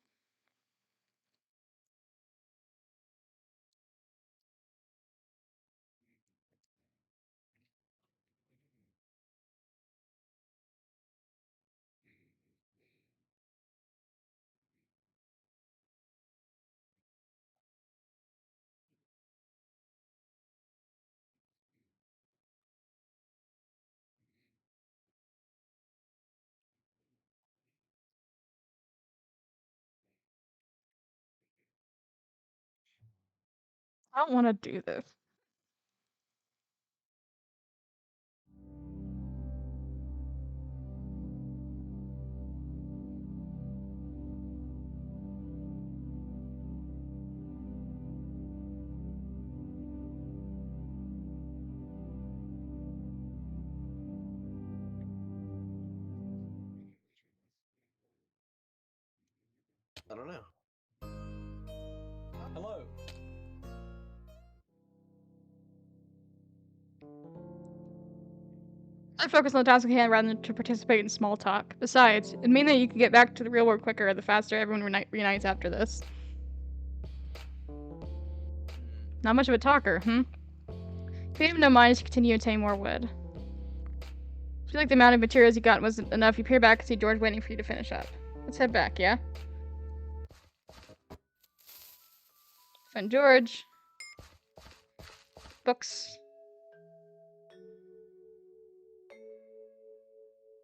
I don't want to do this. I don't know. Hello. I focus on the task at hand rather than to participate in small talk. Besides, it means that you can get back to the real world quicker the faster everyone reunites after this. Not much of a talker, hmm? If you have no mind to continue obtaining more wood. I feel like the amount of materials you got wasn't enough. You peer back and see George waiting for you to finish up. Let's head back, yeah? Find George. Books.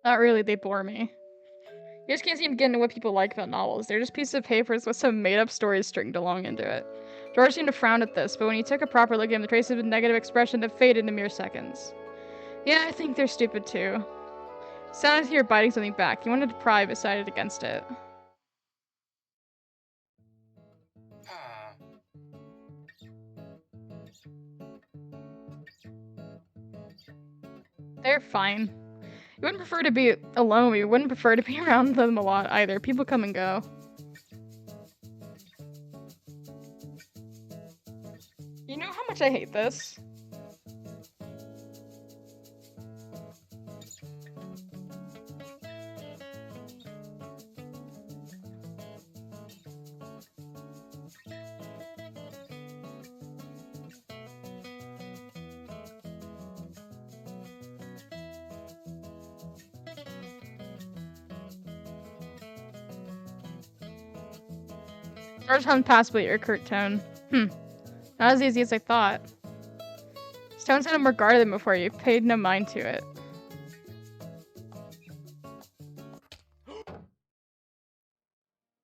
Not really, they bore me. You just can't seem to get into what people like about novels. They're just pieces of papers with some made-up stories stringed along into it. George seemed to frown at this, but when he took a proper look at him, the traces of negative expression that faded in mere seconds. Yeah, I think they're stupid too. Sounded as if you were biting something back. He wanted to pry, but decided against it. They're fine. You wouldn't prefer to be alone, but you wouldn't prefer to be around them a lot either. People come and go. You know how much I hate this? George hummed passively at your curt tone. Not as easy as I thought. His tone sounded more guarded than before. You paid no mind to it.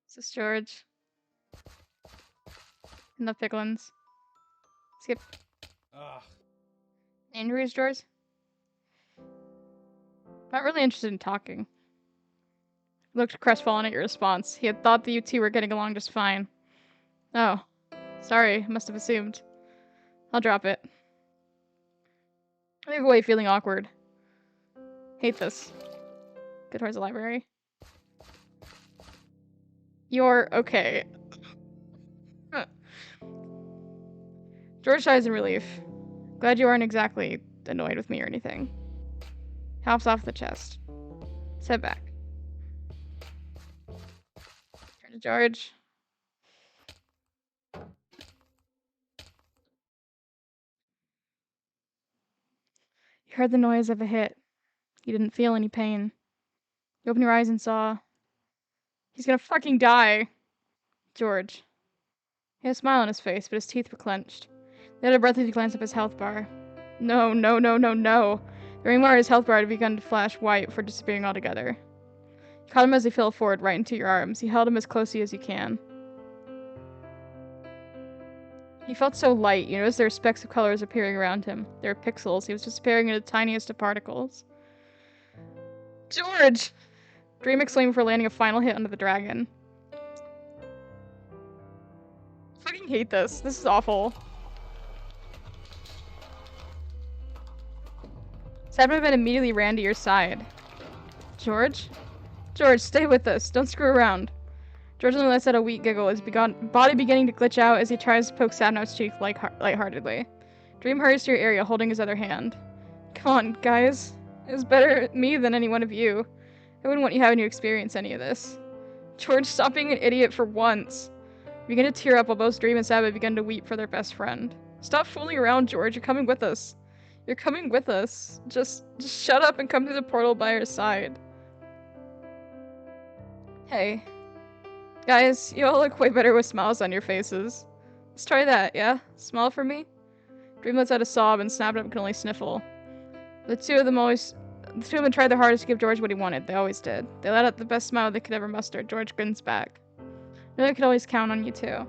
Is this George? No Piglins. Skip. Ugh. Injuries, George? Not really interested in talking. He looked crestfallen at your response. He had thought that you two were getting along just fine. Oh. Sorry, must have assumed. I'll drop it. I move away feeling awkward. Hate this. Go towards the library. You're okay. George sighs in relief. Glad you aren't exactly annoyed with me or anything. Hops off the chest. Sit back. Turn to George. You heard the noise of a hit. You didn't feel any pain. You opened your eyes and saw... He's gonna fucking die. George. He had a smile on his face, but his teeth were clenched. He had a breath as he glanced up his health bar. No, no, no, no, no. The ring bar of his health bar had begun to flash white before disappearing altogether. You caught him as he fell forward right into your arms. He held him as closely as you can. He felt so light. You noticed there were specks of colors appearing around him. There were pixels. He was disappearing into the tiniest of particles. George! Dream exclaimed before landing a final hit onto the dragon. I fucking hate this. This is awful. Sabnaman immediately ran to your side. George? George, stay with us. Don't screw around. George only lets out a weak giggle, his body beginning to glitch out as he tries to poke Sabnap's cheek lightheartedly. Dream hurries to your area, holding his other hand. Come on, guys. It was better me than any one of you. I wouldn't want you having to experience any of this. George, stop being an idiot for once. You begin to tear up while both Dream and Sabbath begin to weep for their best friend. Stop fooling around, George. You're coming with us. You're coming with us. Just shut up and come through the portal by our side. Hey. Guys, you all look way better with smiles on your faces. Let's try that, yeah? Smile for me? Dream lets out a sob and Snapnap can only sniffle. The two of them tried their hardest to give George what he wanted. They always did. They let out the best smile they could ever muster. George grins back. I know I could always count on you too.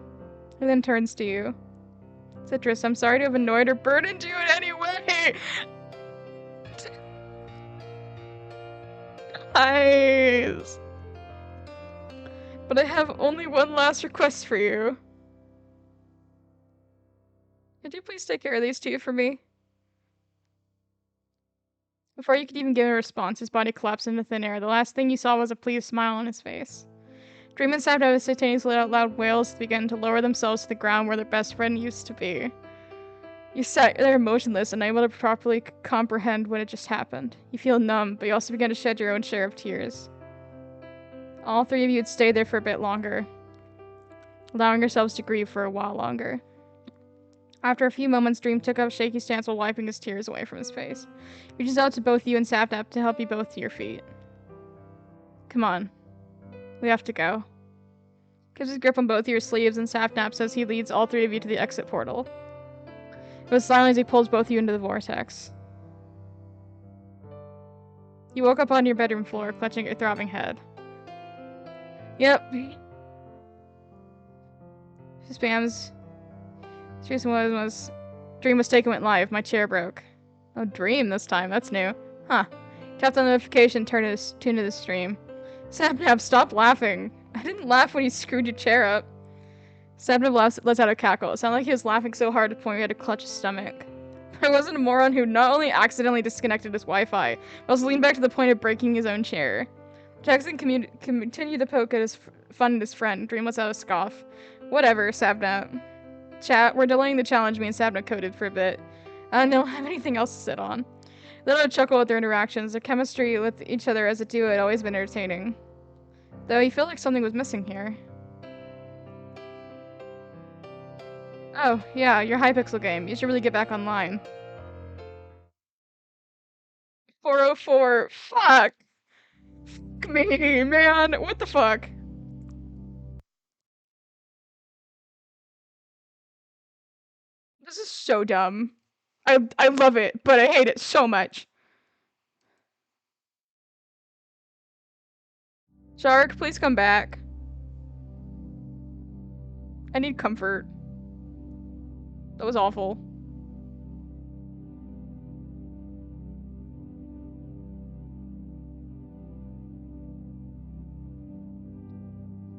He then turns to you. Citrus, I'm sorry to have annoyed or burdened you in any way! Guys! But I have only one last request for you. Could you please take care of these two for me? Before you could even give a response, his body collapsed into thin air. The last thing you saw was a pleased smile on his face. Dream and Sabdo simultaneously let out loud wails that began to lower themselves to the ground where their best friend used to be. You sat there motionless, unable to properly comprehend what had just happened. You feel numb, but you also began to shed your own share of tears. All three of you had stayed there for a bit longer, allowing yourselves to grieve for a while longer. After a few moments, Dream took up a shaky stance while wiping his tears away from his face. He reaches out to both you and Sapnap to help you both to your feet. Come on. We have to go. Gives his grip on both of your sleeves, and Sapnap says he leads all three of you to the exit portal. It was silent as he pulls both of you into the vortex. You woke up on your bedroom floor, clutching your throbbing head. Yep. Spams. Seriously, was Dream Mistake went live. My chair broke. Oh, Dream this time. That's new. Huh. Tapped on the notification, tune to the stream. Sapnap, stop laughing. I didn't laugh when you screwed your chair up. Sapnap lets out a cackle. It sounded like he was laughing so hard to the point where he had to clutch his stomach. I wasn't a moron who not only accidentally disconnected his Wi-Fi, but also leaned back to the point of breaking his own chair. Jackson continued to poke at his fun at his friend. Dream lets out a scoff. Whatever, Sapnap. Chat, we're delaying the challenge me and Sapnap coded for a bit. I don't have anything else to sit on. They let out a chuckle at their interactions. Their chemistry with each other as a duo had always been entertaining. Though you feel like something was missing here. Oh, yeah, your Hypixel game. You should really get back online. 404. Fuck! Fuck me, man! What the fuck? This is so dumb. I love it, but I hate it so much. Shark, please come back. I need comfort. That was awful.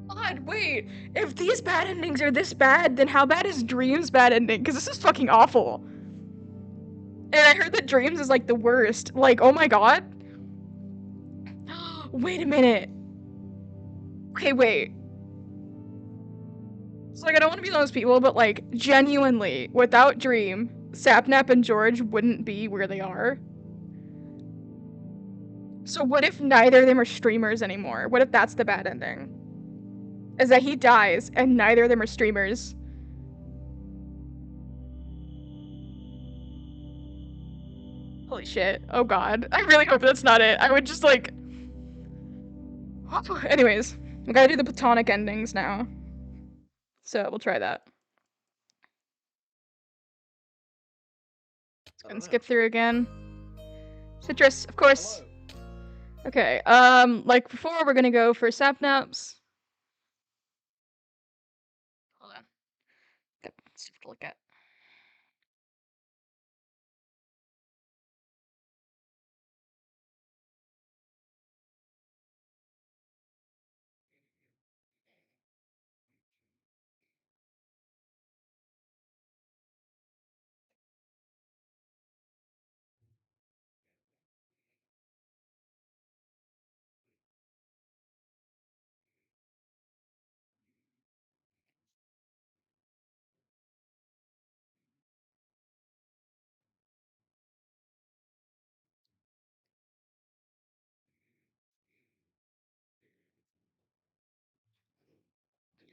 God, wait. If these bad endings are this bad, then how bad is Dream's bad ending? Because this is fucking awful. And I heard that Dreams is like the worst. Like, oh my god. Wait a minute. Okay, wait. It's like, I don't want to be those people, but like, genuinely, without Dream, Sapnap and George wouldn't be where they are. So what if neither of them are streamers anymore? What if that's the bad ending? Is that he dies and neither of them are streamers? Holy shit. Oh god. I really hope that's not it. I would just like... Anyways, we gotta do the platonic endings now. So we'll try that. Let's go and skip through again. Citrus, of course. Hello. Okay, like before, we're gonna go for Sapnaps. Hold on. Got stuff to look at.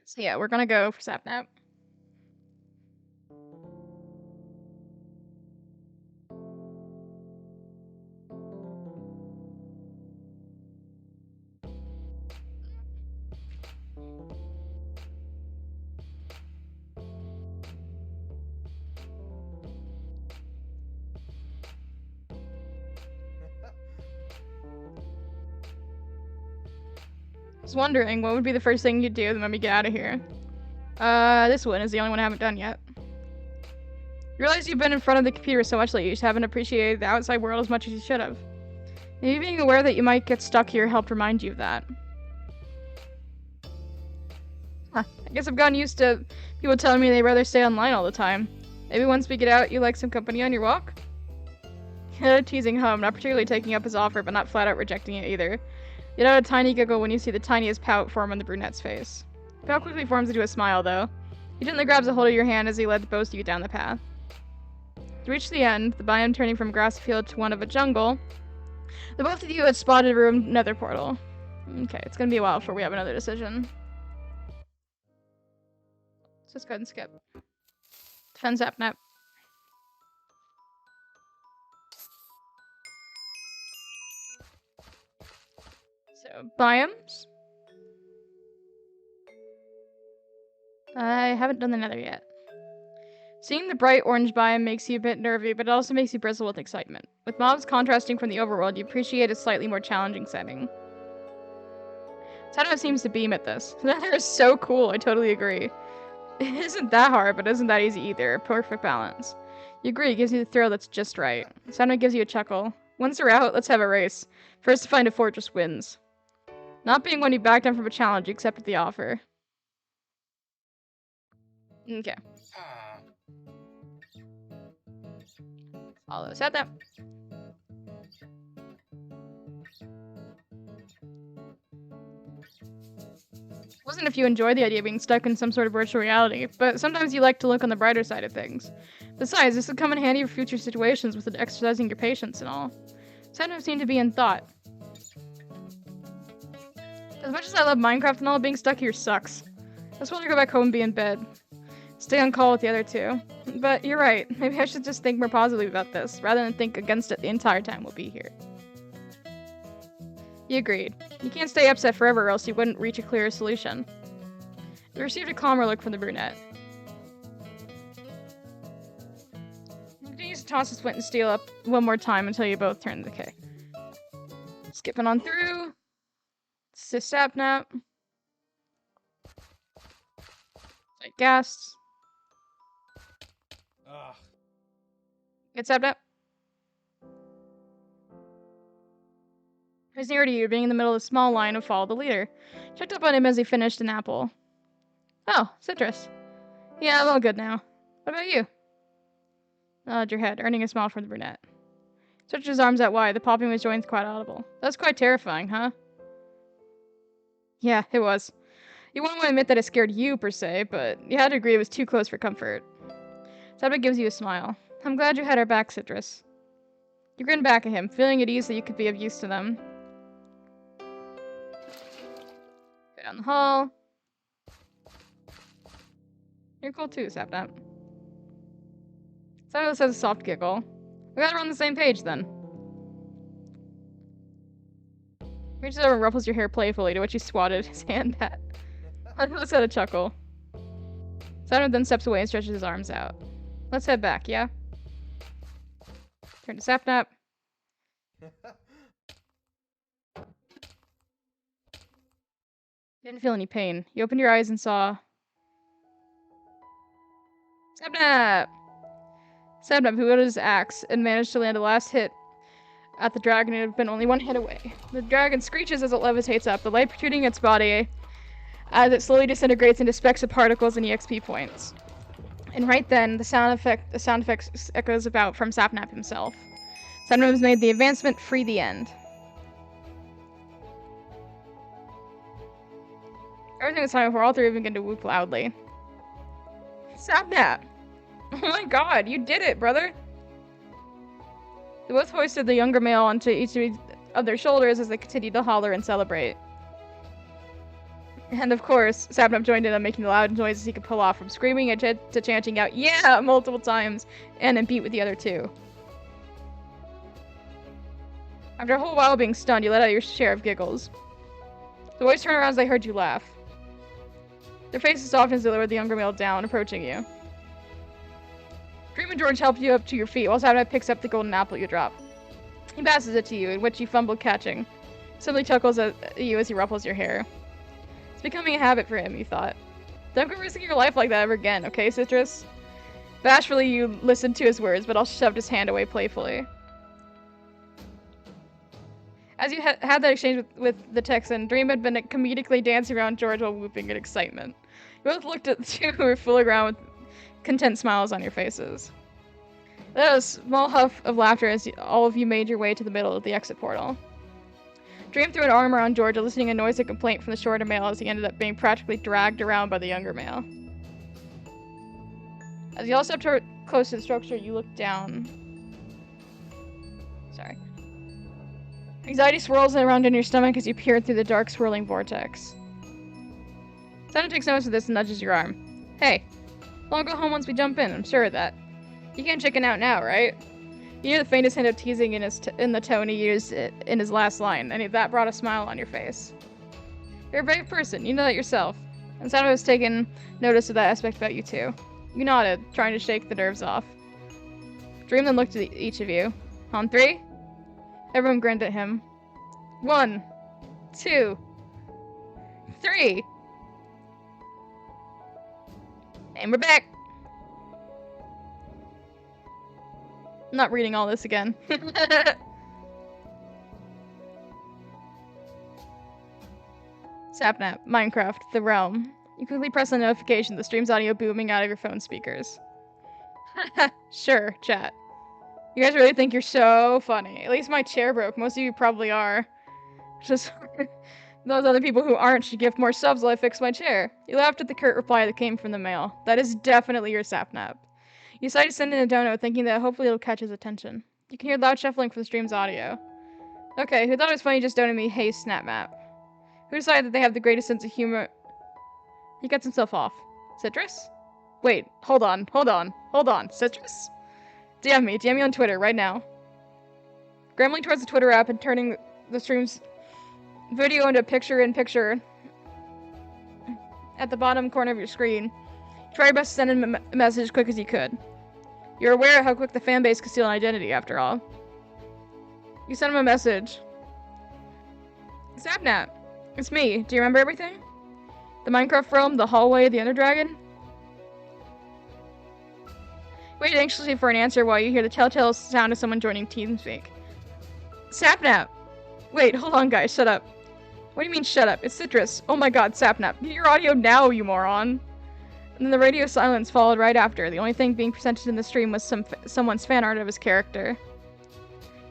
So yeah, we're gonna go for Sapnap. I was wondering, what would be the first thing you'd do the moment we get out of here? This one is the only one I haven't done yet. You realize you've been in front of the computer so much lately, you just haven't appreciated the outside world as much as you should have. Maybe being aware that you might get stuck here helped remind you of that. Huh. I guess I've gotten used to people telling me they'd rather stay online all the time. Maybe once we get out, you like some company on your walk? Teasing home, not particularly taking up his offer, but not flat out rejecting it either. You know a tiny giggle when you see the tiniest pout form on the brunette's face. The pout quickly forms into a smile, though. He gently grabs a hold of your hand as he led both of you down the path. To reach the end, the biome turning from grassy field to one of a jungle, the both of you had spotted a ruined nether portal. Okay, it's gonna be a while before we have another decision. Let's just go ahead and skip. Defend Sapnap. So, biomes. I haven't done the nether yet. Seeing the bright orange biome makes you a bit nervy, but it also makes you bristle with excitement. With mobs contrasting from the overworld, you appreciate a slightly more challenging setting. Tano seems to beam at this. The nether is so cool, I totally agree. It isn't that hard, but isn't that easy either. Perfect balance. You agree, it gives you the thrill that's just right. Tano gives you a chuckle. Once you're out, let's have a race. First to find a fortress wins. Not being one you backed down from a challenge, you accepted the offer. Okay. Follow said that. Wasn't if you enjoy the idea of being stuck in some sort of virtual reality, but sometimes you like to look on the brighter side of things. Besides, this would come in handy for future situations with exercising your patience and all. Sometimes seem to be in thought. As much as I love Minecraft and all, being stuck here sucks. I just want to go back home and be in bed. Stay on call with the other two. But you're right, maybe I should just think more positively about this, rather than think against it the entire time we'll be here. You agreed. You can't stay upset forever or else you wouldn't reach a clearer solution. You received a calmer look from the brunette. You continue to toss the flint and steel up one more time until you both turn the K. Skipping on through. Sapnap. Like gas. Get Sapnap. He's near to you, being in the middle of a small line and follow the leader. Checked up on him as he finished an apple. Oh, Citrus. Yeah, I'm all good now. What about you? Nodded your head, earning a smile from the brunette. Stretched his arms out wide, the popping of his joints quite audible. That's quite terrifying, huh? Yeah, it was. You wouldn't want to admit that it scared you, per se, but you had to agree it was too close for comfort. Sapnap gives you a smile. I'm glad you had our back, Citrus. You grin back at him, feeling at ease that you could be of use to them. Go down the hall. You're cool too, Sapnap. Sapnap says a soft giggle. We gotta run the same page, then. Reaches over and ruffles your hair playfully, to which you swatted his hand at. Let's have a chuckle. Sapnap then steps away and stretches his arms out. Let's head back, yeah? Turn to Sapnap. Didn't feel any pain. You opened your eyes and saw... Sapnap! Sapnap, who wielded his axe and managed to land a last hit at the dragon, it had been only one hit away. The dragon screeches as it levitates up, the light protruding its body as it slowly disintegrates into specks of particles and EXP points. And right then, the sound effect echoes about from Sapnap himself. Sapnap has made the advancement, free the end. Everything was time before all three of them began to whoop loudly. Sapnap! Oh my god, you did it, brother! They both hoisted the younger male onto each of their shoulders as they continued to holler and celebrate. And of course, Sapnap joined in on making the loud noises he could pull off, from screaming to chanting out, "Yeah!" multiple times, and then beat with the other two. After a whole while being stunned, you let out your share of giggles. The boys turned around as they heard you laugh. Their faces softened as they lowered the younger male down, approaching you. Dream and George help you up to your feet, while Sapnap picks up the golden apple you drop. He passes it to you, in which you fumble catching. Simply chuckles at you as he ruffles your hair. It's becoming a habit for him, you thought. Don't go risking your life like that ever again, okay, Citrus? Bashfully, you listened to his words, but all shoved his hand away playfully. As you had that exchange with the Texan, Dream had been comedically dancing around George while whooping in excitement. You both looked at the two who were fooling around with content smiles on your faces. There was a small huff of laughter as all of you made your way to the middle of the exit portal. Dream threw an arm around George, eliciting a noisy complaint from the shorter male as he ended up being practically dragged around by the younger male. As you all stepped close to the structure, you looked down. Sorry. Anxiety swirls around in your stomach as you peer through the dark, swirling vortex. Santa takes notice of this and nudges your arm. Hey, I'll go home once we jump in, I'm sure of that. You can't chicken out now, right? You hear the faintest hint of teasing in the tone he used in his last line, and that brought a smile on your face. You're a brave person, you know that yourself. And Santa has taken notice of that aspect about you too. You nodded, trying to shake the nerves off. Dream then looked at each of you. On three? Everyone grinned at him. 1, 2, 3. And we're back! I'm not reading all this again. Sapnap, Minecraft, The Realm. You quickly press the notification, the stream's audio booming out of your phone speakers. Sure, chat. You guys really think you're so funny. At least my chair broke. Most of you probably are. Just those other people who aren't should give more subs while I fix my chair. You laughed at the curt reply that came from the mail. That is definitely your Sapnap. You decided to send in a dono, thinking that hopefully it'll catch his attention. You can hear loud shuffling from the stream's audio. Okay, who thought it was funny just donated me Hey Snapmap? Who decided that they have the greatest sense of humor? He cuts himself off. Citrus? Wait, hold on. Citrus? DM me on Twitter right now. Scrambling towards the Twitter app and turning the stream's video into picture-in-picture at the bottom corner of your screen. Try your best to send him a message as quick as you could. You're aware of how quick the fanbase can steal an identity, after all. You send him a message. Sapnap, it's me. Do you remember everything? The Minecraft realm, the hallway, the Ender Dragon? Wait anxiously for an answer while you hear the telltale sound of someone joining TeamSpeak. Sapnap! Wait, hold on guys, shut up. What do you mean shut up? It's Citrus. Oh my god, Sapnap. Get your audio now, you moron. And then the radio silence followed right after. The only thing being presented in the stream was someone's fan art of his character.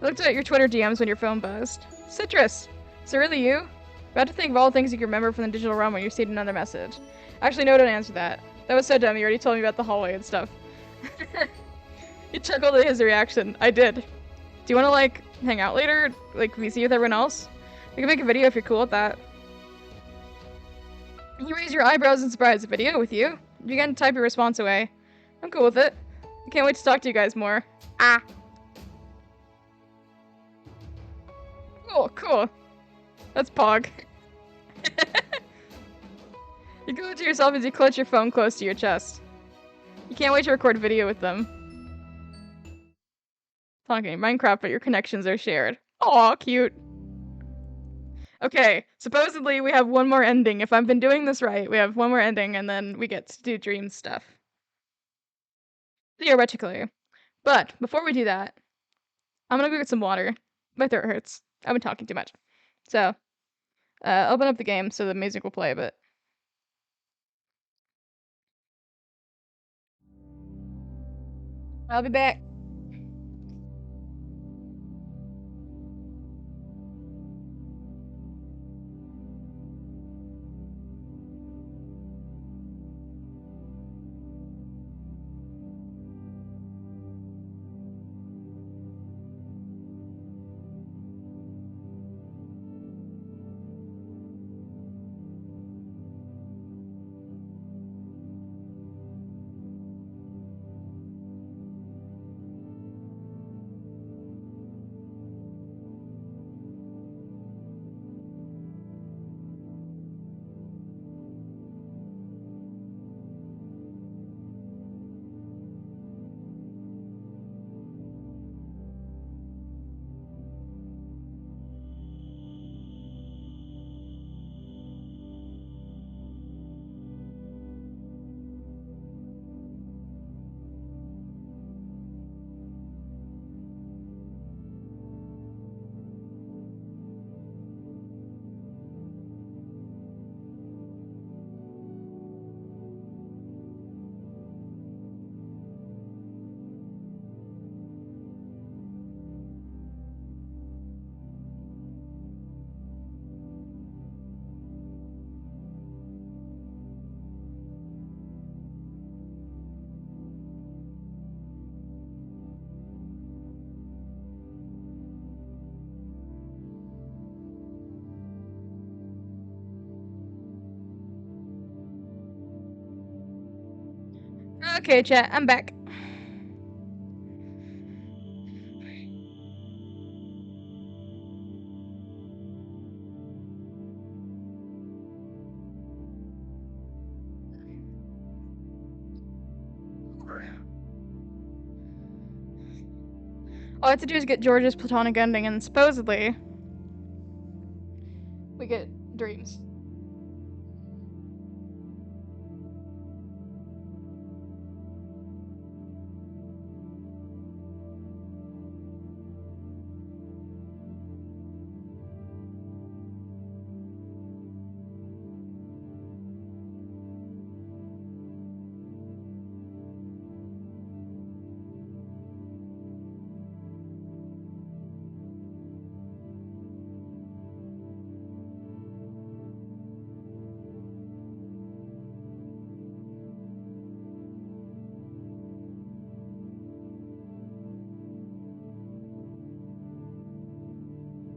You looked at your Twitter DMs when your phone buzzed. Citrus! Is it really you? About to think of all the things you can remember from the digital realm when you received another message. Actually, no, don't answer that. That was so dumb. You already told me about the hallway and stuff. You chuckled at his reaction. I did. Do you want to, like, hang out later? Like, VC with everyone else? We can make a video if you're cool with that. You raise your eyebrows in surprise. A video with you? You can type your response away. I'm cool with it. I can't wait to talk to you guys more. Ah. Cool. That's Pog. You go to yourself as you clutch your phone close to your chest. You can't wait to record video with them. Talking Minecraft, but your connections are shared. Aw, cute. Okay, supposedly we have one more ending. If I've been doing this right, we have one more ending, and then we get to do dream stuff. Theoretically. But, before we do that, I'm gonna go get some water. My throat hurts. I've been talking too much. So, open up the game so the music will play a bit. I'll be back. Okay, chat, I'm back. All I have to do is get George's platonic ending, and supposedly we get dreams.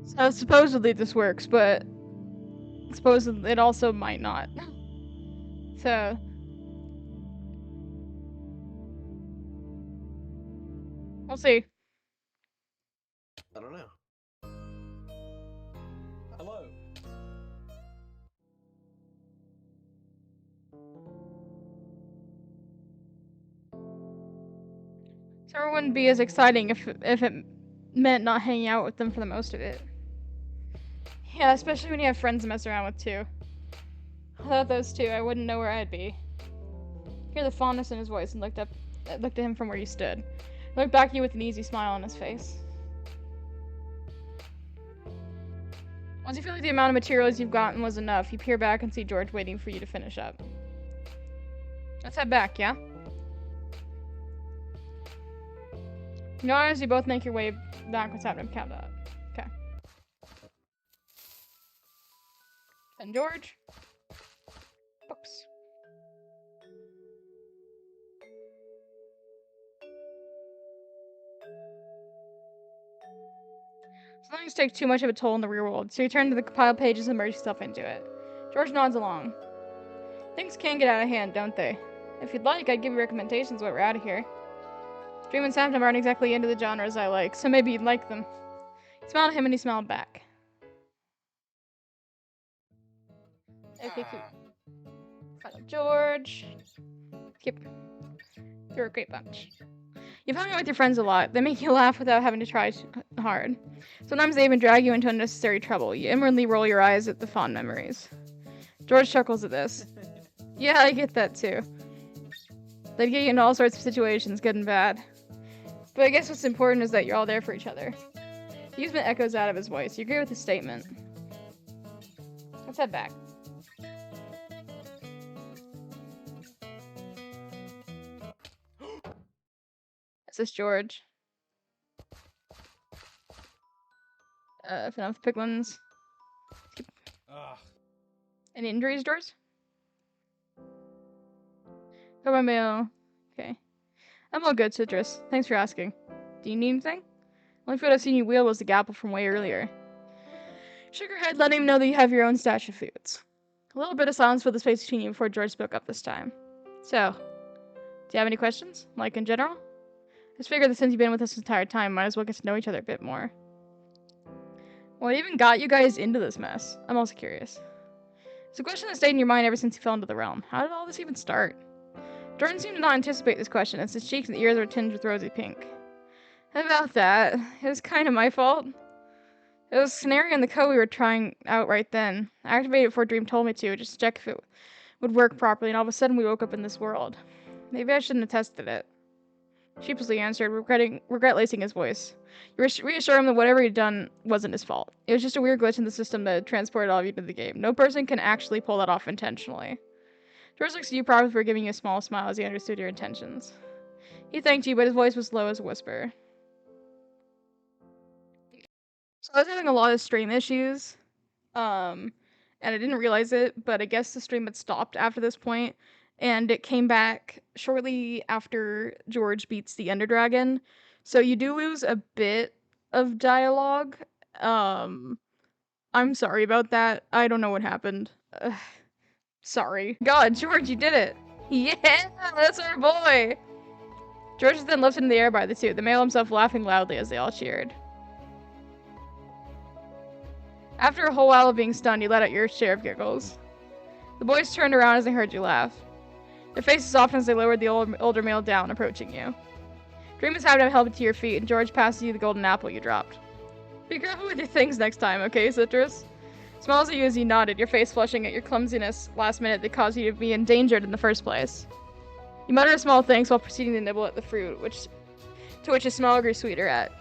So supposedly this works, but supposedly it also might not. So we'll see. I don't know. Hello. So it wouldn't be as exciting if it meant not hanging out with them for the most of it. Yeah, especially when you have friends to mess around with too. Without those two, I wouldn't know where I'd be. Hear the fondness in his voice and looked at him from where he stood. Looked back at you with an easy smile on his face. Once you feel like the amount of materials you've gotten was enough, you peer back and see George waiting for you to finish up. Let's head back, yeah? You know, as you both make your way back without him count up. Okay. And George. Books. Some things take too much of a toll in the real world, so you turn to the compiled pages and immerse yourself into it. George nods along. Things can get out of hand, don't they? If you'd like, I'd give you recommendations while we're out of here. Dream and Sapnum aren't exactly into the genres I like, so maybe you'd like them. He smiled at him and he smiled back. Okay, cool. Final George. Yep. You're a great bunch. You've hung out with your friends a lot. They make you laugh without having to try hard. Sometimes they even drag you into unnecessary trouble. You inwardly roll your eyes at the fond memories. George chuckles at this. Yeah, I get that too. They'd get you into all sorts of situations, good and bad. But I guess what's important is that you're all there for each other. Amusement echoes out of his voice. You agree with his statement. Let's head back. Is this George? Enough piglins. Any injuries, George? Got my mail. Okay. I'm all good, Citrus. Thanks for asking. Do you need anything? Only food I've seen you wheel was the gapple from way earlier. Shook her head, letting him know that you have your own stash of foods. A little bit of silence filled the space between you before George spoke up this time. So, do you have any questions? Like in general? I just figured that since you've been with us this entire time, might as well get to know each other a bit more. What even got you guys into this mess? I'm also curious. It's a question that stayed in your mind ever since you fell into the realm. How did all this even start? Jordan seemed to not anticipate this question, as his cheeks and ears were tinged with rosy pink. About that, it was kind of my fault. It was a scenario in the code we were trying out right then. I activated it before Dream told me to, just to check if it would work properly, and all of a sudden we woke up in this world. Maybe I shouldn't have tested it. Sheepishly answered, regret lacing his voice. You reassure him that whatever he'd done wasn't his fault. It was just a weird glitch in the system that transported all of you to the game. No person can actually pull that off intentionally. George looks at you probably for giving you a small smile as he understood your intentions. He thanked you, but his voice was low as a whisper. So I was having a lot of stream issues, and I didn't realize it, but I guess the stream had stopped after this point, and it came back shortly after George beats the Ender Dragon. So you do lose a bit of dialogue. I'm sorry about that. I don't know what happened. Sorry. God, George, you did it! Yeah, that's our boy! George was then lifted in the air by the two, the male himself laughing loudly as they all cheered. After a whole while of being stunned, you let out your share of giggles. The boys turned around as they heard you laugh. Their faces softened as they lowered the older male down, approaching you. Dream is happy to help you to your feet, and George passes you the golden apple you dropped. Be careful with your things next time, okay, Citrus? Smiles at you as you nodded, your face flushing at your clumsiness last minute that caused you to be endangered in the first place. You mutter a small thanks while proceeding to nibble at the fruit, to which his smile grew sweeter at.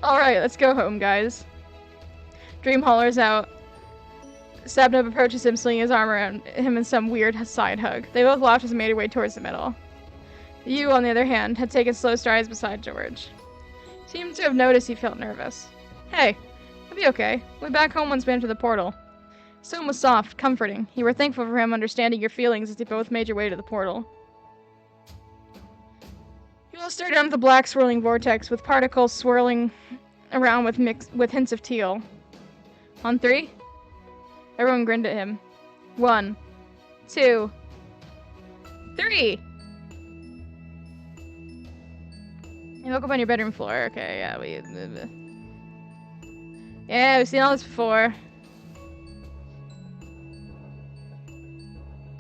Alright, let's go home, guys. Dream hollers out. Sabnub approaches him, slinging his arm around him in some weird side hug. They both laughed as they made their way towards the middle. You, on the other hand, had taken slow strides beside George. Seemed to have noticed he felt nervous. Hey, he'll be okay. We'll be back home once we enter the portal. His tone was soft, comforting. You were thankful for him understanding your feelings as you both made your way to the portal. You all stared down at the black swirling vortex, with particles swirling around with hints of teal. On 3? Everyone grinned at him. 1, 2, 3! You woke up on your bedroom floor. Okay, yeah, we've seen all this before.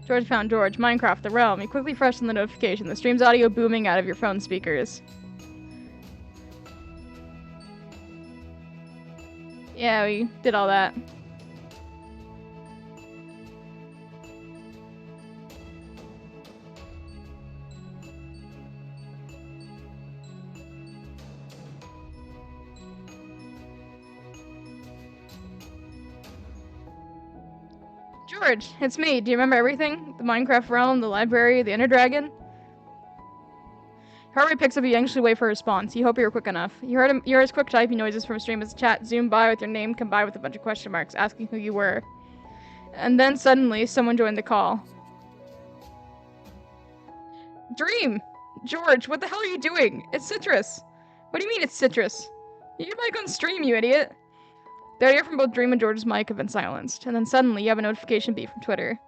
George found George, Minecraft, the realm. You quickly freshened the notification, the stream's audio booming out of your phone speakers. Yeah, we did all that. George, it's me. Do you remember everything? The Minecraft realm, the library, the Ender Dragon? Heart rate picks up, you anxiously wait for a response. You hope you were quick enough. You heard his quick typing noises from a stream as the chat zoomed by with your name combined with a bunch of question marks, asking who you were. And then suddenly, someone joined the call. Dream! George, what the hell are you doing? It's Citrus. What do you mean it's Citrus? Your mic on stream, you idiot. The audio from both Dream and George's mic have been silenced, and then suddenly you have a notification beep from Twitter.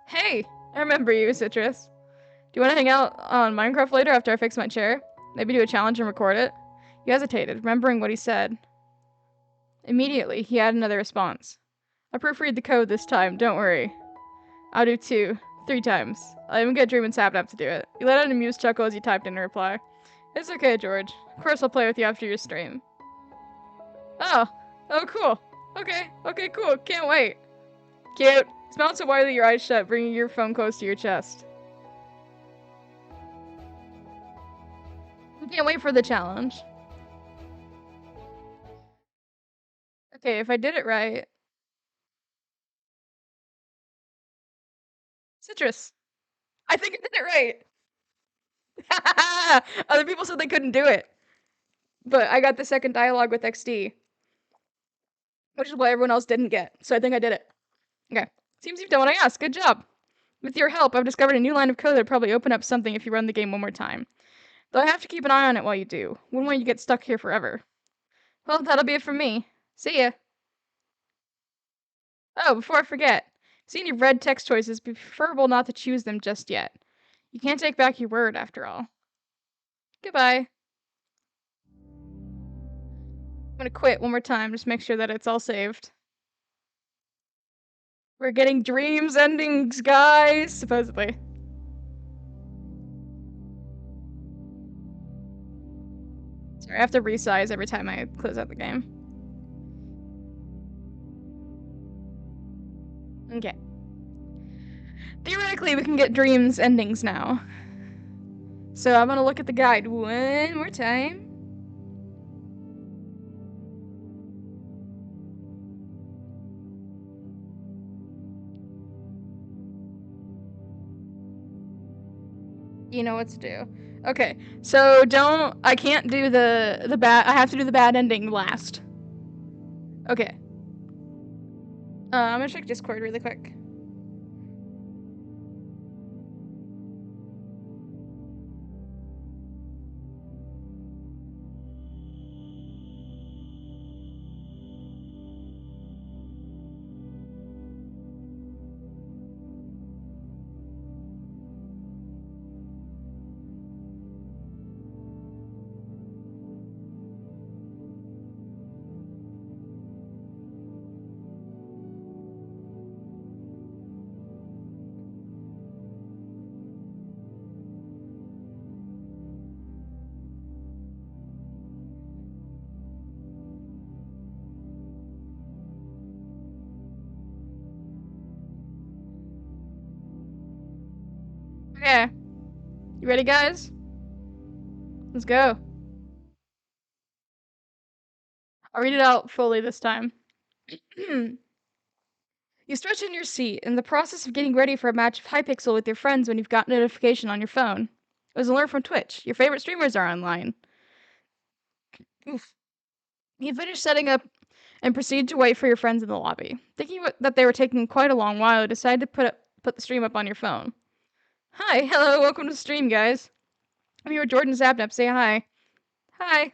Hey, I remember you, Citrus. Do you want to hang out on Minecraft later after I fix my chair? Maybe do a challenge and record it? He hesitated, remembering what he said. Immediately, he had another response. I'll proofread the code this time, don't worry. I'll do 2, 3 times. I'll even get Dream and Sapnap to do it. He let out an amused chuckle as he typed in a reply. It's okay, George. Of course I'll play with you after your stream. Oh, cool. Okay, cool. Can't wait. Cute. Smile so wide that your eyes shut, bringing your phone close to your chest. I can't wait for the challenge. Okay, if I did it right. Citrus. I think I did it right. Other people said they couldn't do it. But I got the second dialogue with XD. Which is what everyone else didn't get. So I think I did it. Okay. Seems you've done what I asked. Good job. With your help, I've discovered a new line of code that'll probably open up something if you run the game one more time. Though I have to keep an eye on it while you do. Wouldn't want you to get stuck here forever. Well, that'll be it from me. See ya. Oh, before I forget. See any red text choices, be preferable not to choose them just yet. You can't take back your word, after all. Goodbye. I'm gonna quit one more time, just make sure that it's all saved. We're getting dreams endings, guys! Supposedly. Sorry, I have to resize every time I close out the game. Okay. Theoretically, we can get dreams endings now. So I'm gonna look at the guide one more time. You know what to do. Okay, so I can't do the bad, I have to do the bad ending last. Okay. I'm gonna check Discord really quick. Okay. You ready, guys? Let's go. I'll read it out fully this time. You stretch in your seat, in the process of getting ready for a match of Hypixel with your friends when you've got a notification on your phone. It was an alert from Twitch. Your favorite streamers are online. Oof. You finish setting up and proceed to wait for your friends in the lobby. Thinking that they were taking quite a long while, you decide to put the stream up on your phone. Hi, hello, welcome to the stream, guys. I'm here with Jordan Zapnap. Say hi. Hi.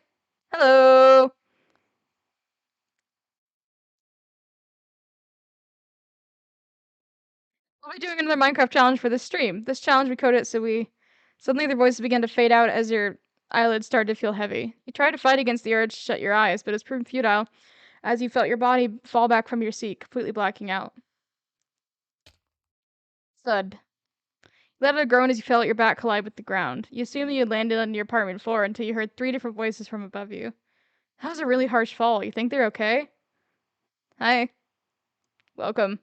Hello. We'll be doing another Minecraft challenge for this stream. This challenge, we code it so suddenly their voices began to fade out as your eyelids started to feel heavy. You tried to fight against the urge to shut your eyes, but it was proven futile as you felt your body fall back from your seat, completely blacking out. Thud. You let out a groan as you felt your back collide with the ground. You assumed that you had landed on your apartment floor until you heard 3 different voices from above you. That was a really harsh fall. You think they're okay? Hi. Welcome.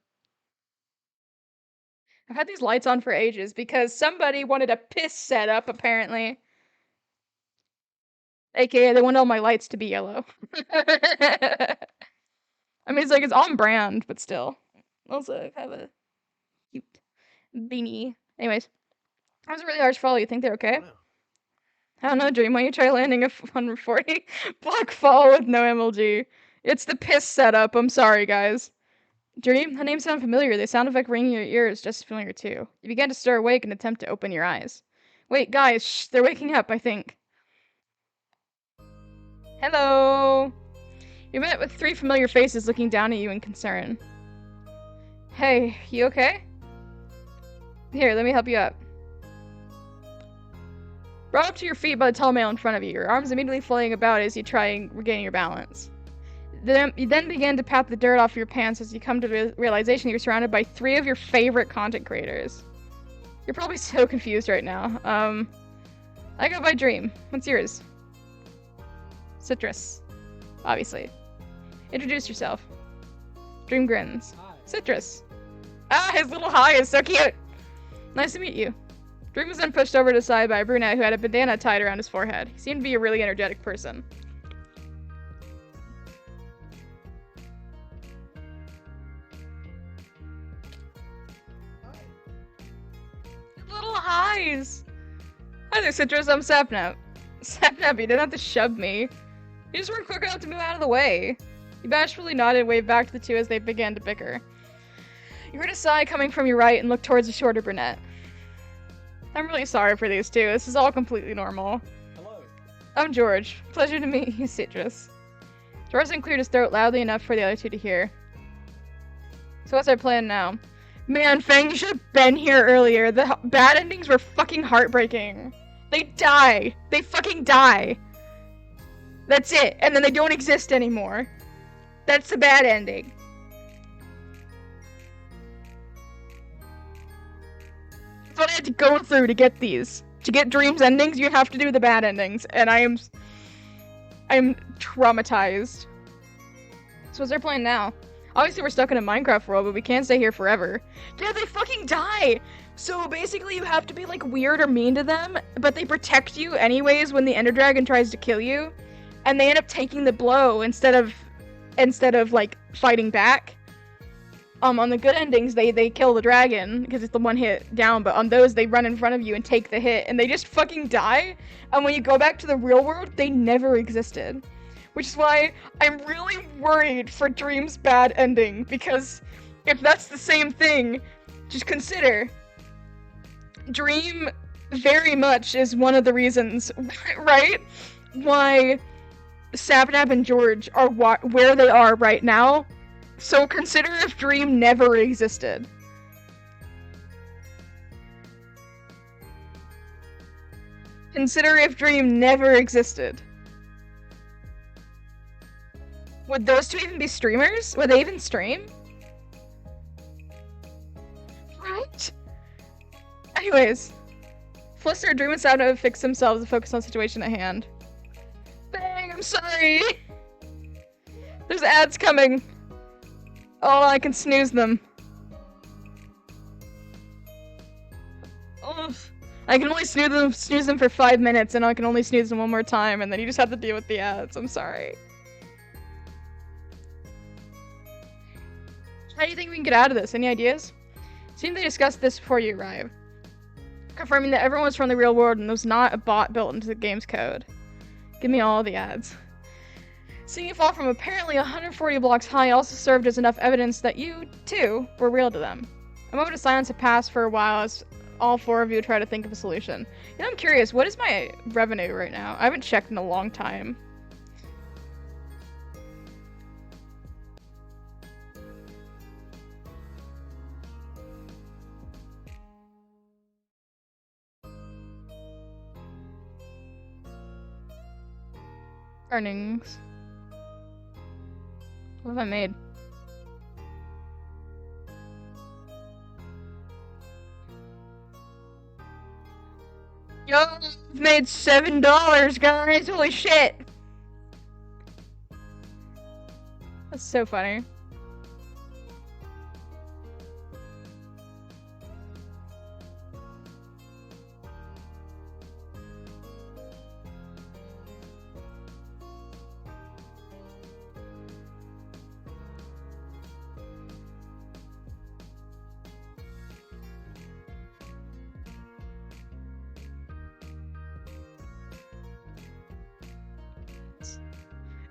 I've had these lights on for ages because somebody wanted a piss setup, apparently. AKA, they wanted all my lights to be yellow. I mean, it's on brand, but still. Also, have a cute beanie. Anyways, that was a really harsh fall. You think they're okay? I don't know, Dream. Why don't you try landing a 140 block fall with no MLG? It's the piss setup. I'm sorry, guys. Dream, the names sound familiar. They sound like ringing in your ears, just familiar too. You begin to stir awake and attempt to open your eyes. Wait, guys, shh, they're waking up, I think. Hello! You're met with 3 familiar faces looking down at you in concern. Hey, you okay? Here, let me help you up. Brought up to your feet by the tall male in front of you, your arms immediately flailing about as you try and regain your balance. You then begin to pat the dirt off your pants as you come to the realization you're surrounded by 3 of your favorite content creators. You're probably so confused right now. I go by Dream. What's yours? Citrus. Obviously. Introduce yourself. Dream grins. Hi. Citrus. Ah, his little hi is so cute! Nice to meet you. Dream was then pushed over to the side by a brunette who had a bandana tied around his forehead. He seemed to be a really energetic person. Little highs! Hi there, Citrus, I'm Sapnap. Sapnap, you didn't have to shove me. You just weren't quick enough to move out of the way. He bashfully nodded and waved back to the two as they began to bicker. You heard a sigh coming from your right and looked towards the shorter brunette. I'm really sorry for these two. This is all completely normal. Hello. I'm George. Pleasure to meet you, Citrus. George then cleared his throat loudly enough for the other two to hear. So what's our plan now? Man, Fang, you should have been here earlier. The bad endings were fucking heartbreaking. They die. They fucking die. That's it. And then they don't exist anymore. That's the bad ending. That's what I had to go through to get these. To get Dream's endings, you have to do the bad endings. And I'm traumatized. So what's our plan now? Obviously we're stuck in a Minecraft world, but we can't stay here forever. Yeah, they fucking die! So basically you have to be like weird or mean to them, but they protect you anyways when the Ender Dragon tries to kill you. And they end up taking the blow instead of like fighting back. On the good endings, they kill the dragon because it's the one hit down, but on those they run in front of you and take the hit and they just fucking die. And when you go back to the real world, they never existed. Which is why I'm really worried for Dream's bad ending, because if that's the same thing, just consider Dream very much is one of the reasons, right? Why Sapnap and George are where they are right now. So consider if Dream never existed. Consider if Dream never existed. Would those two even be streamers? Would they even stream? Right? Anyways. Flister, Dream, and Sapnap have fixed themselves to focus on the situation at hand. Bang, I'm sorry! There's ads coming. Oh, I can snooze them. Ugh. I can only snooze them for 5 minutes, and I can only snooze them one more time, and then you just have to deal with the ads. I'm sorry. How do you think we can get out of this? Any ideas? Seems they discussed this before you arrive. Confirming that everyone was from the real world and was not a bot built into the game's code. Give me all the ads. Seeing you fall from apparently 140 blocks high also served as enough evidence that you, too, were real to them. A moment of silence had passed for a while as all 4 of you try to think of a solution. You know, I'm curious, what is my revenue right now? I haven't checked in a long time. Earnings. What have I made? Yo, I've made $7, guys! Holy shit! That's so funny.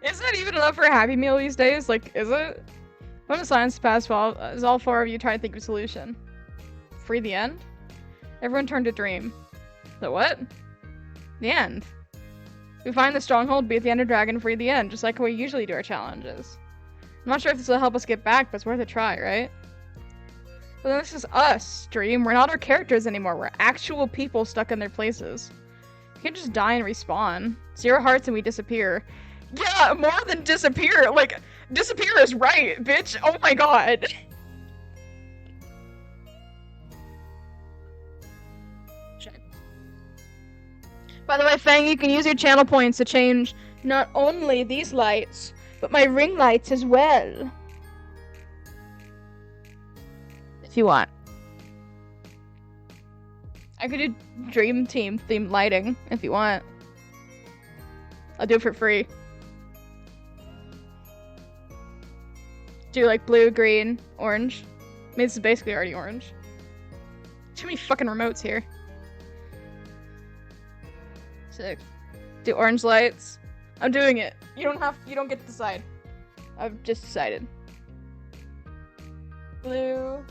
Is that even enough for a Happy Meal these days? Like, is it? From the silence past fall, as all four of you try to think of a solution. Free the end? Everyone turned to Dream. The what? The end. We find the stronghold, beat the Ender Dragon, free the end, just like we usually do our challenges. I'm not sure if this will help us get back, but it's worth a try, right? But then this is us, Dream. We're not our characters anymore. We're actual people stuck in their places. You can't just die and respawn. 0 hearts and we disappear. Yeah, more than disappear. Like, disappear is right, bitch. Oh my god. By the way, Fang, you can use your channel points to change not only these lights, but my ring lights as well. If you want. I could do Dream Team themed lighting if you want. I'll do it for free. Do like blue, green, orange. I mean, this is basically already orange. Too many fucking remotes here. Sick. Do orange lights. I'm doing it. You don't get to decide. I've just decided. Blue.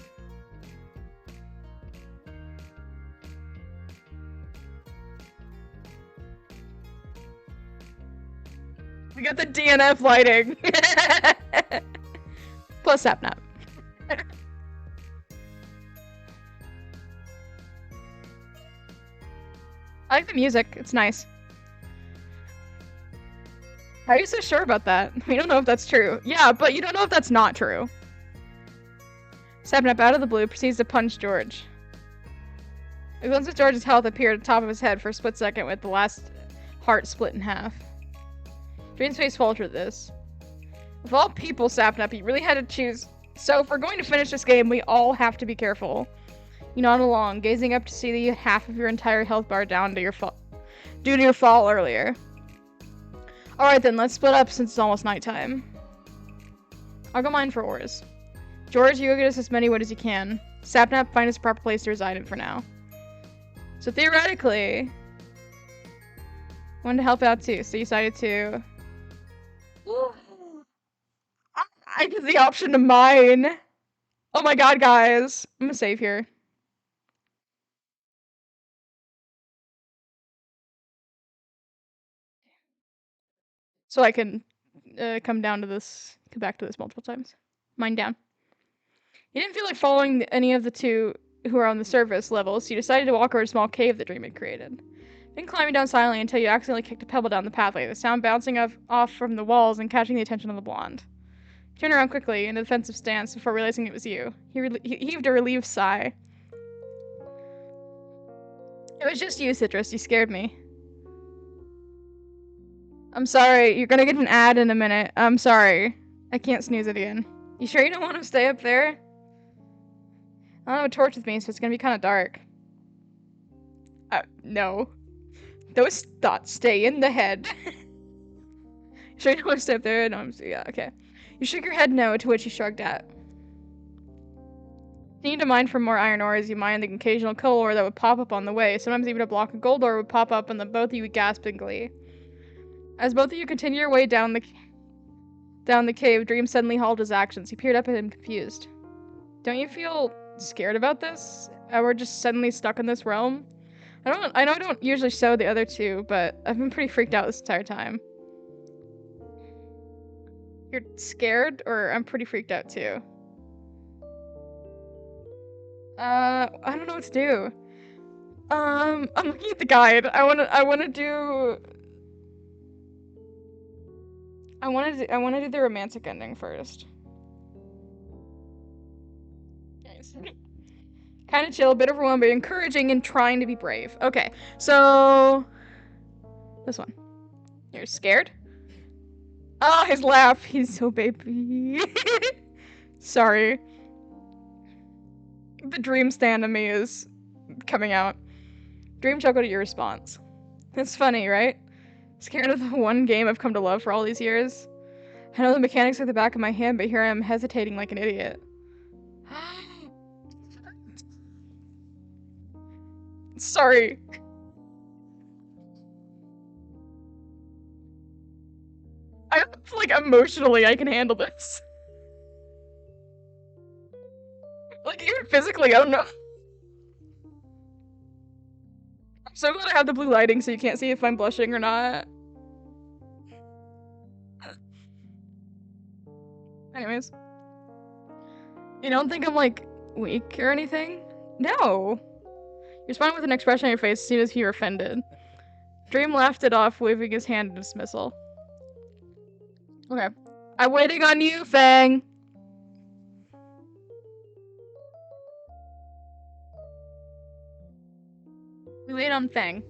We got the DNF lighting. Plus Sapnap. I like the music. It's nice. How are you so sure about that? We don't know if that's true. Yeah, but you don't know if that's not true. Sapnap out of the blue proceeds to punch George. A glimpse of George's health appeared at the top of his head for a split second with the last heart split in half. Dream's face faltered at this. Of all people, Sapnap, you really had to choose. So if we're going to finish this game, we all have to be careful. You nod along, gazing up to see the half of your entire health bar down to your fall due to your fall earlier. Alright then, let's split up since it's almost nighttime. I'll go mine for ores. George, you go get us as many wood as you can. Sapnap, find us a proper place to reside in for now. So theoretically, I wanted to help out too, so you decided to... I get the option to mine! Oh my god, guys! I'm gonna save here. So I can come back to this multiple times. Mine down. You didn't feel like following any of the two who are on the surface level, so you decided to walk over a small cave the Dream had created. Been climbing down silently until you accidentally kicked a pebble down the pathway, the sound bouncing off from the walls and catching the attention of the blonde. He turned around quickly in a defensive stance before realizing it was you. He heaved a relieved sigh. It was just you, Citrus. You scared me. I'm sorry. You're gonna get an ad in a minute. I'm sorry. I can't snooze it again. You sure you don't want to stay up there? I don't have a torch with me, so it's gonna be kind of dark. No. Those thoughts stay in the head. You sure you don't want to stay up there? No, yeah, okay. You shook your head no, to which he shrugged at. You need to mine for more iron ore as you mine the occasional coal ore that would pop up on the way. Sometimes even a block of gold ore would pop up and both of you would gasp in glee. As both of you continue your way down the cave, Dream suddenly halted his actions. He peered up at him confused. Don't you feel scared about this? We're just suddenly stuck in this realm? I know I don't usually show the other two, but I've been pretty freaked out this entire time. You're scared, or I'm pretty freaked out too? I don't know what to do. I'm looking at the guide. I wanna do the romantic ending first. Nice. Kind of chill, a bit overwhelmed, but encouraging and trying to be brave. Okay, so this one. You're scared? Oh, his laugh. He's so baby. Sorry. The dream stand of me is coming out. Dream chuckled at your response. It's funny, right? Scared of the one game I've come to love for all these years. I know the mechanics are at the back of my hand, but here I am hesitating like an idiot. Sorry. I feel like emotionally I can handle this. physically, I don't know. I'm so glad I have the blue lighting so you can't see if I'm blushing or not. Anyways. You don't think I'm, like, weak or anything? No. You respond with an expression on your face as soon as you're offended. Dream laughed it off, waving his hand in dismissal. Okay. I'm waiting on you, Fang! We wait on Fang.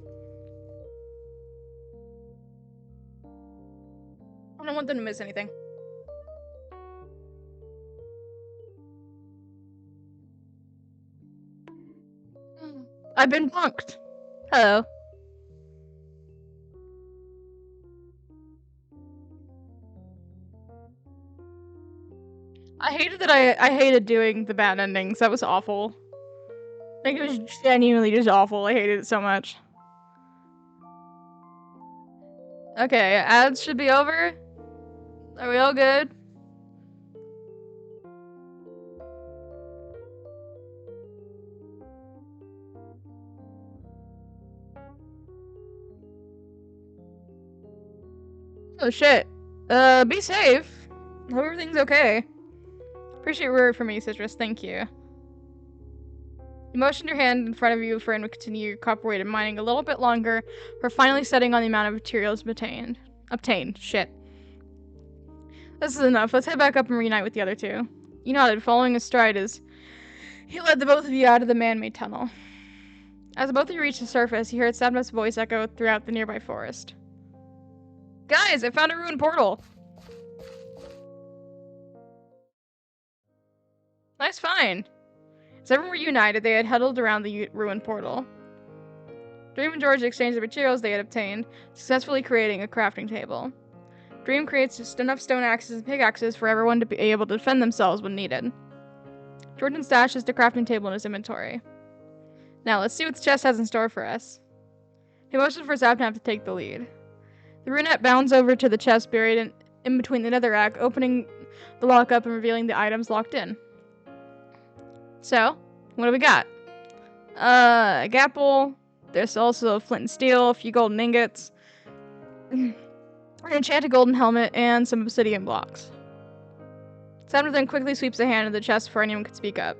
I don't want them to miss anything. I've been punked. Hello. I hated that I hated doing the bad endings. That was awful. Like, it was genuinely just awful. I hated it so much. Okay, ads should be over. Are we all good? Oh shit. Be safe. Hope everything's okay. Appreciate your word for me, Citrus. Thank you. You motioned your hand in front of you for him to continue your copper-weighted mining a little bit longer, for finally setting on the amount of materials obtained. Shit. This is enough. Let's head back up and reunite with the other two. You nodded, following his stride as he led the both of you out of the man-made tunnel. As the both of you reached the surface, you heard Sadma's voice echo throughout the nearby forest. Guys, I found a ruined portal! Nice find! As everyone were united, they had huddled around the ruined portal. Dream and George exchanged the materials they had obtained, successfully creating a crafting table. Dream creates just enough stone axes and pickaxes for everyone to be able to defend themselves when needed. Jordan stashes the crafting table in his inventory. Now, let's see what the chest has in store for us. He motions for Zapnap to take the lead. The brunette bounds over to the chest buried in between the netherrack, opening the lock up and revealing the items locked in. So, what do we got? A gapple. There's also flint and steel, a few golden ingots, an enchanted golden helmet, and some obsidian blocks. Zapnap then quickly sweeps a hand in the chest before anyone could speak up.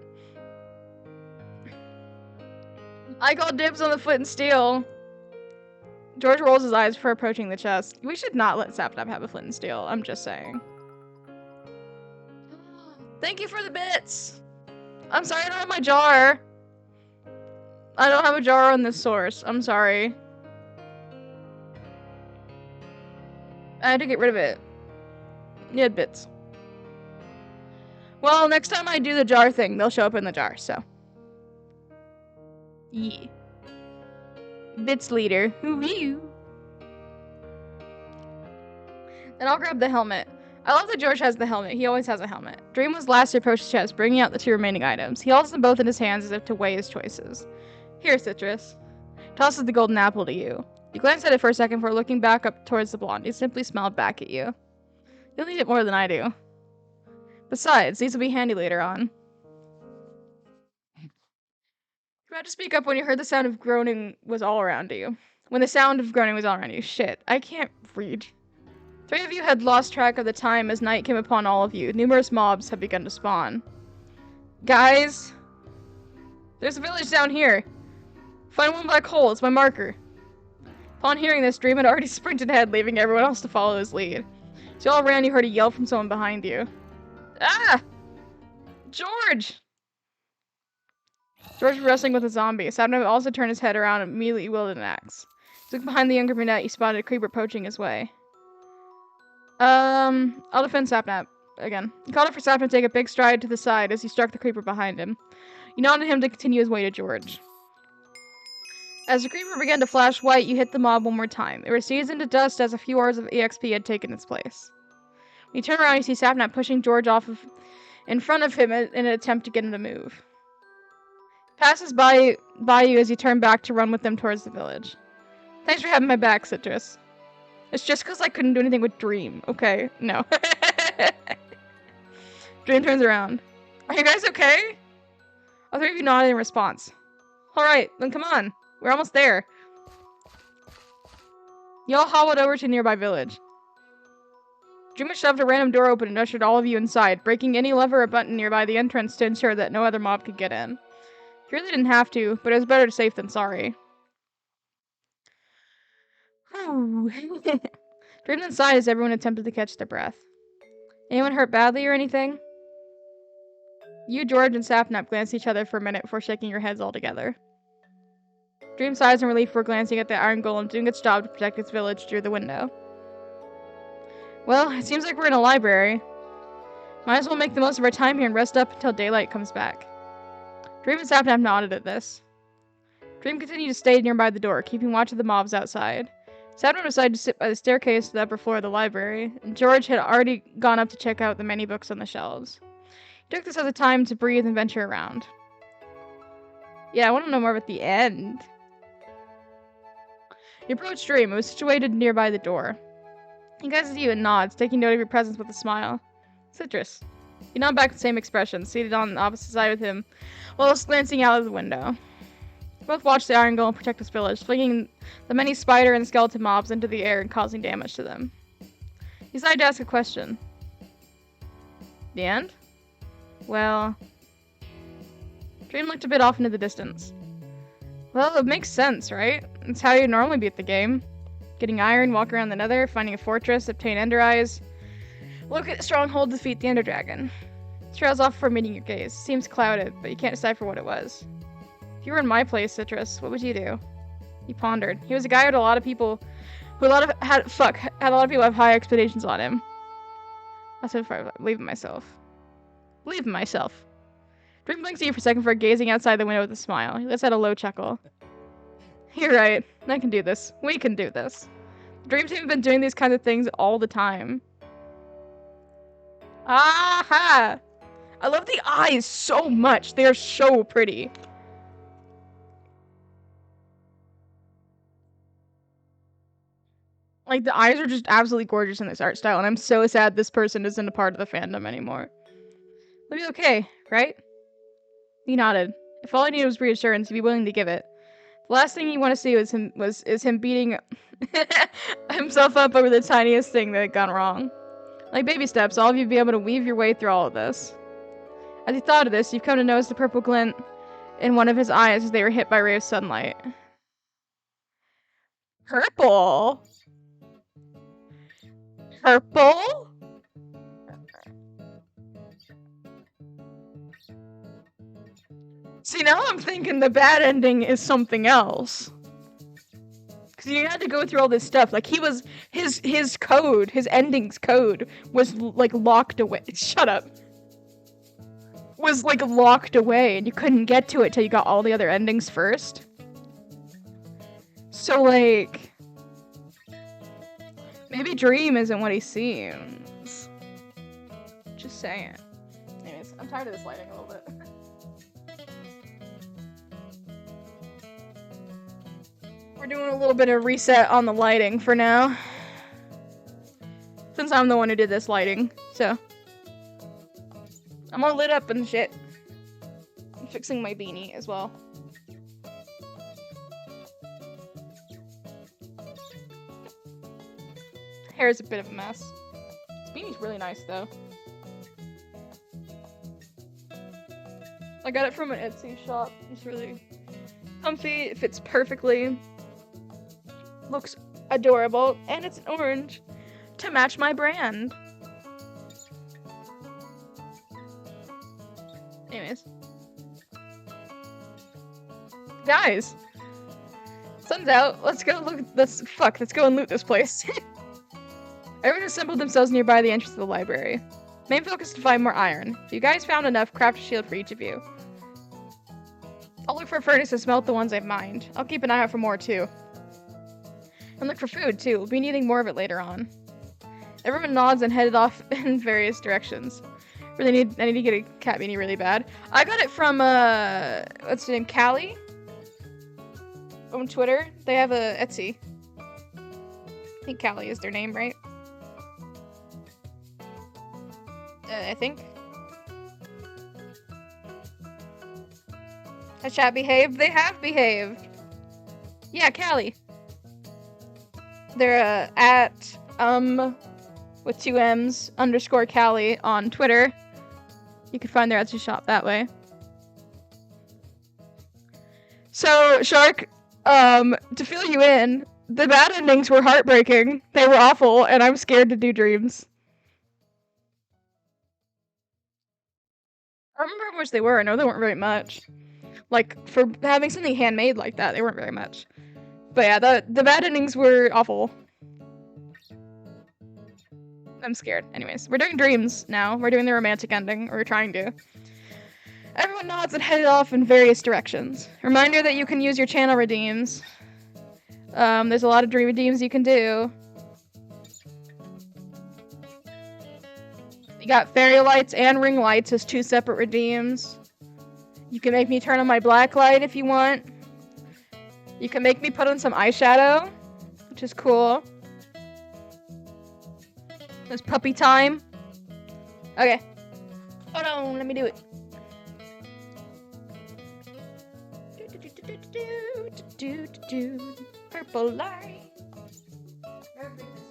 I call dibs on the flint and steel. George rolls his eyes before approaching the chest. We should not let Zapnap have a flint and steel, I'm just saying. Thank you for the bits! I'm sorry I don't have my jar. I don't have a jar on this source. I'm sorry. I had to get rid of it. You had bits. Well, next time I do the jar thing, they'll show up in the jar, so. Yeah. Bits leader. Hoo-hoo. Then I'll grab the helmet. I love that George has the helmet. He always has a helmet. Dream was last to approach the chest, bringing out the two remaining items. He holds them both in his hands as if to weigh his choices. Here, Citrus. Tosses the golden apple to you. You glance at it for a second before looking back up towards the blonde. He simply smiled back at you. You'll need it more than I do. Besides, these will be handy later on. You had to speak up when you heard the sound of groaning was all around you. When the sound of groaning was all around you. Shit, I can't read. 3 of you had lost track of the time as night came upon all of you. Numerous mobs had begun to spawn. Guys! There's a village down here. Find one black hole, it's my marker. Upon hearing this, Dream had already sprinted ahead, leaving everyone else to follow his lead. As you all ran, you heard a yell from someone behind you. Ah! George! George was wrestling with a zombie. Sadnap also turned his head around and immediately wielded an axe. As he looked behind the younger brunette, he spotted a creeper poaching his way. I'll defend Sapnap again. He called up for Sapnap to take a big stride to the side as he struck the creeper behind him. You nodded him to continue his way to George. As the creeper began to flash white, you hit the mob one more time. It recedes into dust as a few hours of EXP had taken its place. When you turn around, you see Sapnap pushing George in front of him in an attempt to get him to move. He passes by you as you turn back to run with them towards the village. Thanks for having my back, Citrus. It's just because I couldn't do anything with Dream, okay? No. Dream turns around. Are you guys okay? All three of you nodded in response. Alright, then come on. We're almost there. You all hobbled over to a nearby village. Dreamer shoved a random door open and ushered all of you inside, breaking any lever or button nearby the entrance to ensure that no other mob could get in. You really didn't have to, but it was better safe than sorry. Dreamed inside as everyone attempted to catch their breath. Anyone hurt badly or anything? You, George, and Sapnap glanced at each other for a minute before shaking your heads all together. Dream sighs in relief were glancing at the iron golem doing its job to protect its village through the window. Well, it seems like we're in a library. Might as well make the most of our time here and rest up until daylight comes back. Dream and Sapnap nodded at this. Dream continued to stay nearby the door, keeping watch of the mobs outside. Sapnap decided to sit by the staircase to the upper floor of the library, and George had already gone up to check out the many books on the shelves. He took this as a time to breathe and venture around. Yeah, I want to know more about the end. You approached Dream. It was situated nearby the door. He glances at you and nods, taking note of your presence with a smile. Citrus. You nod back with the same expression, seated on the opposite side with him, whilst glancing out of the window. Both watched the iron golem protect his village, flinging the many spider and skeleton mobs into the air and causing damage to them. He decided to ask a question. The end? Well... Dream looked a bit off into the distance. Well, it makes sense, right? It's how you normally beat the game. Getting iron, walk around the nether, finding a fortress, obtain ender eyes. Look at the stronghold to defeat the ender dragon. It trails off before meeting your gaze. Seems clouded, but you can't decipher what it was. If you were in my place, Citrus, what would you do? He pondered. He was a guy who had a lot of people had a lot of people have high expectations on him. I said, leave myself. Leave myself. Dream blinks at you for a second before gazing outside the window with a smile. He lets out a low chuckle. You're right. I can do this. We can do this. The Dream Team have been doing these kinds of things all the time. Aha! I love the eyes so much. They are so pretty. Like, the eyes are just absolutely gorgeous in this art style, and I'm so sad this person isn't a part of the fandom anymore. It'll be okay, right? He nodded. If all I needed was reassurance, he'd be willing to give it. The last thing you want to see is him beating himself up over the tiniest thing that had gone wrong. Like baby steps, all of you be able to weave your way through all of this. As he thought of this, you've come to notice the purple glint in one of his eyes as they were hit by a ray of sunlight. Purple? Purple? See, now I'm thinking the bad ending is something else. Because you had to go through all this stuff. Like, his code, his endings code, was, like, locked away. Shut up. Was, like, locked away, and you couldn't get to it till you got all the other endings first. So, like... maybe Dream isn't what he seems. Just saying. Anyways, I'm tired of this lighting a little bit. We're doing a little bit of reset on the lighting for now. Since I'm the one who did this lighting, so. I'm all lit up and shit. I'm fixing my beanie as well. Hair is a bit of a mess. This beanie's really nice though. I got it from an Etsy shop. It's really comfy, it fits perfectly. Looks adorable, and it's orange to match my brand. Anyways. Guys! Sun's out. Let's go let's go and loot this place. Everyone assembled themselves nearby the entrance of the library. Main focus is to find more iron. If you guys found enough, craft a shield for each of you. I'll look for a furnace to smelt the ones I've mined. I'll keep an eye out for more too. And look for food too. We'll be needing more of it later on. Everyone nods and headed off in various directions. I need to get a cat beanie really bad. I got it from what's her name? Callie? On Twitter. They have a Etsy. I think Callie is their name, right? I think. Has chat behaved? They have behaved. Yeah, Callie. They're at with 2 M's _ Callie on Twitter. You can find their Etsy shop that way. So, Shark, to fill you in, the bad endings were heartbreaking. They were awful, and I'm scared to do dreams. I remember how much they were. I know they weren't very much. Like, for having something handmade like that, they weren't very much. But yeah, the bad endings were awful. I'm scared. Anyways, we're doing dreams now. We're doing the romantic ending, or we're trying to. Everyone nods and headed off in various directions. Reminder that you can use your channel redeems. There's a lot of dream redeems you can do. You got fairy lights and ring lights as 2 separate redeems. You can make me turn on my black light if you want. You can make me put on some eyeshadow, which is cool. There's puppy time. Okay. Hold on, let me do it. Purple light.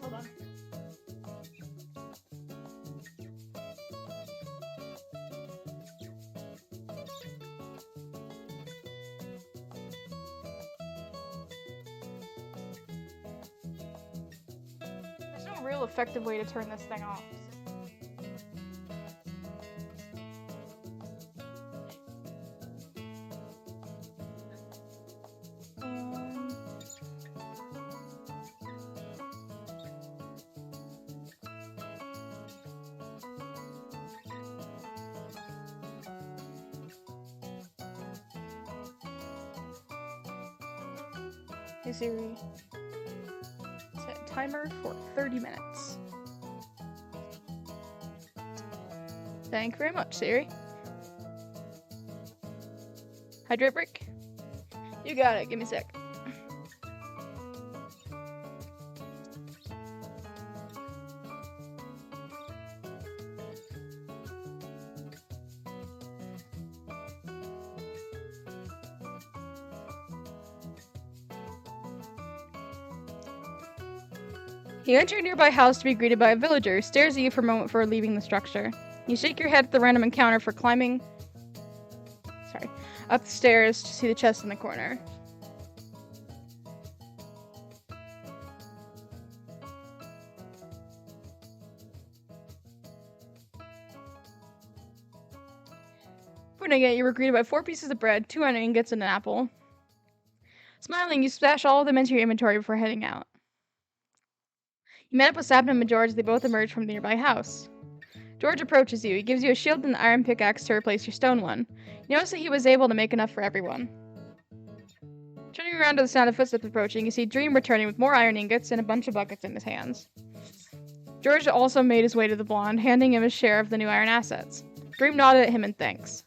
Hold on. There's no real effective way to turn this thing off. Hey Siri, set timer for 30 minutes. Thank you very much, Siri. Hydrate break? You got it, give me a sec. You enter a nearby house to be greeted by a villager who stares at you for a moment before leaving the structure. You shake your head at the random encounter for climbing up the stairs to see the chest in the corner. Opening it, you were greeted by 4 pieces of bread, 2 onion ingots, and an apple. Smiling, you stash all of them into your inventory before heading out. You met up with Sapnum and George as they both emerged from the nearby house. George approaches you. He gives you a shield and an iron pickaxe to replace your stone one. You notice that he was able to make enough for everyone. Turning around to the sound of footsteps approaching, you see Dream returning with more iron ingots and a bunch of buckets in his hands. George also made his way to the blonde, handing him his share of the new iron assets. Dream nodded at him in thanks.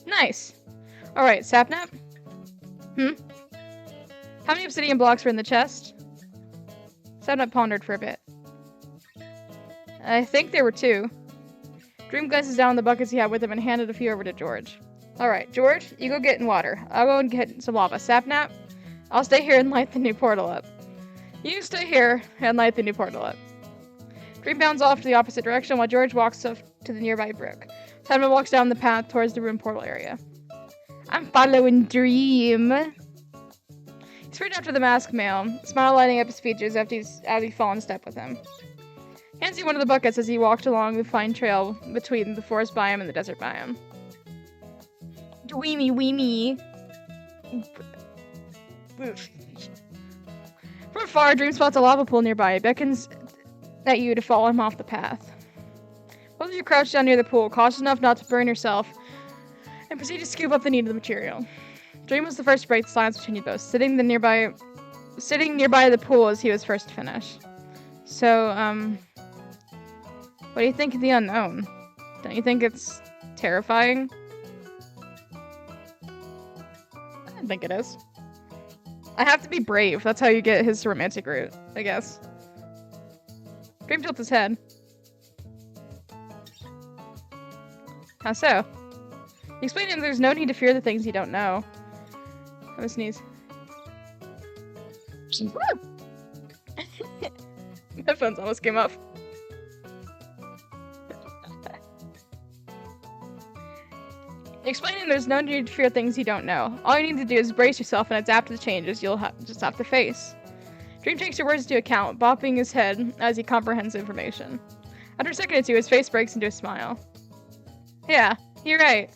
Nice. Alright, Sapnap? How many obsidian blocks were in the chest? Sapnap pondered for a bit. I think there were 2. Dream glances down the buckets he had with him and handed a few over to George. Alright, George, you go get in water. I'll go and get some lava. Sapnap, I'll stay here and light the new portal up. You stay here and light the new portal up. Dream bounds off to the opposite direction while George walks off to the nearby brook. Sapnap walks down the path towards the ruined portal area. I'm following Dream. He sprint after the masked male, smile lighting up his features as he fall in step with him. Hands you one of the buckets as he walked along the fine trail between the forest biome and the desert biome. Dweemy weemy. From afar, Dream spots a lava pool nearby. It beckons at you to follow him off the path. Both of you crouch down near the pool, cautious enough not to burn yourself, and proceed to scoop up the needed material. Dream was the first to break the silence between you both, sitting nearby the pool as he was first to finish. So, what do you think of the unknown? Don't you think it's terrifying? I don't think it is. I have to be brave. That's how you get his romantic route, I guess. Dream tilts his head. How so? Explain to him there's no need to fear the things you don't know. I'm gonna sneeze. My headphones almost came off. Explaining there's no need to fear things you don't know. All you need to do is brace yourself and adapt to the changes you'll just have to face. Dream takes your words into account, bopping his head as he comprehends information. After a second or two, his face breaks into a smile. Yeah, you're right.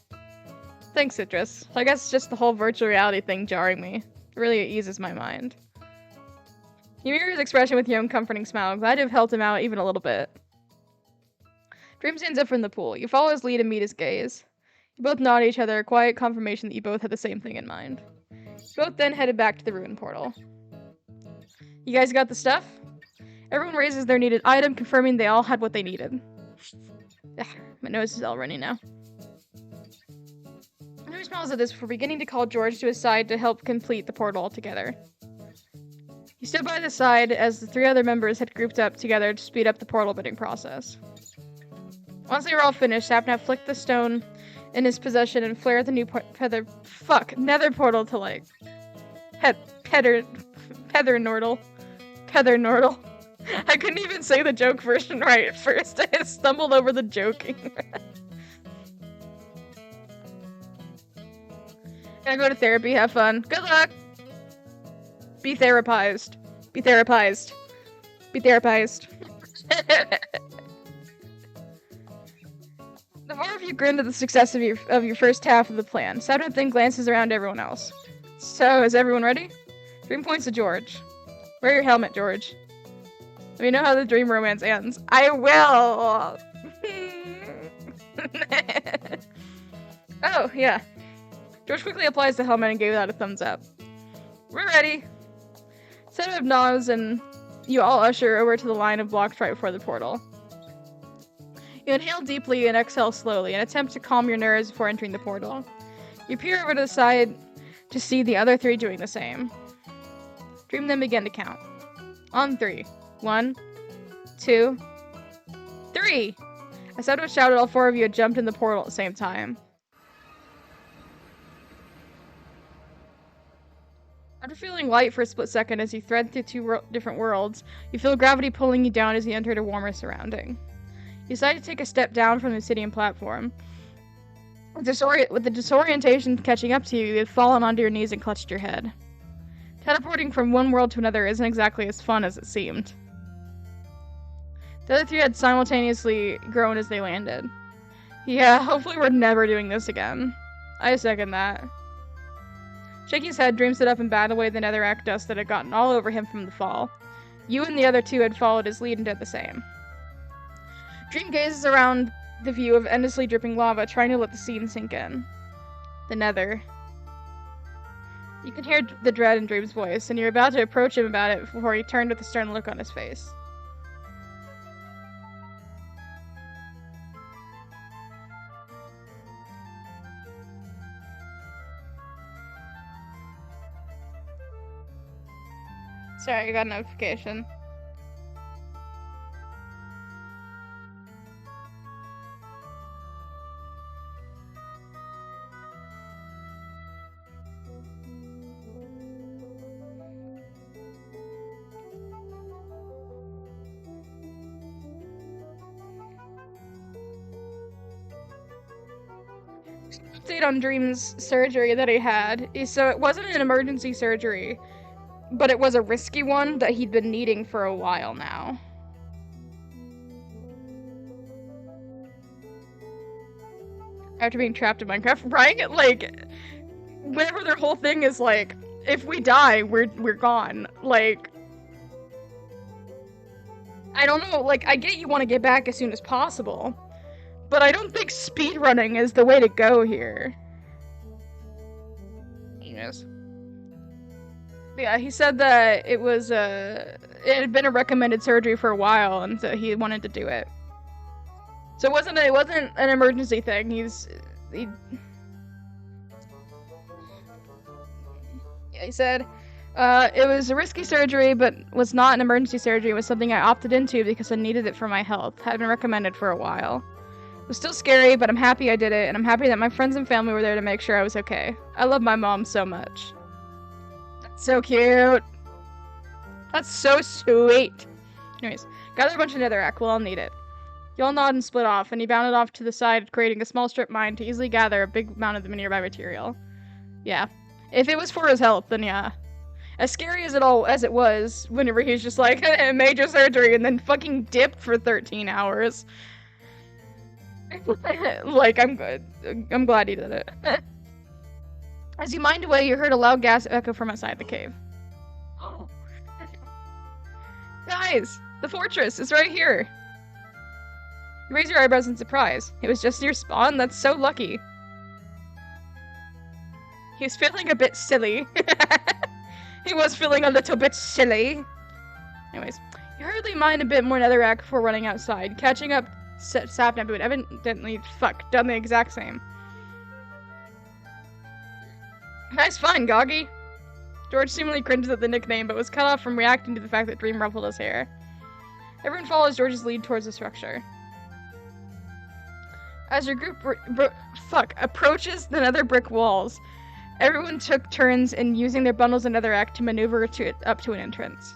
Thanks, Citrus. I guess it's just the whole virtual reality thing jarring me. It really eases my mind. You mirror his expression with your own comforting smile, glad to have helped him out even a little bit. Dream stands up from the pool. You follow his lead and meet his gaze. You both nod at each other, a quiet confirmation that you both had the same thing in mind. You both then headed back to the ruin portal. You guys got the stuff? Everyone raises their needed item, confirming they all had what they needed. Ugh, my nose is all runny now. Henry smiles at this before beginning to call George to his side to help complete the portal altogether. He stood by the side as the 3 other members had grouped up together to speed up the portal bidding process. Once they were all finished, Sapnap flicked the stone in his possession and flared the new nether portal to light. Pether Nordle. I couldn't even say the joke version right at first. I stumbled over the joking. Gotta go to therapy, have fun. Good luck! Be therapized. Be therapized. Be therapized. The 4 of you grinned at the success of your first half of the plan. Sapnap then glances around everyone else. So, is everyone ready? Dream points to George. Wear your helmet, George. Let me know how the dream romance ends. I will! Oh, yeah. George quickly applies the helmet and gave that a thumbs up. We're ready. Sapnap nods and you all usher over to the line of blocks right before the portal. You inhale deeply and exhale slowly, an attempt to calm your nerves before entering the portal. You peer over to the side to see the other 3 doing the same. Dream then begin to count. On 3. 1, 2, 3! As Sapnap shouted, all 4 of you had jumped in the portal at the same time. After feeling light for a split second as you thread through 2 different worlds, you feel gravity pulling you down as you enter a warmer surrounding. You decide to take a step down from the obsidian platform. With the disorientation catching up to you, you had fallen onto your knees and clutched your head. Teleporting from one world to another isn't exactly as fun as it seemed. The other 3 had simultaneously groaned as they landed. Yeah, hopefully we're never doing this again. I second that. Shaking his head, Dream stood up and batted away the netherrack dust that had gotten all over him from the fall. You and the other 2 had followed his lead and did the same. Dream gazes around the view of endlessly dripping lava, trying to let the scene sink in. The nether. You can hear the dread in Dream's voice, and you're about to approach him about it before he turned with a stern look on his face. Sorry, I got a notification. Update on Dream's surgery that he had. So it wasn't an emergency surgery, but it was a risky one that he'd been needing for a while now. After being trapped in Minecraft, right? Like, whenever their whole thing is like, if we die, we're gone. Like, I don't know, like, I get you want to get back as soon as possible, but I don't think speedrunning is the way to go here. Yes. Yeah, he said that it was, it had been a recommended surgery for a while, and so he wanted to do it. So it wasn't an emergency thing. He said, it was a risky surgery, but was not an emergency surgery. It was something I opted into because I needed it for my health. Had been recommended for a while. It was still scary, but I'm happy I did it, and I'm happy that my friends and family were there to make sure I was okay. I love my mom so much. That's so cute. That's so sweet. Anyways, gather a bunch of netherrack. We'll all need it. You all nod and split off, and he bounded off to the side, creating a small strip mine to easily gather a big amount of the nearby material. Yeah. If it was for his health, then yeah. As scary as it was, whenever he was just like, major surgery, and then fucking dipped for 13 hours. Like, I'm good. I'm glad he did it. As you mined away, you heard a loud gas echo from outside the cave. Guys, the fortress is right here. You raise your eyebrows in surprise. It was just near spawn? That's so lucky. He was feeling a bit silly. He was feeling a little bit silly. Anyways, you hurriedly mined a bit more netherrack before running outside, catching up Sapnap, who had evidently done the exact same. Nice fun, Goggy. George seemingly cringed at the nickname, but was cut off from reacting to the fact that Dream ruffled his hair. Everyone follows George's lead towards the structure. As your group approaches the nether brick walls, everyone took turns in using their bundles of netherrack to maneuver up to an entrance.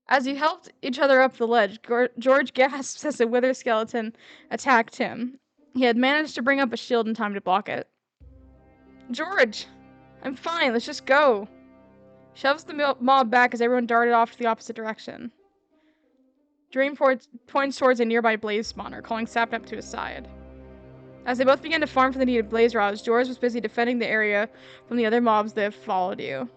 As you helped each other up the ledge, George gasped as a wither skeleton attacked him. He had managed to bring up a shield in time to block it. George! I'm fine, let's just go. Shoves the mob back as everyone darted off to the opposite direction. Dream points towards a nearby blaze spawner, calling Sapnap to his side. As they both began to farm for the needed blaze rods, George was busy defending the area from the other mobs that followed you.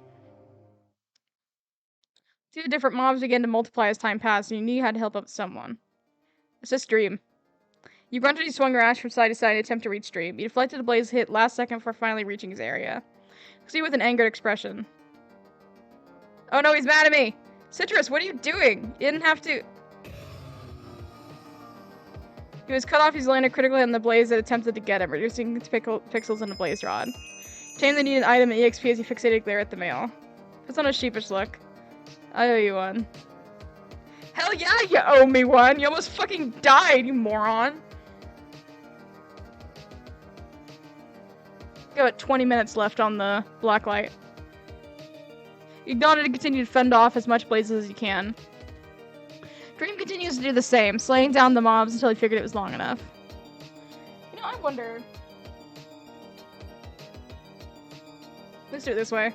2 different mobs began to multiply as time passed, and you knew you had to help out someone. Assist Dream. You grunted, you swung your axe from side to side in an attempt to reach Dream. You deflected a blaze hit last second before finally reaching his area. See with an angered expression. Oh no, he's mad at me! Citrus, what are you doing? You didn't have to... He was cut off, he's landed critically on the blaze that attempted to get him, reducing pixels in a blaze rod. Obtain the needed item and EXP as he fixated glare at the mail. Puts on a sheepish look. I owe you one. Hell yeah, you owe me one! You almost fucking died, you moron! Got 20 minutes left on the blacklight. You nodded and continue to fend off as much blazes as you can. Dream continues to do the same, slaying down the mobs until he figured it was long enough. You know, I wonder... Let's do it this way.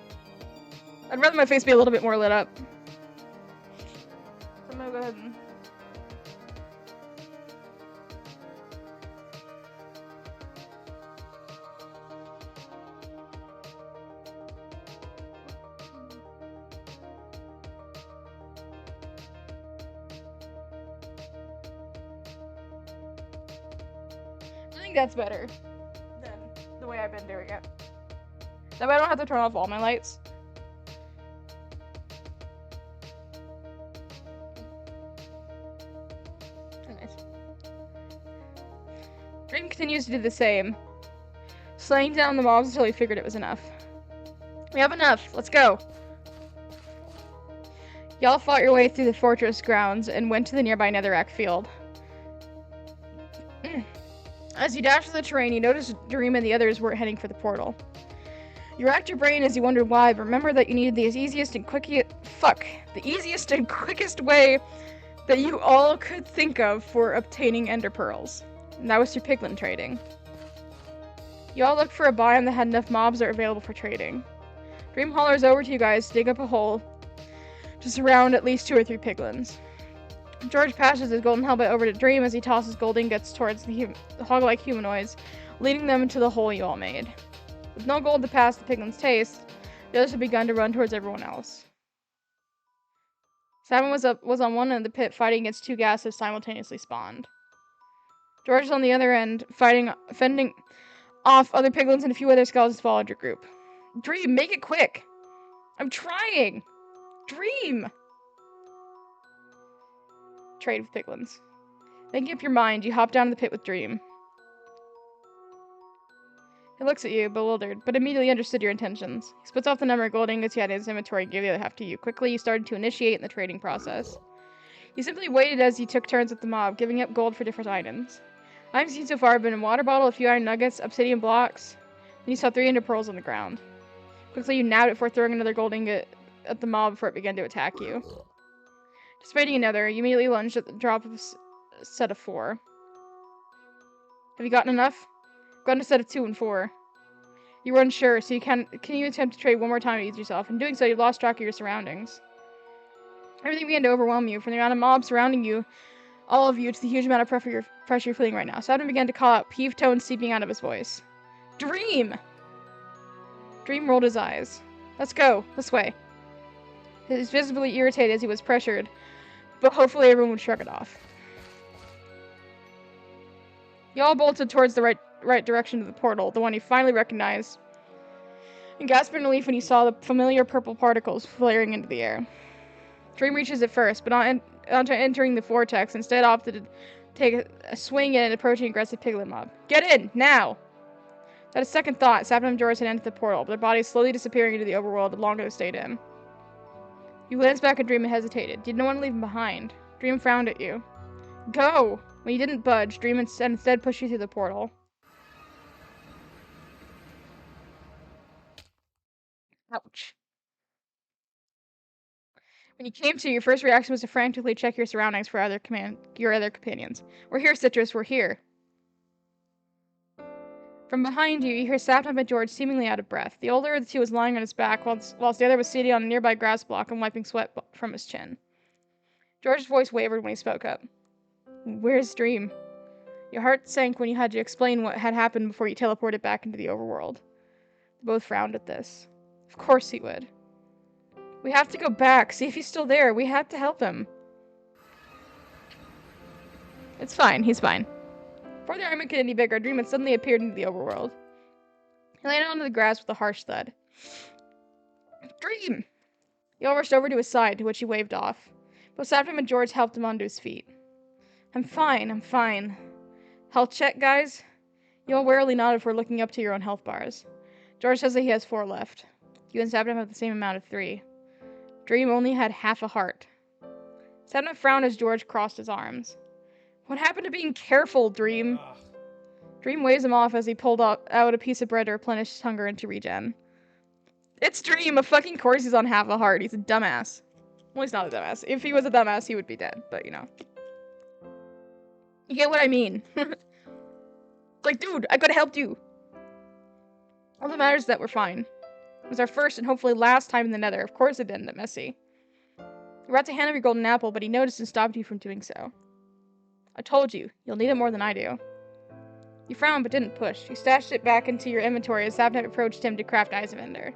I'd rather my face be a little bit more lit up. So I'm gonna go ahead and... I think that's better than the way I've been doing it. That way I don't have to turn off all my lights. Nice. Dream continues to do the same, slaying down the mobs until he figured it was enough. We have enough. Let's go. Y'all fought your way through the fortress grounds and went to the nearby netherrack field. As you dashed through the terrain, you noticed Dream and the others were heading for the portal. You racked your brain as you wondered why, but remember that you needed the easiest and quickest way that you all could think of for obtaining ender pearls. And that was through piglin trading. You all looked for a biome that had enough mobs that are available for trading. Dream hollers over to you guys to dig up a hole to surround at least 2 or 3 piglins. George passes his golden helmet over to Dream as he tosses gold ingots towards the hog-like humanoids, leading them into the hole you all made. With no gold to pass the piglin's taste, the others had begun to run towards everyone else. Simon was on one end of the pit, fighting against 2 ghasts that simultaneously spawned. George is on the other end, fending off other piglins, and a few other skeletons followed your group. Dream, make it quick! I'm trying! Dream! Trade with piglins. Making up your mind, you hop down to the pit with Dream. He looks at you, bewildered, but immediately understood your intentions. He splits off the number of gold ingots he had in his inventory and gave the other half to you. Quickly, you started to initiate in the trading process. You simply waited as you took turns with the mob, giving up gold for different items. Items seen so far have been a water bottle, a few iron nuggets, obsidian blocks, and you saw 300 pearls on the ground. Quickly, you nabbed it before throwing another gold ingot at the mob before it began to attack you. Despite another, you immediately lunged at the drop of a set of 4. Have you gotten enough? Gotten a set of 2 and 4. You were unsure, so can you attempt to trade one more time to ease yourself? In doing so, you lost track of your surroundings. Everything began to overwhelm you, from the amount of mobs surrounding you, all of you, to the huge amount of pressure you're feeling right now. Saturn began to call out, peeved tones seeping out of his voice. Dream! Dream rolled his eyes. Let's go. This way. He was visibly irritated as he was pressured, but hopefully everyone would shrug it off. You all bolted towards the right direction of the portal, the one you finally recognized, and gasped in relief when you saw the familiar purple particles flaring into the air. Dream reaches it first, but not onto entering the vortex, instead opted to take a swing at an approaching aggressive piglet mob. Get in! Now! At a second thought, Sapphire and Joris had entered the portal, but their bodies slowly disappearing into the overworld the longer they stayed in. You glanced back at Dream and hesitated. Did no one leave him behind? Dream frowned at you. Go! When you didn't budge, Dream instead pushed you through the portal. Ouch. When you came to, your first reaction was to frantically check your surroundings for your other companions. We're here, Citrus, we're here. From behind you, you hear Sapnap and George seemingly out of breath. The older of the two was lying on his back, whilst the other was seated on a nearby grass block and wiping sweat from his chin. George's voice wavered when he spoke up. Where's Dream? Your heart sank when you had to explain what had happened before you teleported back into the overworld. They both frowned at this. Of course he would. We have to go back, see if he's still there. We have to help him. It's fine, he's fine. Before the argument could get any bigger, Dream had suddenly appeared into the overworld. He landed onto the grass with a harsh thud. Dream! You all rushed over to his side, to which he waved off. Both Sapnap and George helped him onto his feet. I'm fine. Health check, guys? You all warily nodded before looking up to your own health bars. George says that he has 4 left. You and Sapnap have the same amount of 3. Dream only had half a heart. Sapnap frowned as George crossed his arms. What happened to being careful, Dream? Ugh. Dream waves him off as he pulled out a piece of bread to replenish his hunger and to regen. It's Dream! Of fucking course he's on half a heart. He's a dumbass. Well, he's not a dumbass. If he was a dumbass, he would be dead, but you know. You get what I mean. Like, dude, I could've helped you. All that matters is that we're fine. It was our first and hopefully last time in the Nether. Of course it ended up messy. You were about to hand him your golden apple, but he noticed and stopped you from doing so. I told you, you'll need it more than I do. You frowned but didn't push. You stashed it back into your inventory as Sapnap approached him to craft Eyes of Ender.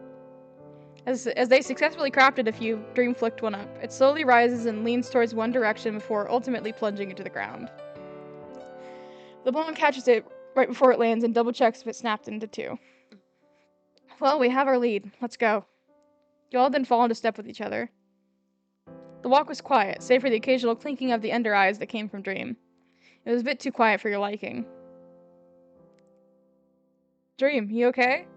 As they successfully crafted a few, Dream flicked one up. It slowly rises and leans towards one direction before ultimately plunging into the ground. The ball catches it right before it lands and double checks if it snapped into 2. Well, we have our lead. Let's go. You all then fall into step with each other. The walk was quiet, save for the occasional clinking of the Ender eyes that came from Dream. It was a bit too quiet for your liking. Dream, you okay?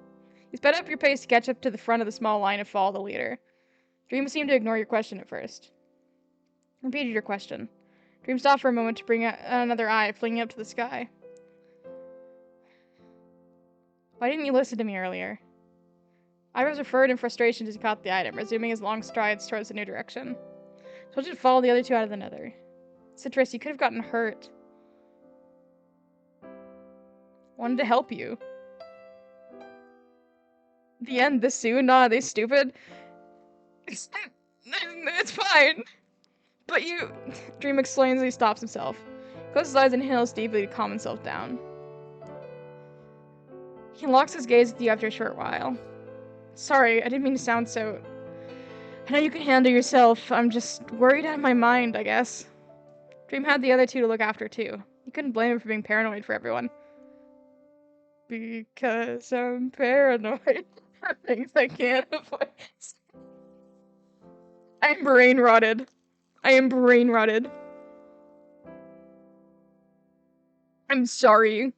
You sped up your pace to catch up to the front of the small line and follow the leader. Dream seemed to ignore your question at first. Repeated your question. Dream stopped for a moment to bring out another eye, flinging up to the sky. Why didn't you listen to me earlier? Ivar's referred in frustration as he caught the item, resuming his long strides towards the new direction. Told you to follow the other 2 out of the Nether. Citrus, you could have gotten hurt. Wanted to help you. The end this soon? Nah, they stupid. It's fine. But you... Dream explains as he stops himself. Closes his eyes and inhales deeply to calm himself down. He locks his gaze with you after a short while. Sorry, I didn't mean to sound so... I know you can handle yourself. I'm just worried out of my mind, I guess. Dream had the other 2 to look after, too. You couldn't blame him for being paranoid for everyone. Because I'm paranoid for things I can't avoid. I'm brain rotted. I am brain rotted. I'm sorry.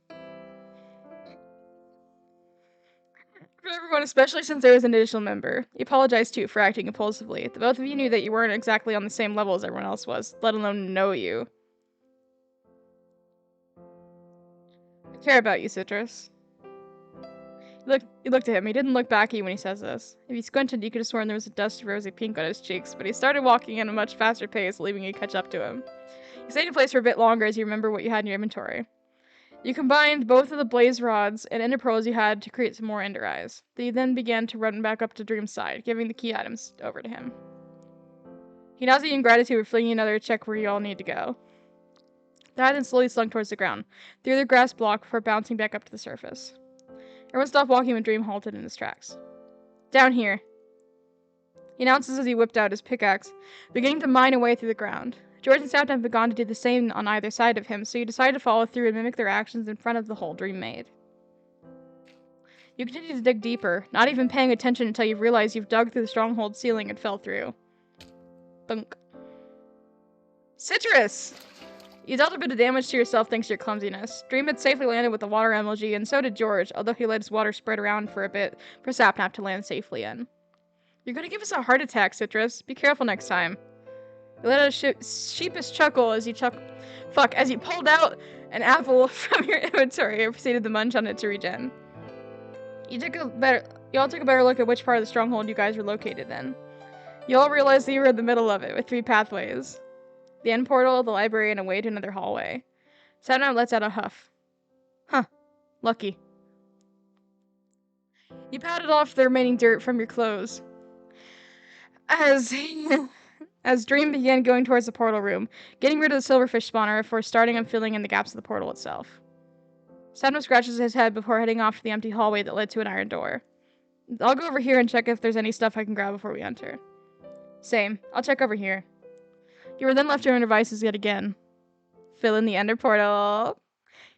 everyone, especially since there was an additional member. He apologized too for acting impulsively. The both of you knew that you weren't exactly on the same level as everyone else was, let alone know you. I care about you, Citrus. You looked at him. He didn't look back at you when he says this. If you squinted, you could have sworn there was a dust of rosy pink on his cheeks, but he started walking at a much faster pace, leaving you to catch up to him. You stayed in place for a bit longer as you remember what you had in your inventory. You combined both of the blaze rods and ender pearls you had to create some more ender eyes. You then began to run back up to Dream's side, giving the key items over to him. He nods at you in gratitude for flinging another check where you all need to go. The items slowly slunk towards the ground, through the grass block before bouncing back up to the surface. Everyone stopped walking when Dream halted in his tracks. Down here. He announces as he whipped out his pickaxe, beginning to mine a way through the ground. George and Sapnap had gone to do the same on either side of him, so you decided to follow through and mimic their actions in front of the hole Dream made. You continue to dig deeper, not even paying attention until you realize you've dug through the stronghold ceiling and fell through. Bunk. Citrus! You dealt a bit of damage to yourself thanks to your clumsiness. Dream had safely landed with the water emoji, and so did George, although he let his water spread around for a bit for Sapnap to land safely in. You're gonna give us a heart attack, Citrus. Be careful next time. You let out a sheepish chuckle as you pulled out an apple from your inventory and proceeded to munch on it to regen. You all took a better look at which part of the stronghold you guys were located in. You all realized that you were in the middle of it, with 3 pathways. The end portal, the library, and a way to another hallway. Sapnap lets out a huff. Huh. Lucky. You patted off the remaining dirt from your clothes. As Dream began going towards the portal room, getting rid of the silverfish spawner before starting on filling in the gaps of the portal itself. Sapnap scratches his head before heading off to the empty hallway that led to an iron door. I'll go over here and check if there's any stuff I can grab before we enter. Same. I'll check over here. You were then left to your own devices yet again. Fill in the ender portal.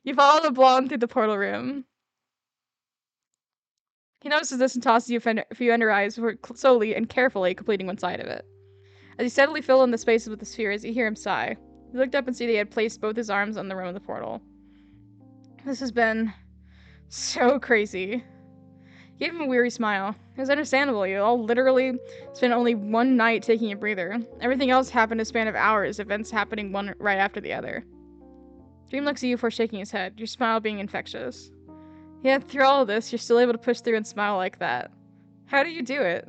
You follow the blonde through the portal room. He notices this and tosses you a few ender eyes before slowly and carefully completing one side of it. As he steadily filled in the spaces with the spheres, you hear him sigh. You looked up and see that he had placed both his arms on the rim of the portal. This has been so crazy. He gave him a weary smile. It was understandable. You all literally spent only one night taking a breather. Everything else happened in a span of hours, events happening one right after the other. Dream looks at you before shaking his head, your smile being infectious. Yet, through all of this, you're still able to push through and smile like that. How do you do it?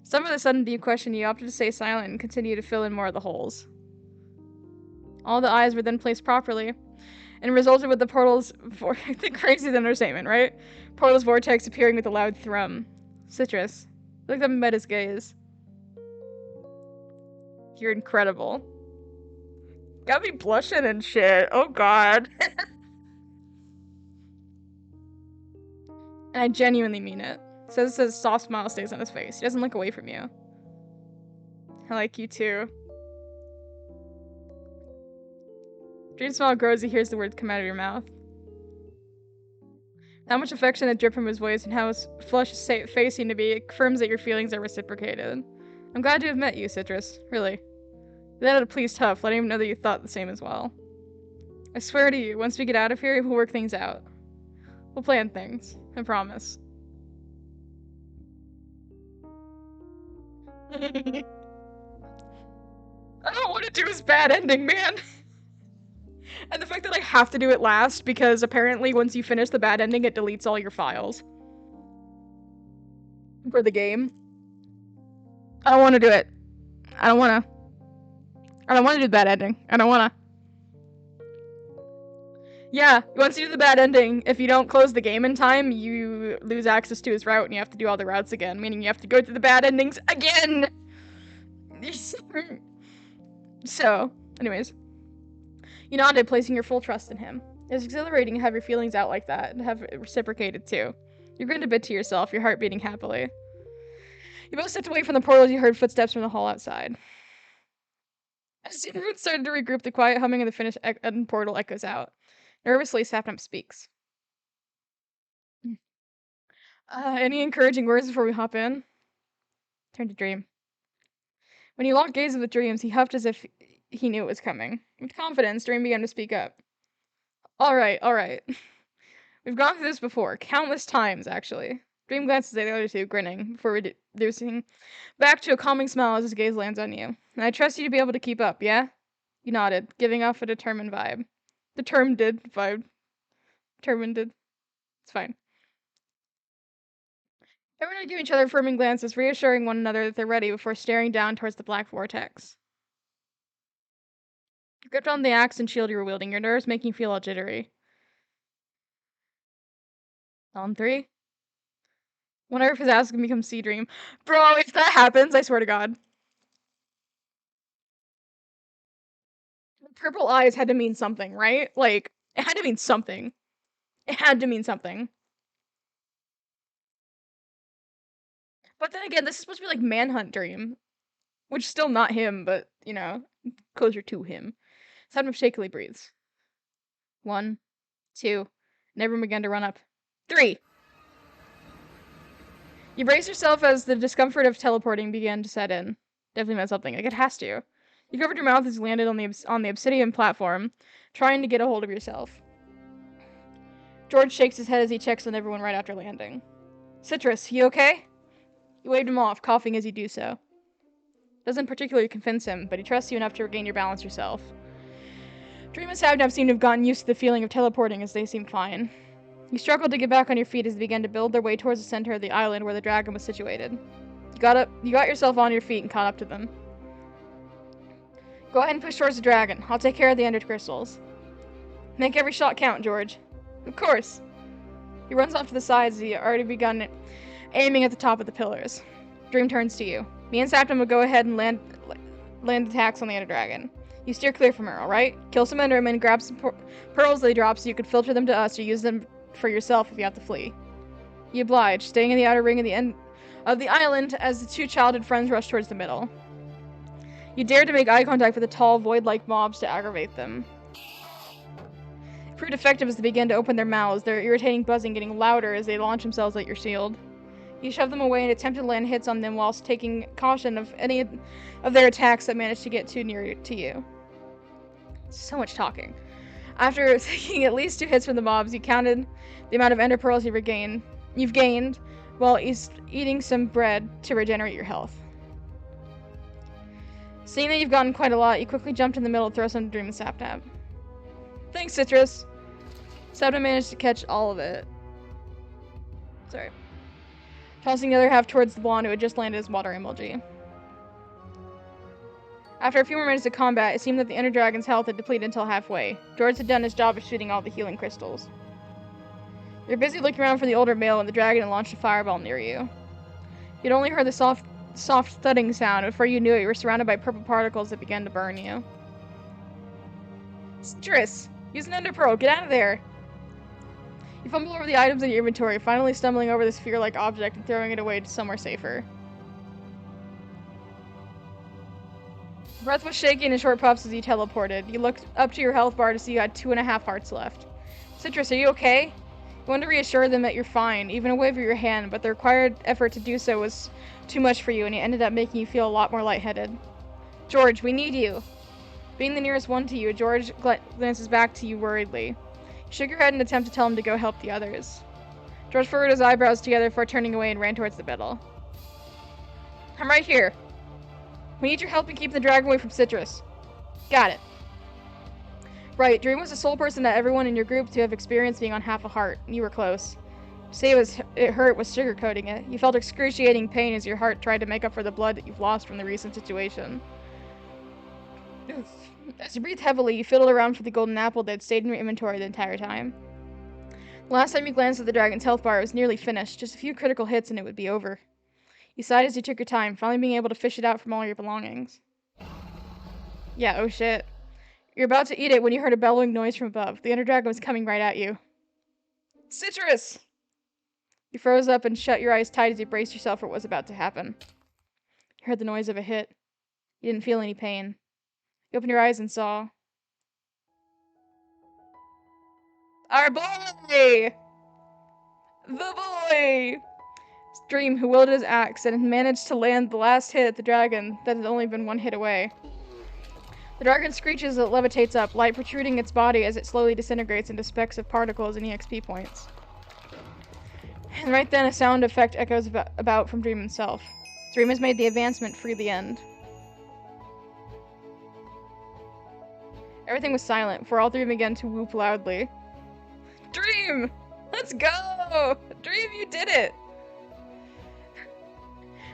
Some of the sudden deep question, you opted to stay silent and continue to fill in more of the holes. All the eyes were then placed properly, and resulted with the portal's crazy understatement, right? Portal's vortex appearing with a loud thrum. Citrus looked up and met his gaze. You're incredible. Got me blushing and shit. Oh god. And I genuinely mean it. Says a soft smile stays on his face. He doesn't look away from you. I like you too. Dream's smile grows as he hears the words come out of your mouth. How much affection that dripped from his voice and how his flushed face seemed to be, it confirms that your feelings are reciprocated. I'm glad to have met you, Citrus. Really. You let out a pleased huff, letting him know that you thought the same as well. I swear to you, once we get out of here, we'll work things out. We'll plan things. I promise. I don't want to do his bad ending, man. And the fact that I have to do it last, because apparently once you finish the bad ending, it deletes all your files. For the game. I don't want to do it. I don't want to do the bad ending. I don't want to. Yeah, once you do the bad ending, if you don't close the game in time, you lose access to his route and you have to do all the routes again, meaning you have to go through the bad endings again! So, anyways. You nodded, placing your full trust in him. It's exhilarating to have your feelings out like that, and have it reciprocated too. You grinned a bit to yourself, your heart beating happily. You both stepped away from the portal as you heard footsteps from the hall outside. As everyone started to regroup, the quiet humming of the finished portal echoes out. Nervously, Sapnap speaks. Any encouraging words before we hop in? Turn to Dream. When you locked gaze with Dreams, he huffed as if he knew it was coming. With confidence, Dream began to speak up. Alright. We've gone through this before, countless times, actually. Dream glances at the other two, grinning, before reducing back to a calming smile as his gaze lands on you. And I trust you to be able to keep up, yeah? You nodded, giving off a determined vibe. Determined vibe. Determined. It's fine. Everyone giving each other affirming glances, reassuring one another that they're ready before staring down towards the black vortex. You gripped on the axe and shield you were wielding, your nerves making you feel all jittery. On 3. Whenever his ass can become Sea Dream. Bro, if that happens, I swear to God. The purple eyes had to mean something, right? Like, it had to mean something. It had to mean something. But then again, this is supposed to be like Manhunt Dream. Which is still not him, but, you know, closer to him. Sound shakily breathes. 1, 2, and everyone began to run up. 3! You brace yourself as the discomfort of teleporting began to set in. Definitely meant something. Like, it has to. You covered your mouth as you landed on the obsidian platform, trying to get a hold of yourself. George shakes his head as he checks on everyone right after landing. Citrus, you okay? You waved him off, coughing as you do so. Doesn't particularly convince him, but he trusts you enough to regain your balance yourself. Dream and Sabnab seem to have gotten used to the feeling of teleporting as they seem fine. You struggled to get back on your feet as they began to build their way towards the center of the island where the dragon was situated. You got yourself on your feet and caught up to them. Go ahead and push towards the dragon. I'll take care of the ender crystals. Make every shot count, George. Of course. He runs off to the sides as he had already begun aiming at the top of the pillars. Dream turns to you. Me and Saptum will go ahead and land attacks on the ender dragon. You steer clear from her, alright? Kill some endermen, grab some pearls they drop so you could filter them to us or use them for yourself if you have to flee. You oblige, staying in the outer ring of the end of the island as the two childhood friends rush towards the middle. You dared to make eye contact with the tall, void-like mobs to aggravate them. It proved effective as they began to open their mouths, their irritating buzzing getting louder as they launch themselves at your shield. You shoved them away and attempted to land hits on them whilst taking caution of any of their attacks that managed to get too near to you. So much talking. After taking at least 2 hits from the mobs, you counted the amount of ender pearls you've gained, while eating some bread to regenerate your health. Seeing that you've gotten quite a lot, you quickly jumped in the middle to throw some to Dream and Sapnab. Thanks, Citrus. Sapnab managed to catch all of it. Sorry. Tossing the other half towards the blonde who had just landed his water emoji. After a few more minutes of combat, it seemed that the Ender Dragon's health had depleted until halfway. George had done his job of shooting all the healing crystals. You're busy looking around for the older male when the dragon had launched a fireball near you. You'd only heard the soft thudding sound, and before you knew it, you were surrounded by purple particles that began to burn you. Citrus! Use an Ender Pearl! Get out of there! You fumble over the items in your inventory, finally stumbling over the sphere-like object and throwing it away to somewhere safer. Breath was shaking in short puffs as you teleported. You looked up to your health bar to see you had 2.5 hearts left. Citrus, are you okay? You wanted to reassure them that you're fine, even a wave of your hand, but the required effort to do so was too much for you, and it ended up making you feel a lot more lightheaded. George, we need you. Being the nearest one to you, George glances back to you worriedly. You shook your head in an attempt to tell him to go help the others. George furrowed his eyebrows together before turning away and ran towards the middle. I'm right here. We need your help in keeping the dragon away from Citrus. Got it. Right, Dream was the sole person that everyone in your group to have experienced being on half a heart. You were close. To say it hurt was sugarcoating it. You felt excruciating pain as your heart tried to make up for the blood that you've lost from the recent situation. As you breathed heavily, you fiddled around for the golden apple that had stayed in your inventory the entire time. The last time you glanced at the dragon's health bar, it was nearly finished. Just a few critical hits and it would be over. You sighed as you took your time, finally being able to fish it out from all your belongings. Yeah, oh shit. You're about to eat it when you heard a bellowing noise from above. The Ender Dragon was coming right at you. Citrus! You froze up and shut your eyes tight as you braced yourself for what was about to happen. You heard the noise of a hit. You didn't feel any pain. You opened your eyes and saw... Our boy! The boy! Dream, who wielded his axe and had managed to land the last hit at the dragon that had only been 1 hit away. The dragon screeches as it levitates up, light protruding its body as it slowly disintegrates into specks of particles and EXP points. And right then, a sound effect echoes about from Dream himself. Dream has made the advancement free the end. Everything was silent, for all three began to whoop loudly. Dream! Let's go! Dream, you did it!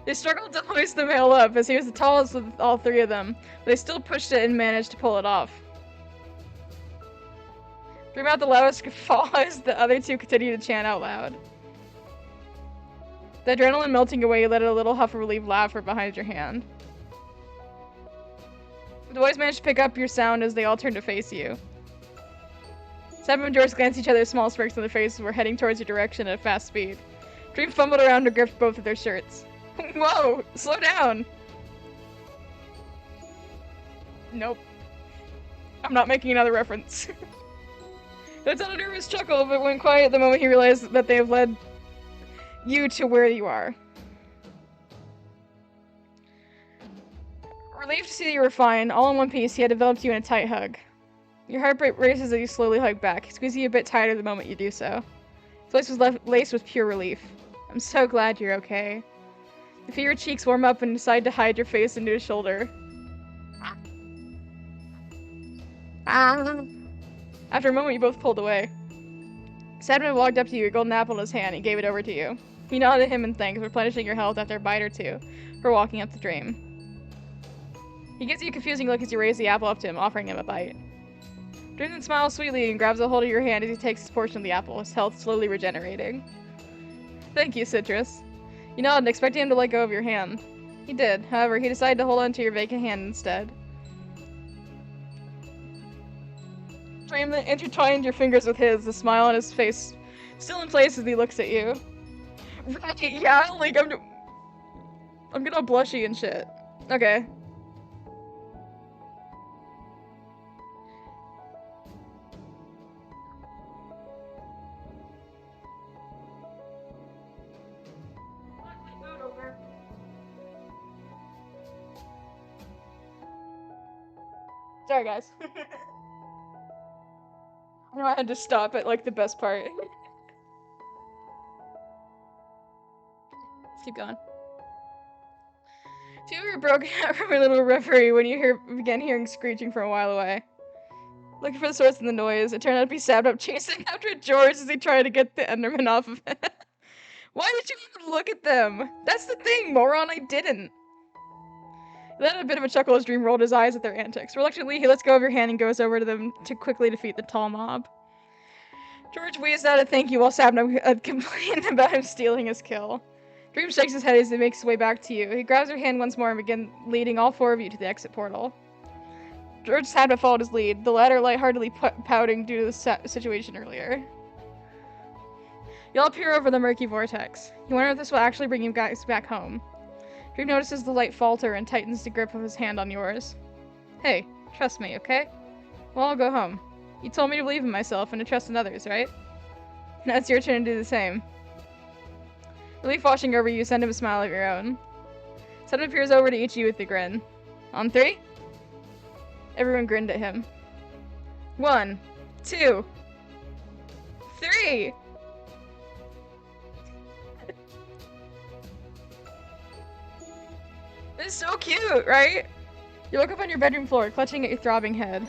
They struggled to hoist the male up, as he was the tallest of all three of them, but they still pushed it and managed to pull it off. Dream out the loudest guffaw as the other two continued to chant out loud. The adrenaline melting away, you let a little huff of relief laugh from behind your hand. The boys managed to pick up your sound as they all turned to face you. Seven and George glanced at each other, small smirks on their faces, were heading towards your direction at a fast speed. Dream fumbled around and gripped both of their shirts. Whoa! Slow down! Nope. I'm not making another reference. That's not a nervous chuckle, but went quiet the moment he realized that they have led you to where you are. Relieved to see that you were fine, all in one piece, he had enveloped you in a tight hug. Your heart rate races as you slowly hug back, squeezing you a bit tighter the moment you do so. His voice was laced with pure relief. I'm so glad you're okay. You feel your cheeks warm up and decide to hide your face into his shoulder. After a moment, you both pulled away. Sadman walked up to you, a golden apple in his hand, and gave it over to you. You nodded at him in thanks, replenishing your health after a bite or two for walking up the Dream. He gives you a confusing look as you raise the apple up to him, offering him a bite. Dream then smiles sweetly and grabs a hold of your hand as he takes his portion of the apple, his health slowly regenerating. Thank you, Citrus. You nodded, expecting him to let go of your hand. He did, however, he decided to hold on to your vacant hand instead. Dream then intertwined your fingers with his, the smile on his face still in place as he looks at you. Right, yeah, like, I'm gonna blushy and shit. Okay. Sorry, guys. I know I had to stop at, like, the best part. Let's keep going. Two were broken out from a little reverie when you began hearing screeching from a while away. Looking for the source of the noise, it turned out to be Sabnop chasing after George as he tried to get the Enderman off of him. Why did you even look at them? That's the thing, moron, I didn't. He let out a bit of a chuckle as Dream rolled his eyes at their antics. Reluctantly, he lets go of your hand and goes over to them to quickly defeat the tall mob. George wheezed out a thank you while Sabnop complained about him stealing his kill. Dream shakes his head as he makes his way back to you. He grabs your hand once more and begins leading all four of you to the exit portal. George Sabnop followed his lead, the latter lightheartedly pouting due to the situation earlier. You all peer over the murky vortex. You wonder if this will actually bring you guys back home. Dream notices the light falter and tightens the grip of his hand on yours. Hey, trust me, okay? Well, I'll go home. You told me to believe in myself and to trust in others, right? Now it's your turn to do the same. Relief washing over you, send him a smile of your own. Suddenly peers over to each of you with a grin. On three? Everyone grinned at him. 1, 2, 3! This is so cute, right? You look up on your bedroom floor, clutching at your throbbing head.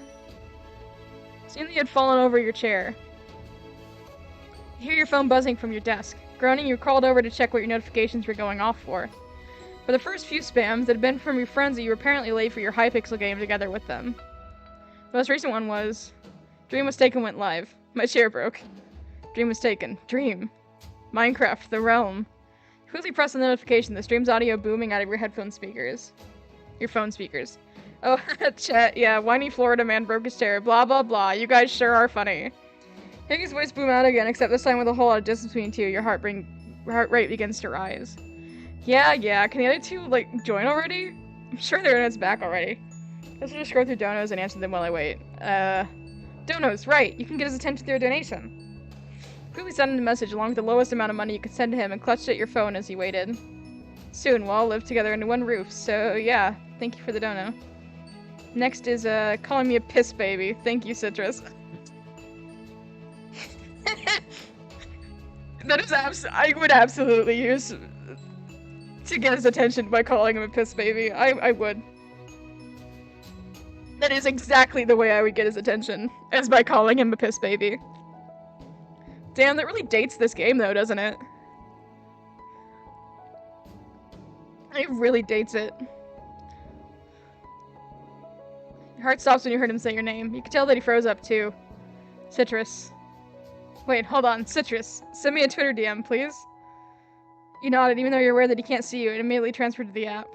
Seeing that you had fallen over your chair. You hear your phone buzzing from your desk. Groaning, you crawled over to check what your notifications were going off for. For the first few spams that had been from your friends that you were apparently late for your Hypixel game together with them. The most recent one was... Dream was taken went live. My chair broke. Dream was taken. Dream. Minecraft, the realm. You quickly press the notification, the stream's audio booming out of your headphone speakers. Your phone speakers. Oh, chat, yeah, whiny Florida man broke his chair, blah blah blah, you guys sure are funny. Hearing his voice boom out again, except this time with a whole lot of distance between you, your heart rate begins to rise. Yeah, can the other two, like, join already? I'm sure they're in its back already. Let's just scroll through donos and answer them while I wait. Donos, right, you can get his attention through a donation. Quickly send him a message along with the lowest amount of money you could send to him and clutched at your phone as he waited. Soon, we'll all live together under one roof, so yeah, thank you for the dono. Next is, calling me a piss baby. Thank you, Citrus. That is I would absolutely use to get his attention by calling him a piss baby. I would. That is exactly the way I would get his attention, is by calling him a piss baby. Damn, that really dates this game though, doesn't it? It really dates it. Your heart stops when you heard him say your name. You could tell that he froze up too. Citrus. Wait, hold on. Citrus, send me a Twitter DM, please. You nodded, even though you're aware that he can't see you, and immediately transferred to the app.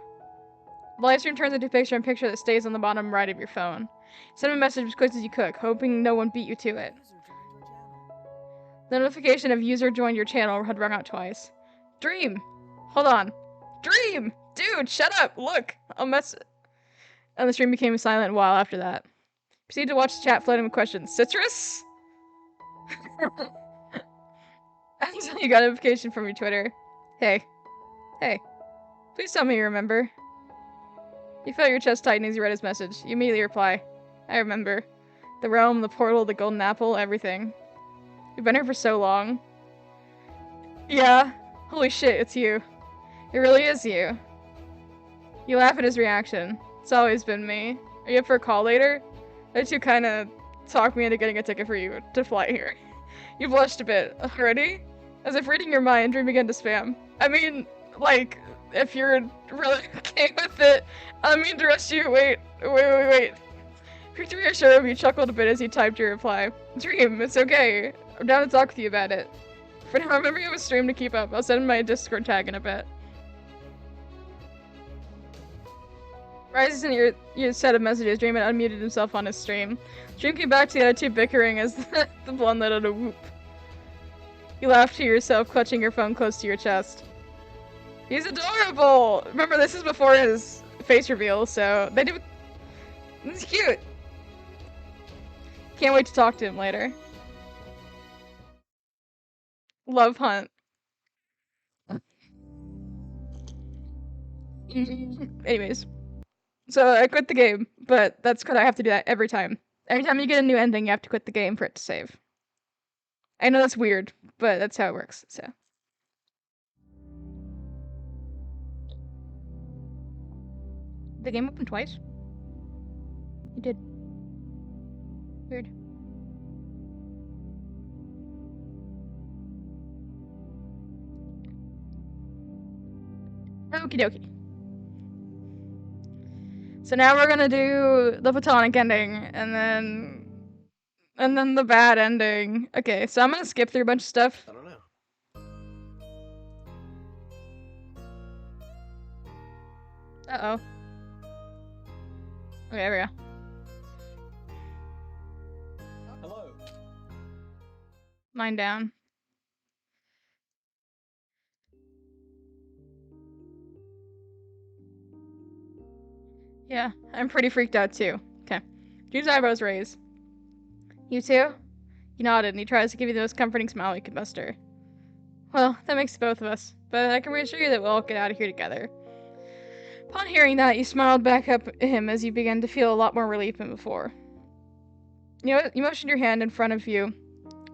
The live stream turns into a picture that stays on the bottom right of your phone. Send him a message as quick as you could, hoping no one beat you to it. The notification of user joined your channel had rung out twice. Dream! Hold on. Dream! Dude, shut up! Look! I'll mess. And the stream became silent a while after that. Proceed to watch the chat flooding with questions. Citrus? Until you got a notification from your Twitter. Hey. Hey. Please tell me you remember. You felt your chest tighten as you read his message. You immediately reply. I remember. The realm, the portal, the golden apple, everything. You've been here for so long. Yeah. Holy shit, it's you. It really is you. You laugh at his reaction. It's always been me. Are you up for a call later? That you kinda talked me into getting a ticket for you to fly here. You blushed a bit. Already? As if reading your mind, Dream began to spam. I mean, like, if you're really okay with it, I mean to rush you. Wait. Quick to reassure him, you chuckled a bit as he typed your reply. Dream, it's okay. I'm down to talk with you about it. For now, remember you have a stream to keep up. I'll send my Discord tag in a bit. Rises in your set of messages, Dream had unmuted himself on his stream. Dream came back to the other two bickering as the blonde let out a whoop. You laughed to yourself, clutching your phone close to your chest. He's adorable! Remember, this is before his face reveal, so they do. It's cute. Can't wait to talk to him later. Lovehunt. Anyways. So I quit the game, but that's because I have to do that every time. Every time you get a new ending, you have to quit the game for it to save. I know that's weird, but that's how it works, so. The game opened twice? You did. Weird. Okie dokie. So now we're gonna do the platonic ending, and then the bad ending. Okay, so I'm gonna skip through a bunch of stuff. I don't know. Uh-oh. Okay, there we go. Hello. Mine down. Yeah, I'm pretty freaked out too. Okay. Dream's eyebrows raise. You too? He nodded, and he tries to give you the most comforting smile he could muster. Well, that makes both of us, but I can reassure you that we'll all get out of here together. Upon hearing that, you smiled back up at him as you began to feel a lot more relief than before. You motioned your hand in front of you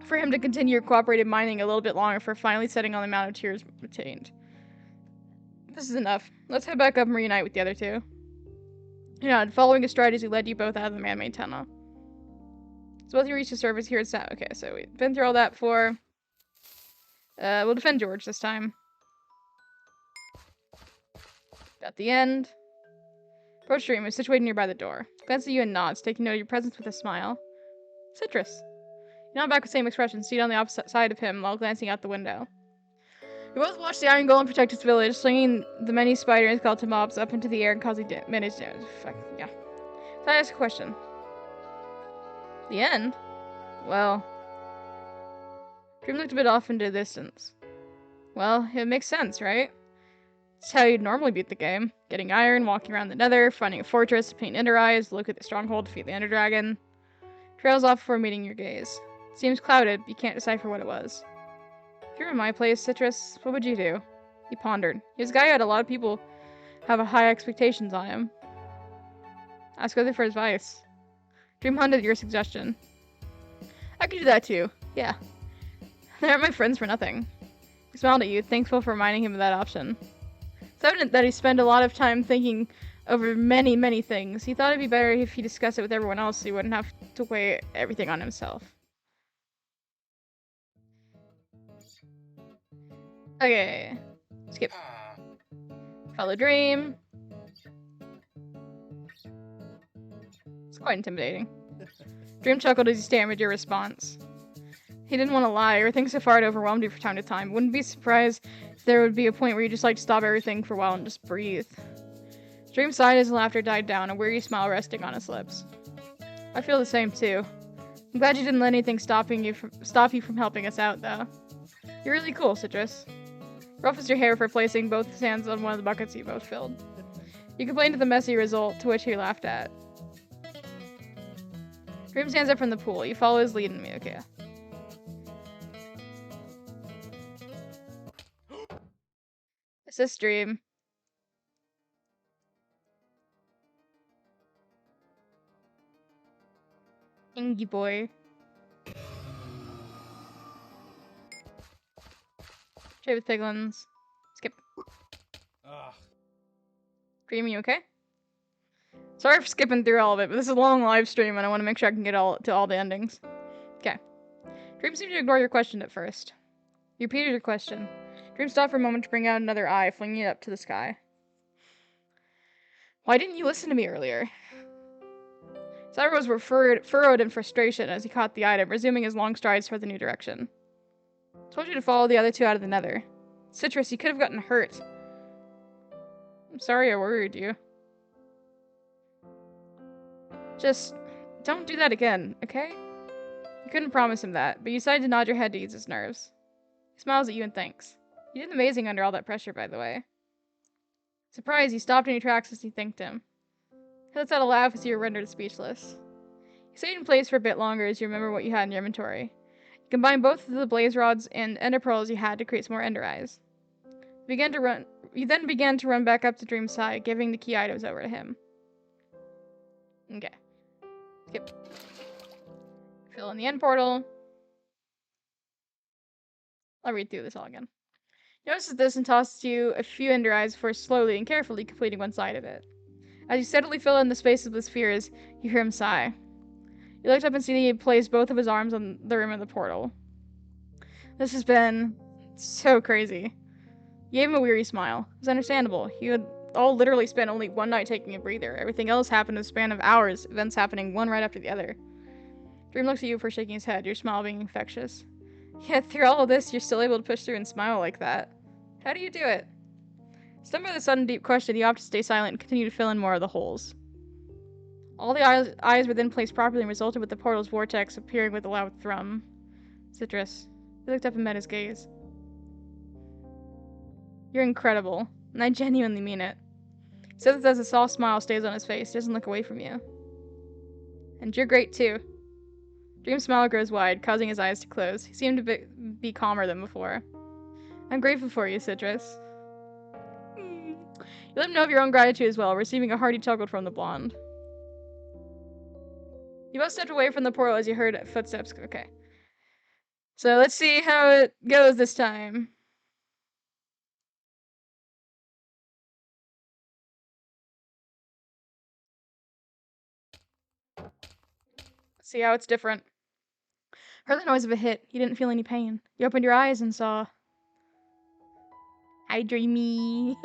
for him to continue your cooperative mining a little bit longer before finally setting on the amount of tears retained. This is enough. Let's head back up and reunite with the other two. You know, following a strategy led you both out of the man-made tunnel. So both you reach the surface here at South. Okay, so we've been through all that before. We'll defend George this time. At the end. Approach Dream is situated nearby the door. Glances at you and nods, taking note of your presence with a smile. Citrus. You nod back with the same expression, seated on the opposite side of him while glancing out the window. You both watch the Iron Golem protect its village, slinging the many spider and skeleton mobs up into the air and causing damage. Fuck, yeah. So I ask a question. The end? Well... Dream looked a bit off into the distance. Well, it makes sense, right? It's how you'd normally beat the game. Getting iron, walking around the nether, finding a fortress, paint Ender eyes, look at the stronghold, defeat the Ender dragon. Trails off before meeting your gaze. It seems clouded, but you can't decipher what it was. If you were in my place, Citrus, what would you do? He pondered. He was a guy who had a lot of people have high expectations on him. Ask other for advice. Dream hunted your suggestion. I could do that too. Yeah. They aren't my friends for nothing. He smiled at you, thankful for reminding him of that option. It's evident that he spent a lot of time thinking over many, many things. He thought it'd be better if he discussed it with everyone else so he wouldn't have to weigh everything on himself. Okay. Skip. Follow dream. It's quite intimidating. Dream chuckled as he stammered your response. He didn't want to lie. Everything so far had overwhelmed you from time to time. Wouldn't be surprised if there would be a point where you just like to stop everything for a while and just breathe. Dream sighed as laughter died down, a weary smile resting on his lips. I feel the same too. I'm glad you didn't let anything stop you from helping us out, though. You're really cool, Citrus. Ruffles your hair for placing both his hands on one of the buckets you both filled. You complained of the messy result, to which he laughed at. Dream stands up from the pool. You follow his lead in Miyuki. Assist Dream. Ingy boy. Trade with piglins. Skip. Dream, you okay? Sorry for skipping through all of it, but this is a long live stream and I want to make sure I can get to all the endings. Okay. Dream seemed to ignore your question at first. You repeated your question. Dream stopped for a moment to bring out another eye, flinging it up to the sky. Why didn't you listen to me earlier? His eyebrows were furrowed in frustration as he caught the item, resuming his long strides toward the new direction. I told you to follow the other two out of the nether. Citrus, you could have gotten hurt. I'm sorry I worried you. Just don't do that again, okay? You couldn't promise him that, but you decided to nod your head to ease his nerves. He smiles at you and thanks. You did amazing under all that pressure, by the way. Surprised, he stopped in your tracks as he thanked him. He lets out a laugh as you were rendered speechless. You stayed in place for a bit longer as you remember what you had in your inventory. You combined both of the blaze rods and ender pearls you had to create some more ender eyes. You then began to run back up to Dream's side, giving the key items over to him. Okay. Skip. Fill in the end portal. I'll read through this all again. He notices this and tosses you a few ender eyes before slowly and carefully completing one side of it. As you steadily fill in the spaces with spheres, you hear him sigh. You looked up and see that he had placed both of his arms on the rim of the portal. This has been so crazy. You gave him a weary smile. It was understandable. You had all literally spent only one night taking a breather. Everything else happened in a span of hours, events happening one right after the other. Dream looks at you for shaking his head, your smile being infectious. Yet through all of this, you're still able to push through and smile like that. How do you do it? Stunned by the sudden deep question, you opt to stay silent and continue to fill in more of the holes. All the eyes were then placed properly and resulted with the portal's vortex appearing with a loud thrum. Citrus. He looked up and met his gaze. You're incredible, and I genuinely mean it. He says this as a soft smile stays on his face, doesn't look away from you. And you're great too. Dream's smile grows wide, causing his eyes to close. He seemed to be calmer than before. I'm grateful for you, Citrus. You let him know of your own gratitude as well, receiving a hearty chuckle from the blonde. You both stepped away from the portal as you heard footsteps. Okay. So let's see how it goes this time. Let's see how it's different. Heard the noise of a hit. You didn't feel any pain. You opened your eyes and saw... Hi, Dreamy.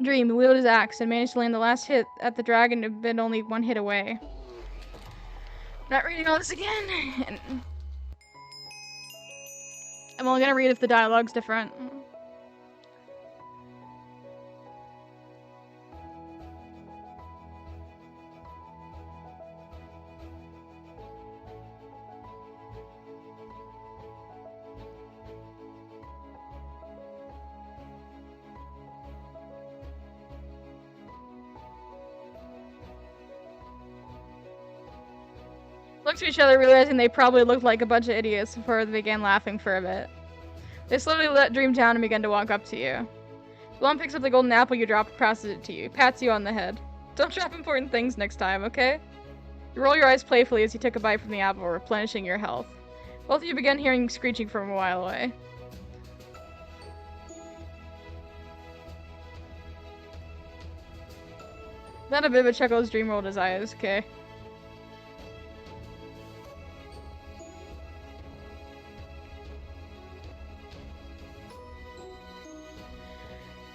Dream wielded his axe and managed to land the last hit at the dragon had been only one hit away. Not reading all this again. I'm only gonna read if the dialogue's different. Looked at each other, realizing they probably looked like a bunch of idiots before they began laughing for a bit. They slowly let Dream down and began to walk up to you. Blonde picks up the golden apple you dropped and passes it to you, pats you on the head. Don't drop important things next time, okay? You roll your eyes playfully as you took a bite from the apple, replenishing your health. Both of you began hearing screeching from a while away. Not a bit of a chuckle as Dream rolled his eyes. Okay.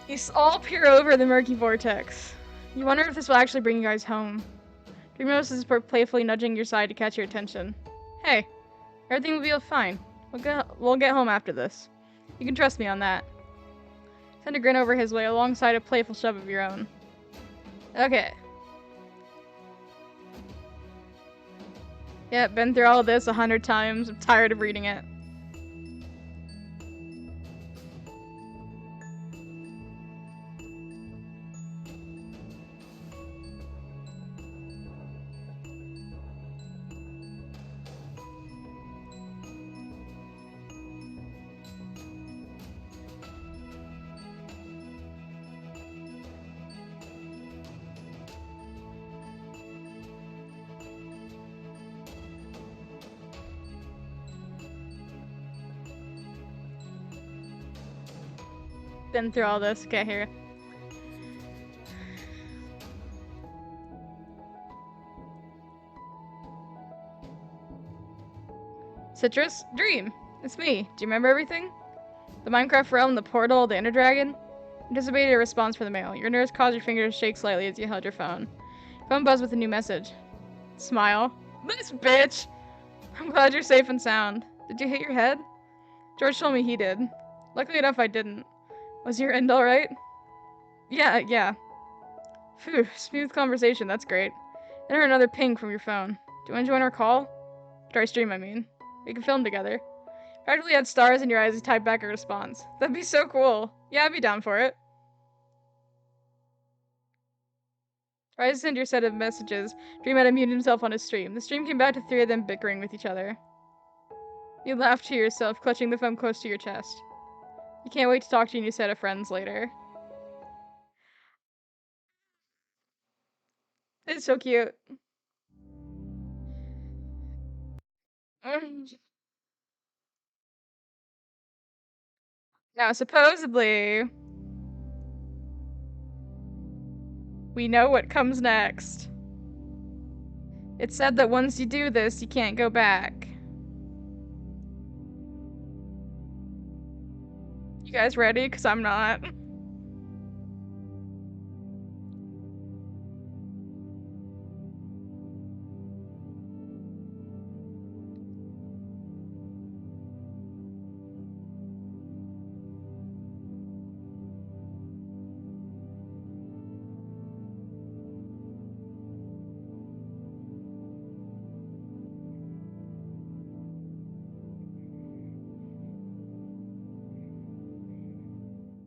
You all peer over the murky vortex. You wonder if this will actually bring you guys home. Dream notices playfully nudging your side to catch your attention. Hey, everything will be fine. We'll get home after this. You can trust me on that. Send a grin over his way alongside a playful shove of your own. Okay. Yeah, been through all of this 100 times. I'm tired of reading it. Been through all this. Okay, here. Citrus? Dream! It's me. Do you remember everything? The Minecraft realm, the portal, the Ender Dragon? Anticipated a response for the mail. Your nerves cause your fingers to shake slightly as you held your phone. Phone buzzed with a new message. Smile. This bitch! I'm glad you're safe and sound. Did you hit your head? George told me he did. Luckily enough, I didn't. Was your end alright? Yeah. Phew, smooth conversation, that's great. Enter another ping from your phone. Do you want to join our call? Our stream, I mean. We can film together. Practically had stars in your eyes as you typed back a response. That'd be so cool. Yeah, I'd be down for it. Try to send your set of messages. Dream had muted himself on his stream. The stream came back to three of them bickering with each other. You laughed to yourself, clutching the phone close to your chest. You can't wait to talk to your new set of friends later. It's so cute. Now, supposedly, we know what comes next. It said that once you do this, you can't go back. You guys ready? Because I'm not.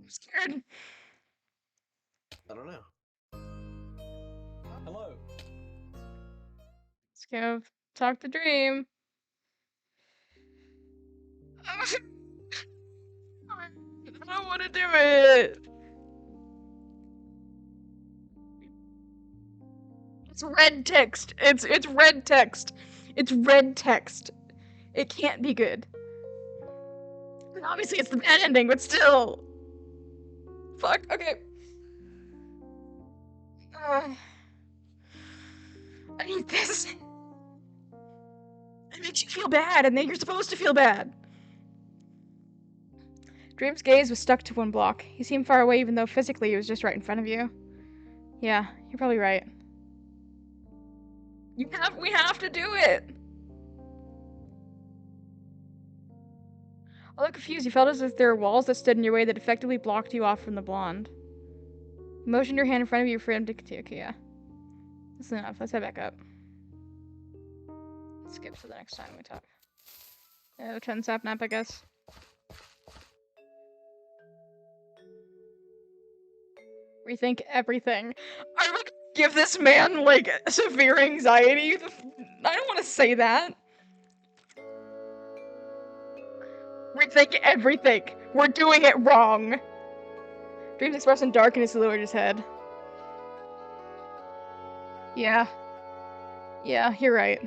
I'm scared. I don't know. Hello. Let's go talk to Dream. I don't want to do it. It's red text. It's red text. It's red text. It can't be good. And obviously, it's the bad ending, but still. Fuck. Okay. I need this. It makes you feel bad, and then you're supposed to feel bad. Dream's gaze was stuck to one block. He seemed far away, even though physically he was just right in front of you. Yeah, you're probably right. We have to do it! Although confused, you felt as if there were walls that stood in your way that effectively blocked you off from the blonde. You motioned your hand in front of you for him to continue. Okay, yeah. That's enough. Let's head back up. Skip to the next time we talk. 10 sap nap, I guess. Rethink everything. I would give this man, like, severe anxiety. I don't want to say that. Rethink everything. We're doing it wrong. Dream's expression darkened as he lowered his head. Yeah, you're right.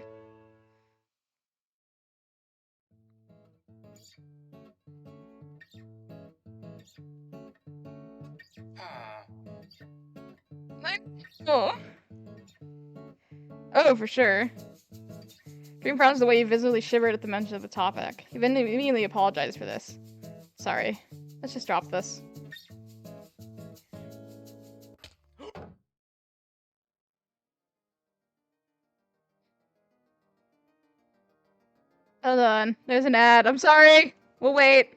Oh. Oh, for sure. Dream frowns the way you visibly shivered at the mention of the topic. You immediately apologized for this. Sorry. Let's just drop this. Hold on. There's an ad. I'm sorry. We'll wait.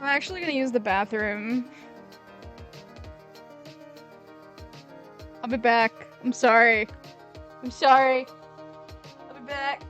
I'm actually gonna use the bathroom. I'll be back. I'm sorry. I'm sorry. I'll be back.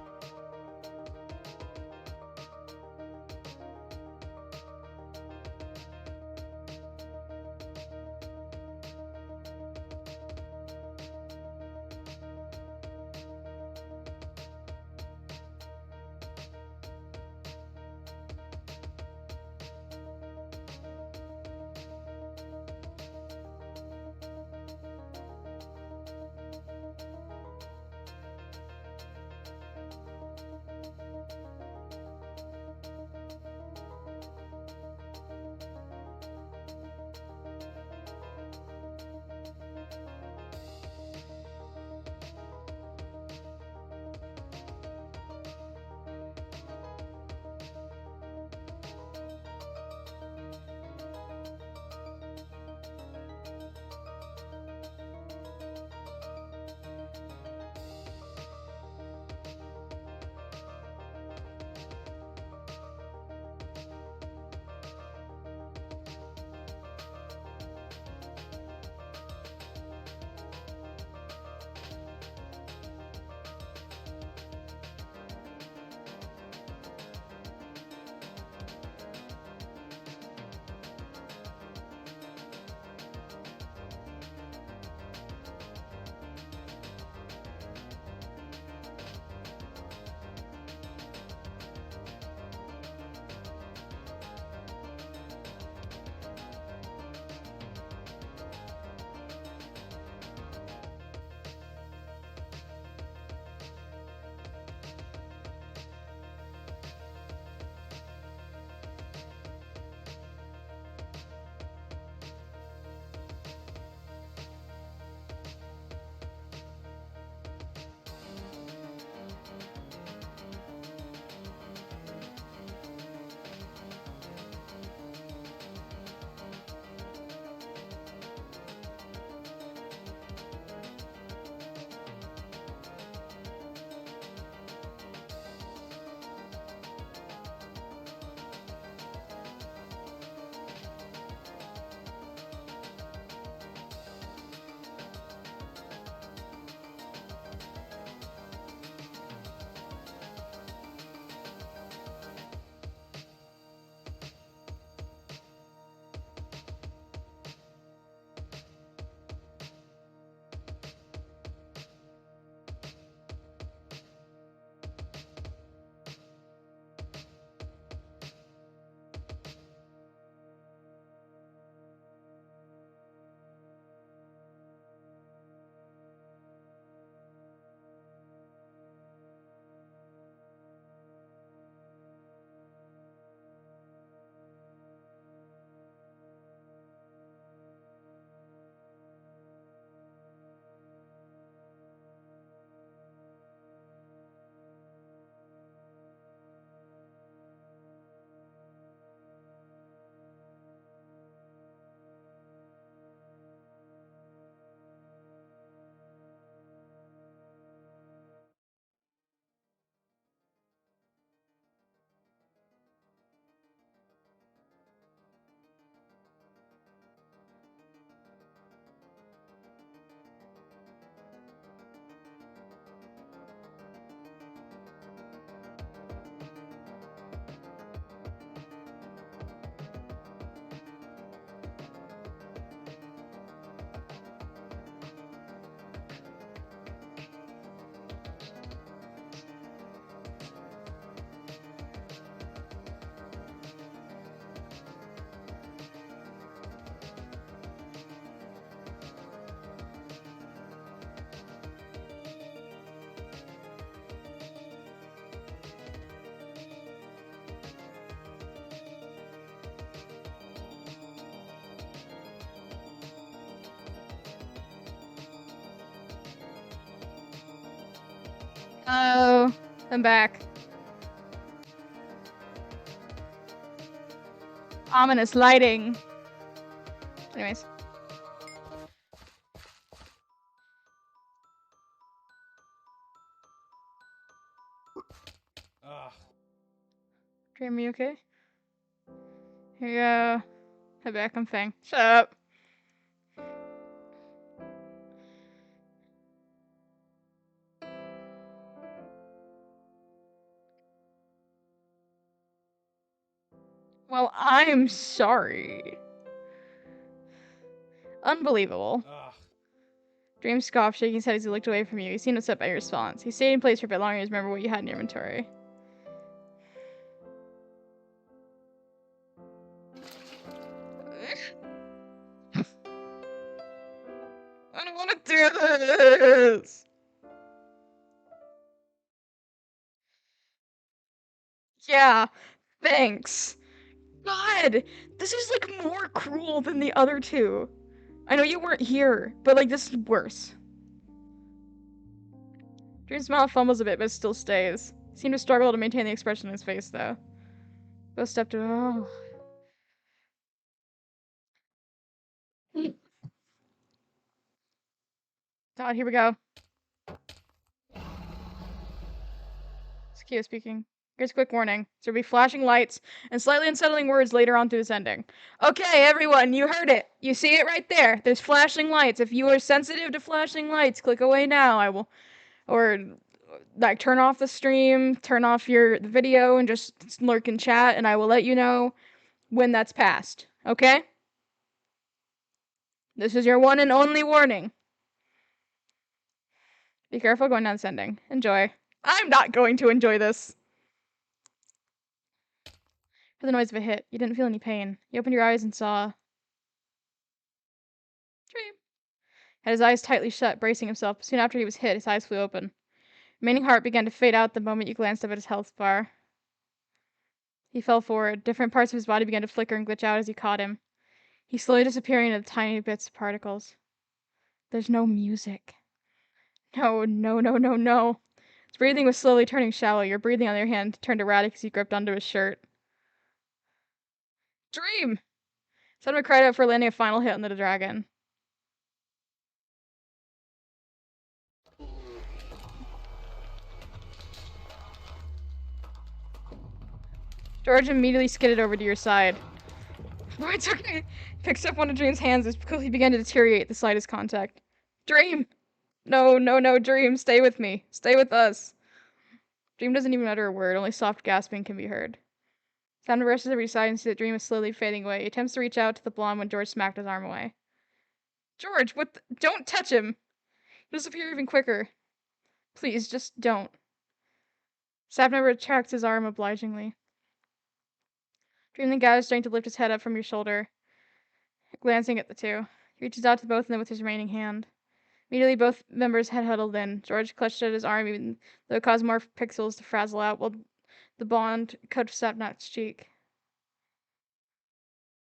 Oh, I'm back. Ominous lighting. Anyways. Ugh. Dream, are you okay? Here you go. Head back, I'm Fang. Shut up. Well, I'm sorry. Unbelievable. Ugh. Dream scoffed, shaking his head as he looked away from you. He seemed upset by your response. He stayed in place for a bit longer to remember what you had in your inventory. I don't want to do this! Yeah, thanks. God, this is like more cruel than the other two. I know you weren't here, but like this is worse. Dream's smile fumbles a bit, but still stays. He seemed to struggle to maintain the expression on his face, though. Both stepped to. Oh. God, here we go. It's Kyo speaking. Here's a quick warning. There'll be flashing lights and slightly unsettling words later on through this ending. Okay, everyone, you heard it. You see it right there. There's flashing lights. If you are sensitive to flashing lights, click away now. I will, or like turn off the stream, turn off the video, and just lurk in chat, and I will let you know when that's passed. Okay? This is your one and only warning. Be careful going down this ending. Enjoy. I'm not going to enjoy this. For the noise of a hit, you didn't feel any pain. You opened your eyes and saw. Dream. Had his eyes tightly shut, bracing himself. Soon after he was hit, his eyes flew open. Remaining heart began to fade out the moment you glanced up at his health bar. He fell forward. Different parts of his body began to flicker and glitch out as you caught him. He slowly disappearing into tiny bits of particles. There's no music. No, no, no, no, no. His breathing was slowly turning shallow. Your breathing, on the other hand, turned erratic as he gripped onto his shirt. Dream! Someone cried out for landing a final hit on the dragon. George immediately skidded over to your side. Oh, it's okay. Picks up one of Dream's hands as quickly began to deteriorate the slightest contact. Dream! No, no, no, Dream, stay with me. Stay with us. Dream doesn't even utter a word, only soft gasping can be heard. Sam rushes over your side and sees that Dream is slowly fading away. He attempts to reach out to the blonde when George smacked his arm away. George, what the— Don't touch him! He'll disappear even quicker. Please, just don't. Sapna retracts his arm obligingly. Dream then gathers strength to lift his head up from your shoulder, glancing at the two. He reaches out to both of them with his remaining hand. Immediately, both members had huddled in. George clutched at his arm, even though it caused more pixels to frazzle out, while the bond touched Sapnak's cheek.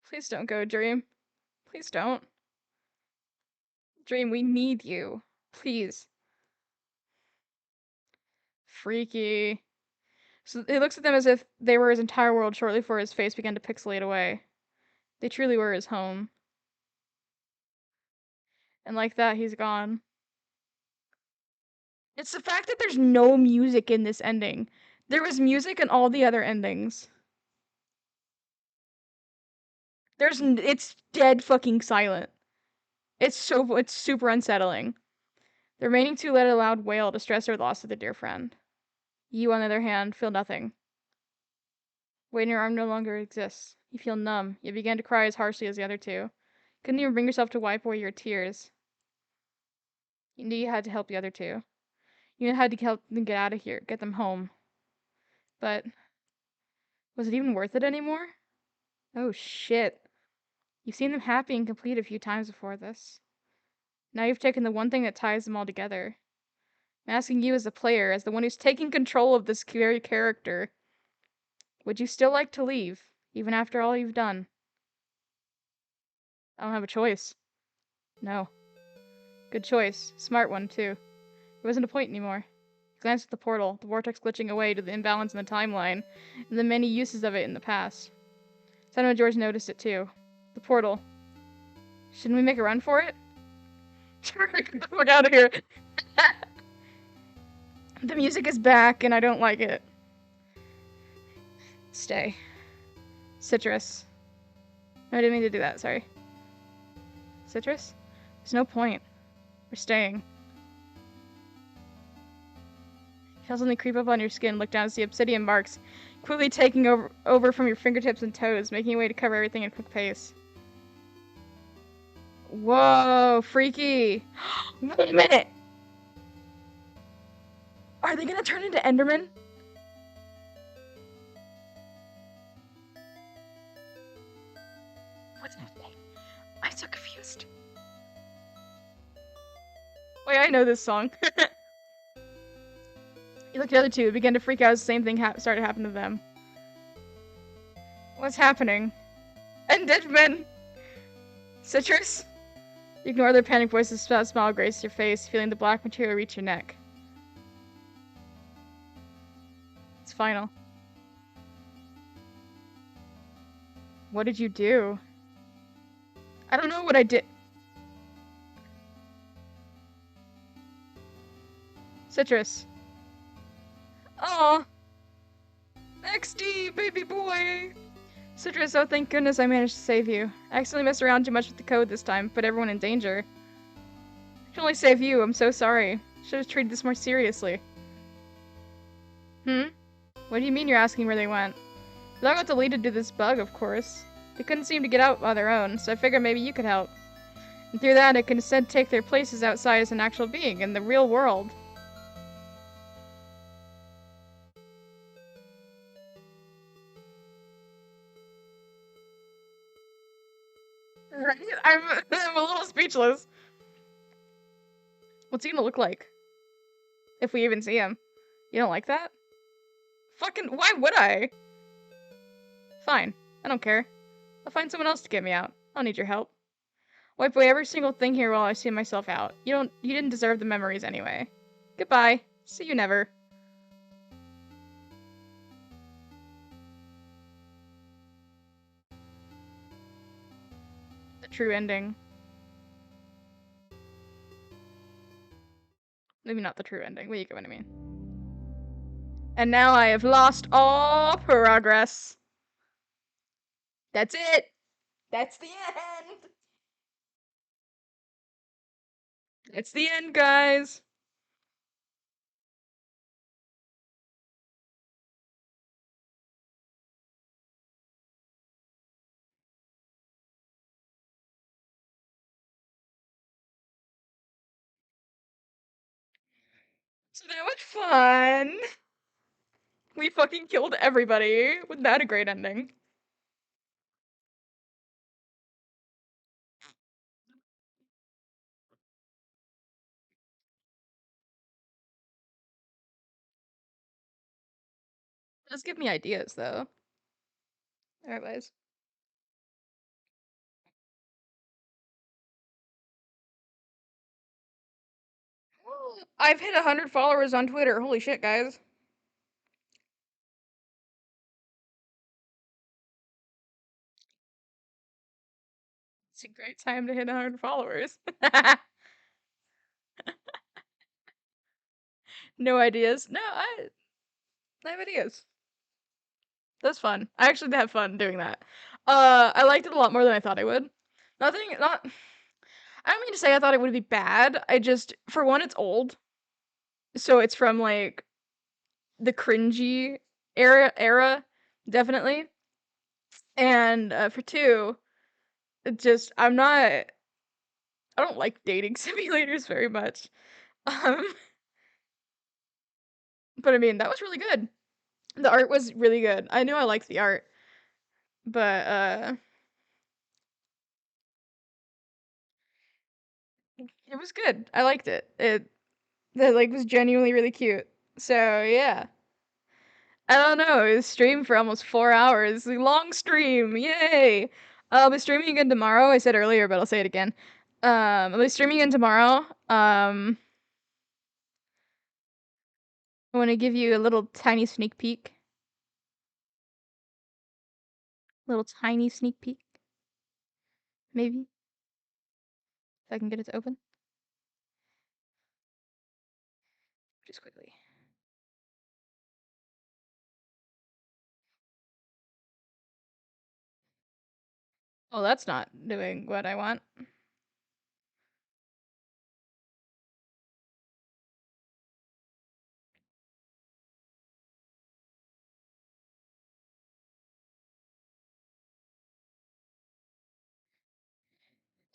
Please don't go, Dream. Please don't. Dream, we need you. Please. Freaky. So he looks at them as if they were his entire world shortly before his face began to pixelate away. They truly were his home. And like that, he's gone. It's the fact that there's no music in this ending. There was music in all the other endings. It's dead fucking silent. It's super unsettling. The remaining two let a loud wail to stress their loss of their dear friend. You, on the other hand, feel nothing. Weight in your arm no longer exists. You feel numb. You began to cry as harshly as the other two. Couldn't even bring yourself to wipe away your tears. You knew you had to help the other two. You had to help them get out of here, get them home. But was it even worth it anymore? Oh shit. You've seen them happy and complete a few times before this. Now you've taken the one thing that ties them all together. I'm asking you as the player, as the one who's taking control of this very character. Would you still like to leave, even after all you've done? I don't have a choice. No. Good choice. Smart one, too. There wasn't a point anymore. You glance at the portal, the vortex glitching away to the imbalance in the timeline, and the many uses of it in the past. Simon and George noticed it too. The portal. Shouldn't we make a run for it? Sure, get the fuck out of here. The music is back, and I don't like it. Stay. Citrus. No, I didn't mean to do that, sorry. Citrus? There's no point. We're staying. You feel something creep up on your skin, look down and see obsidian marks, quickly taking over from your fingertips and toes, making your way to cover everything at a quick pace. Whoa, freaky! Wait a minute! Are they gonna turn into Enderman? What's happening? I'm so confused. Wait, I know this song. You look at the other two, began to freak out as the same thing started happening to them. What's happening? Enderman! Citrus? You ignore their panic voices, a smile graces your face, feeling the black material reach your neck. It's final. What did you do? I don't know what I did. Citrus. Aw. XD, baby boy. Citrus, oh thank goodness I managed to save you. I accidentally messed around too much with the code this time, put everyone in danger. I can only save you, I'm so sorry. Should have treated this more seriously. What do you mean you're asking where they went? They all got deleted due to this bug, of course. They couldn't seem to get out on their own, so I figured maybe you could help. And through that, it can instead take their places outside as an actual being, in the real world. Right? I'm a little speechless. What's he gonna look like? If we even see him. You don't like that? Fucking, why would I? Fine. I don't care. I'll find someone else to get me out. I don't need your help. Wipe away every single thing here while I see myself out. You didn't deserve the memories anyway. Goodbye. See you never. The true ending. Maybe not the true ending, but you get what I mean. And now I have lost all progress. That's it. That's the end. It's the end, guys. So that was fun. We fucking killed everybody. Wasn't that a great ending? Just give me ideas, though. Alright, guys. I've hit 100 followers on Twitter. Holy shit, guys. It's a great time to hit 100 followers. No ideas. No, I have ideas. That's fun. I actually did have fun doing that. I liked it a lot more than I thought I would. I don't mean to say I thought it would be bad. I just, for one, it's old. So it's from, like, the cringy era, definitely. And, for two, it just, I don't like dating simulators very much. Um, but I mean, that was really good. The art was really good. I knew I liked the art, but, it was good. I liked it. It like was genuinely really cute. So yeah. I don't know. It was streamed for almost 4 hours. A long stream. Yay! I'll be streaming again tomorrow. I said earlier, but I'll say it again. I'll be streaming again tomorrow. I want to give you a little tiny sneak peek. Little tiny sneak peek. Maybe. If I can get it to open. Just quickly. Oh, that's not doing what I want.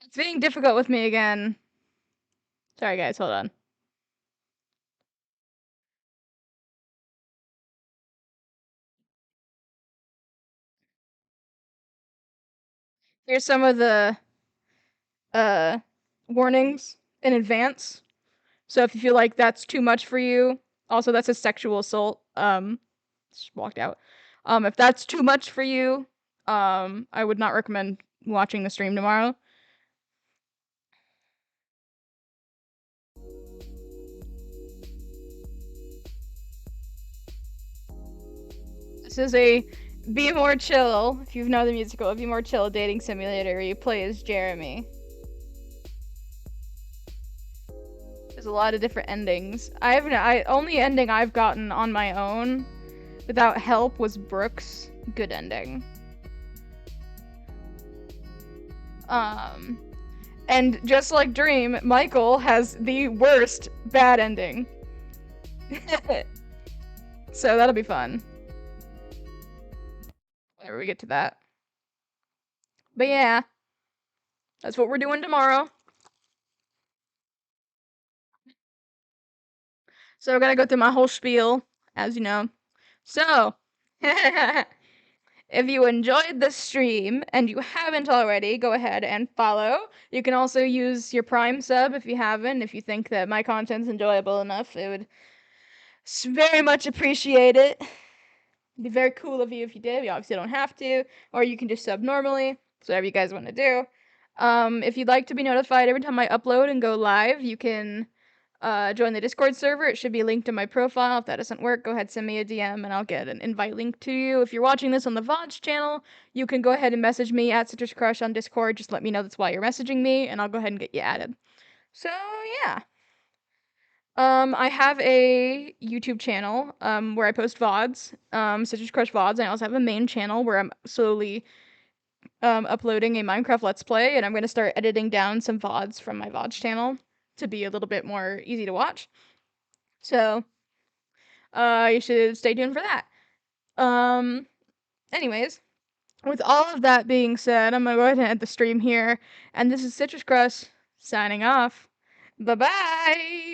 It's being difficult with me again. Sorry, guys, hold on. Here's some of the warnings in advance. So if you feel like that's too much for you, also that's a sexual assault. Just walked out. If that's too much for you, I would not recommend watching the stream tomorrow. This is a Be More Chill, if you know the musical, Be More Chill dating simulator where you play as Jeremy. There's a lot of different endings. Only ending I've gotten on my own without help was Brooke's good ending. And just like Dream, Michael has the worst bad ending. So that'll be fun. Whenever we get to that. But yeah, that's what we're doing tomorrow. So we're gonna go through my whole spiel, as you know. So, if you enjoyed this stream and you haven't already, go ahead and follow. You can also use your Prime sub if you haven't, if you think that my content's enjoyable enough. It would very much appreciate it. It'd be very cool of you if you did. You obviously don't have to, or you can just sub normally. It's whatever you guys want to do. If you'd like to be notified every time I upload and go live, you can join the Discord server. It should be linked in my profile. If that doesn't work, go ahead, send me a DM and I'll get an invite link to you. If you're watching this on the VODs channel, you can go ahead and message me at Citrus Crush on Discord. Just let me know that's why you're messaging me, and I'll go ahead and get you added. So yeah. I have a YouTube channel where I post VODs, Citrus Crush VODs. I also have a main channel where I'm slowly uploading a Minecraft Let's Play, and I'm going to start editing down some VODs from my VODs channel to be a little bit more easy to watch. So, you should stay tuned for that. Anyways, with all of that being said, I'm gonna go ahead and end the stream here, and this is Citrus Crush signing off. Bye bye!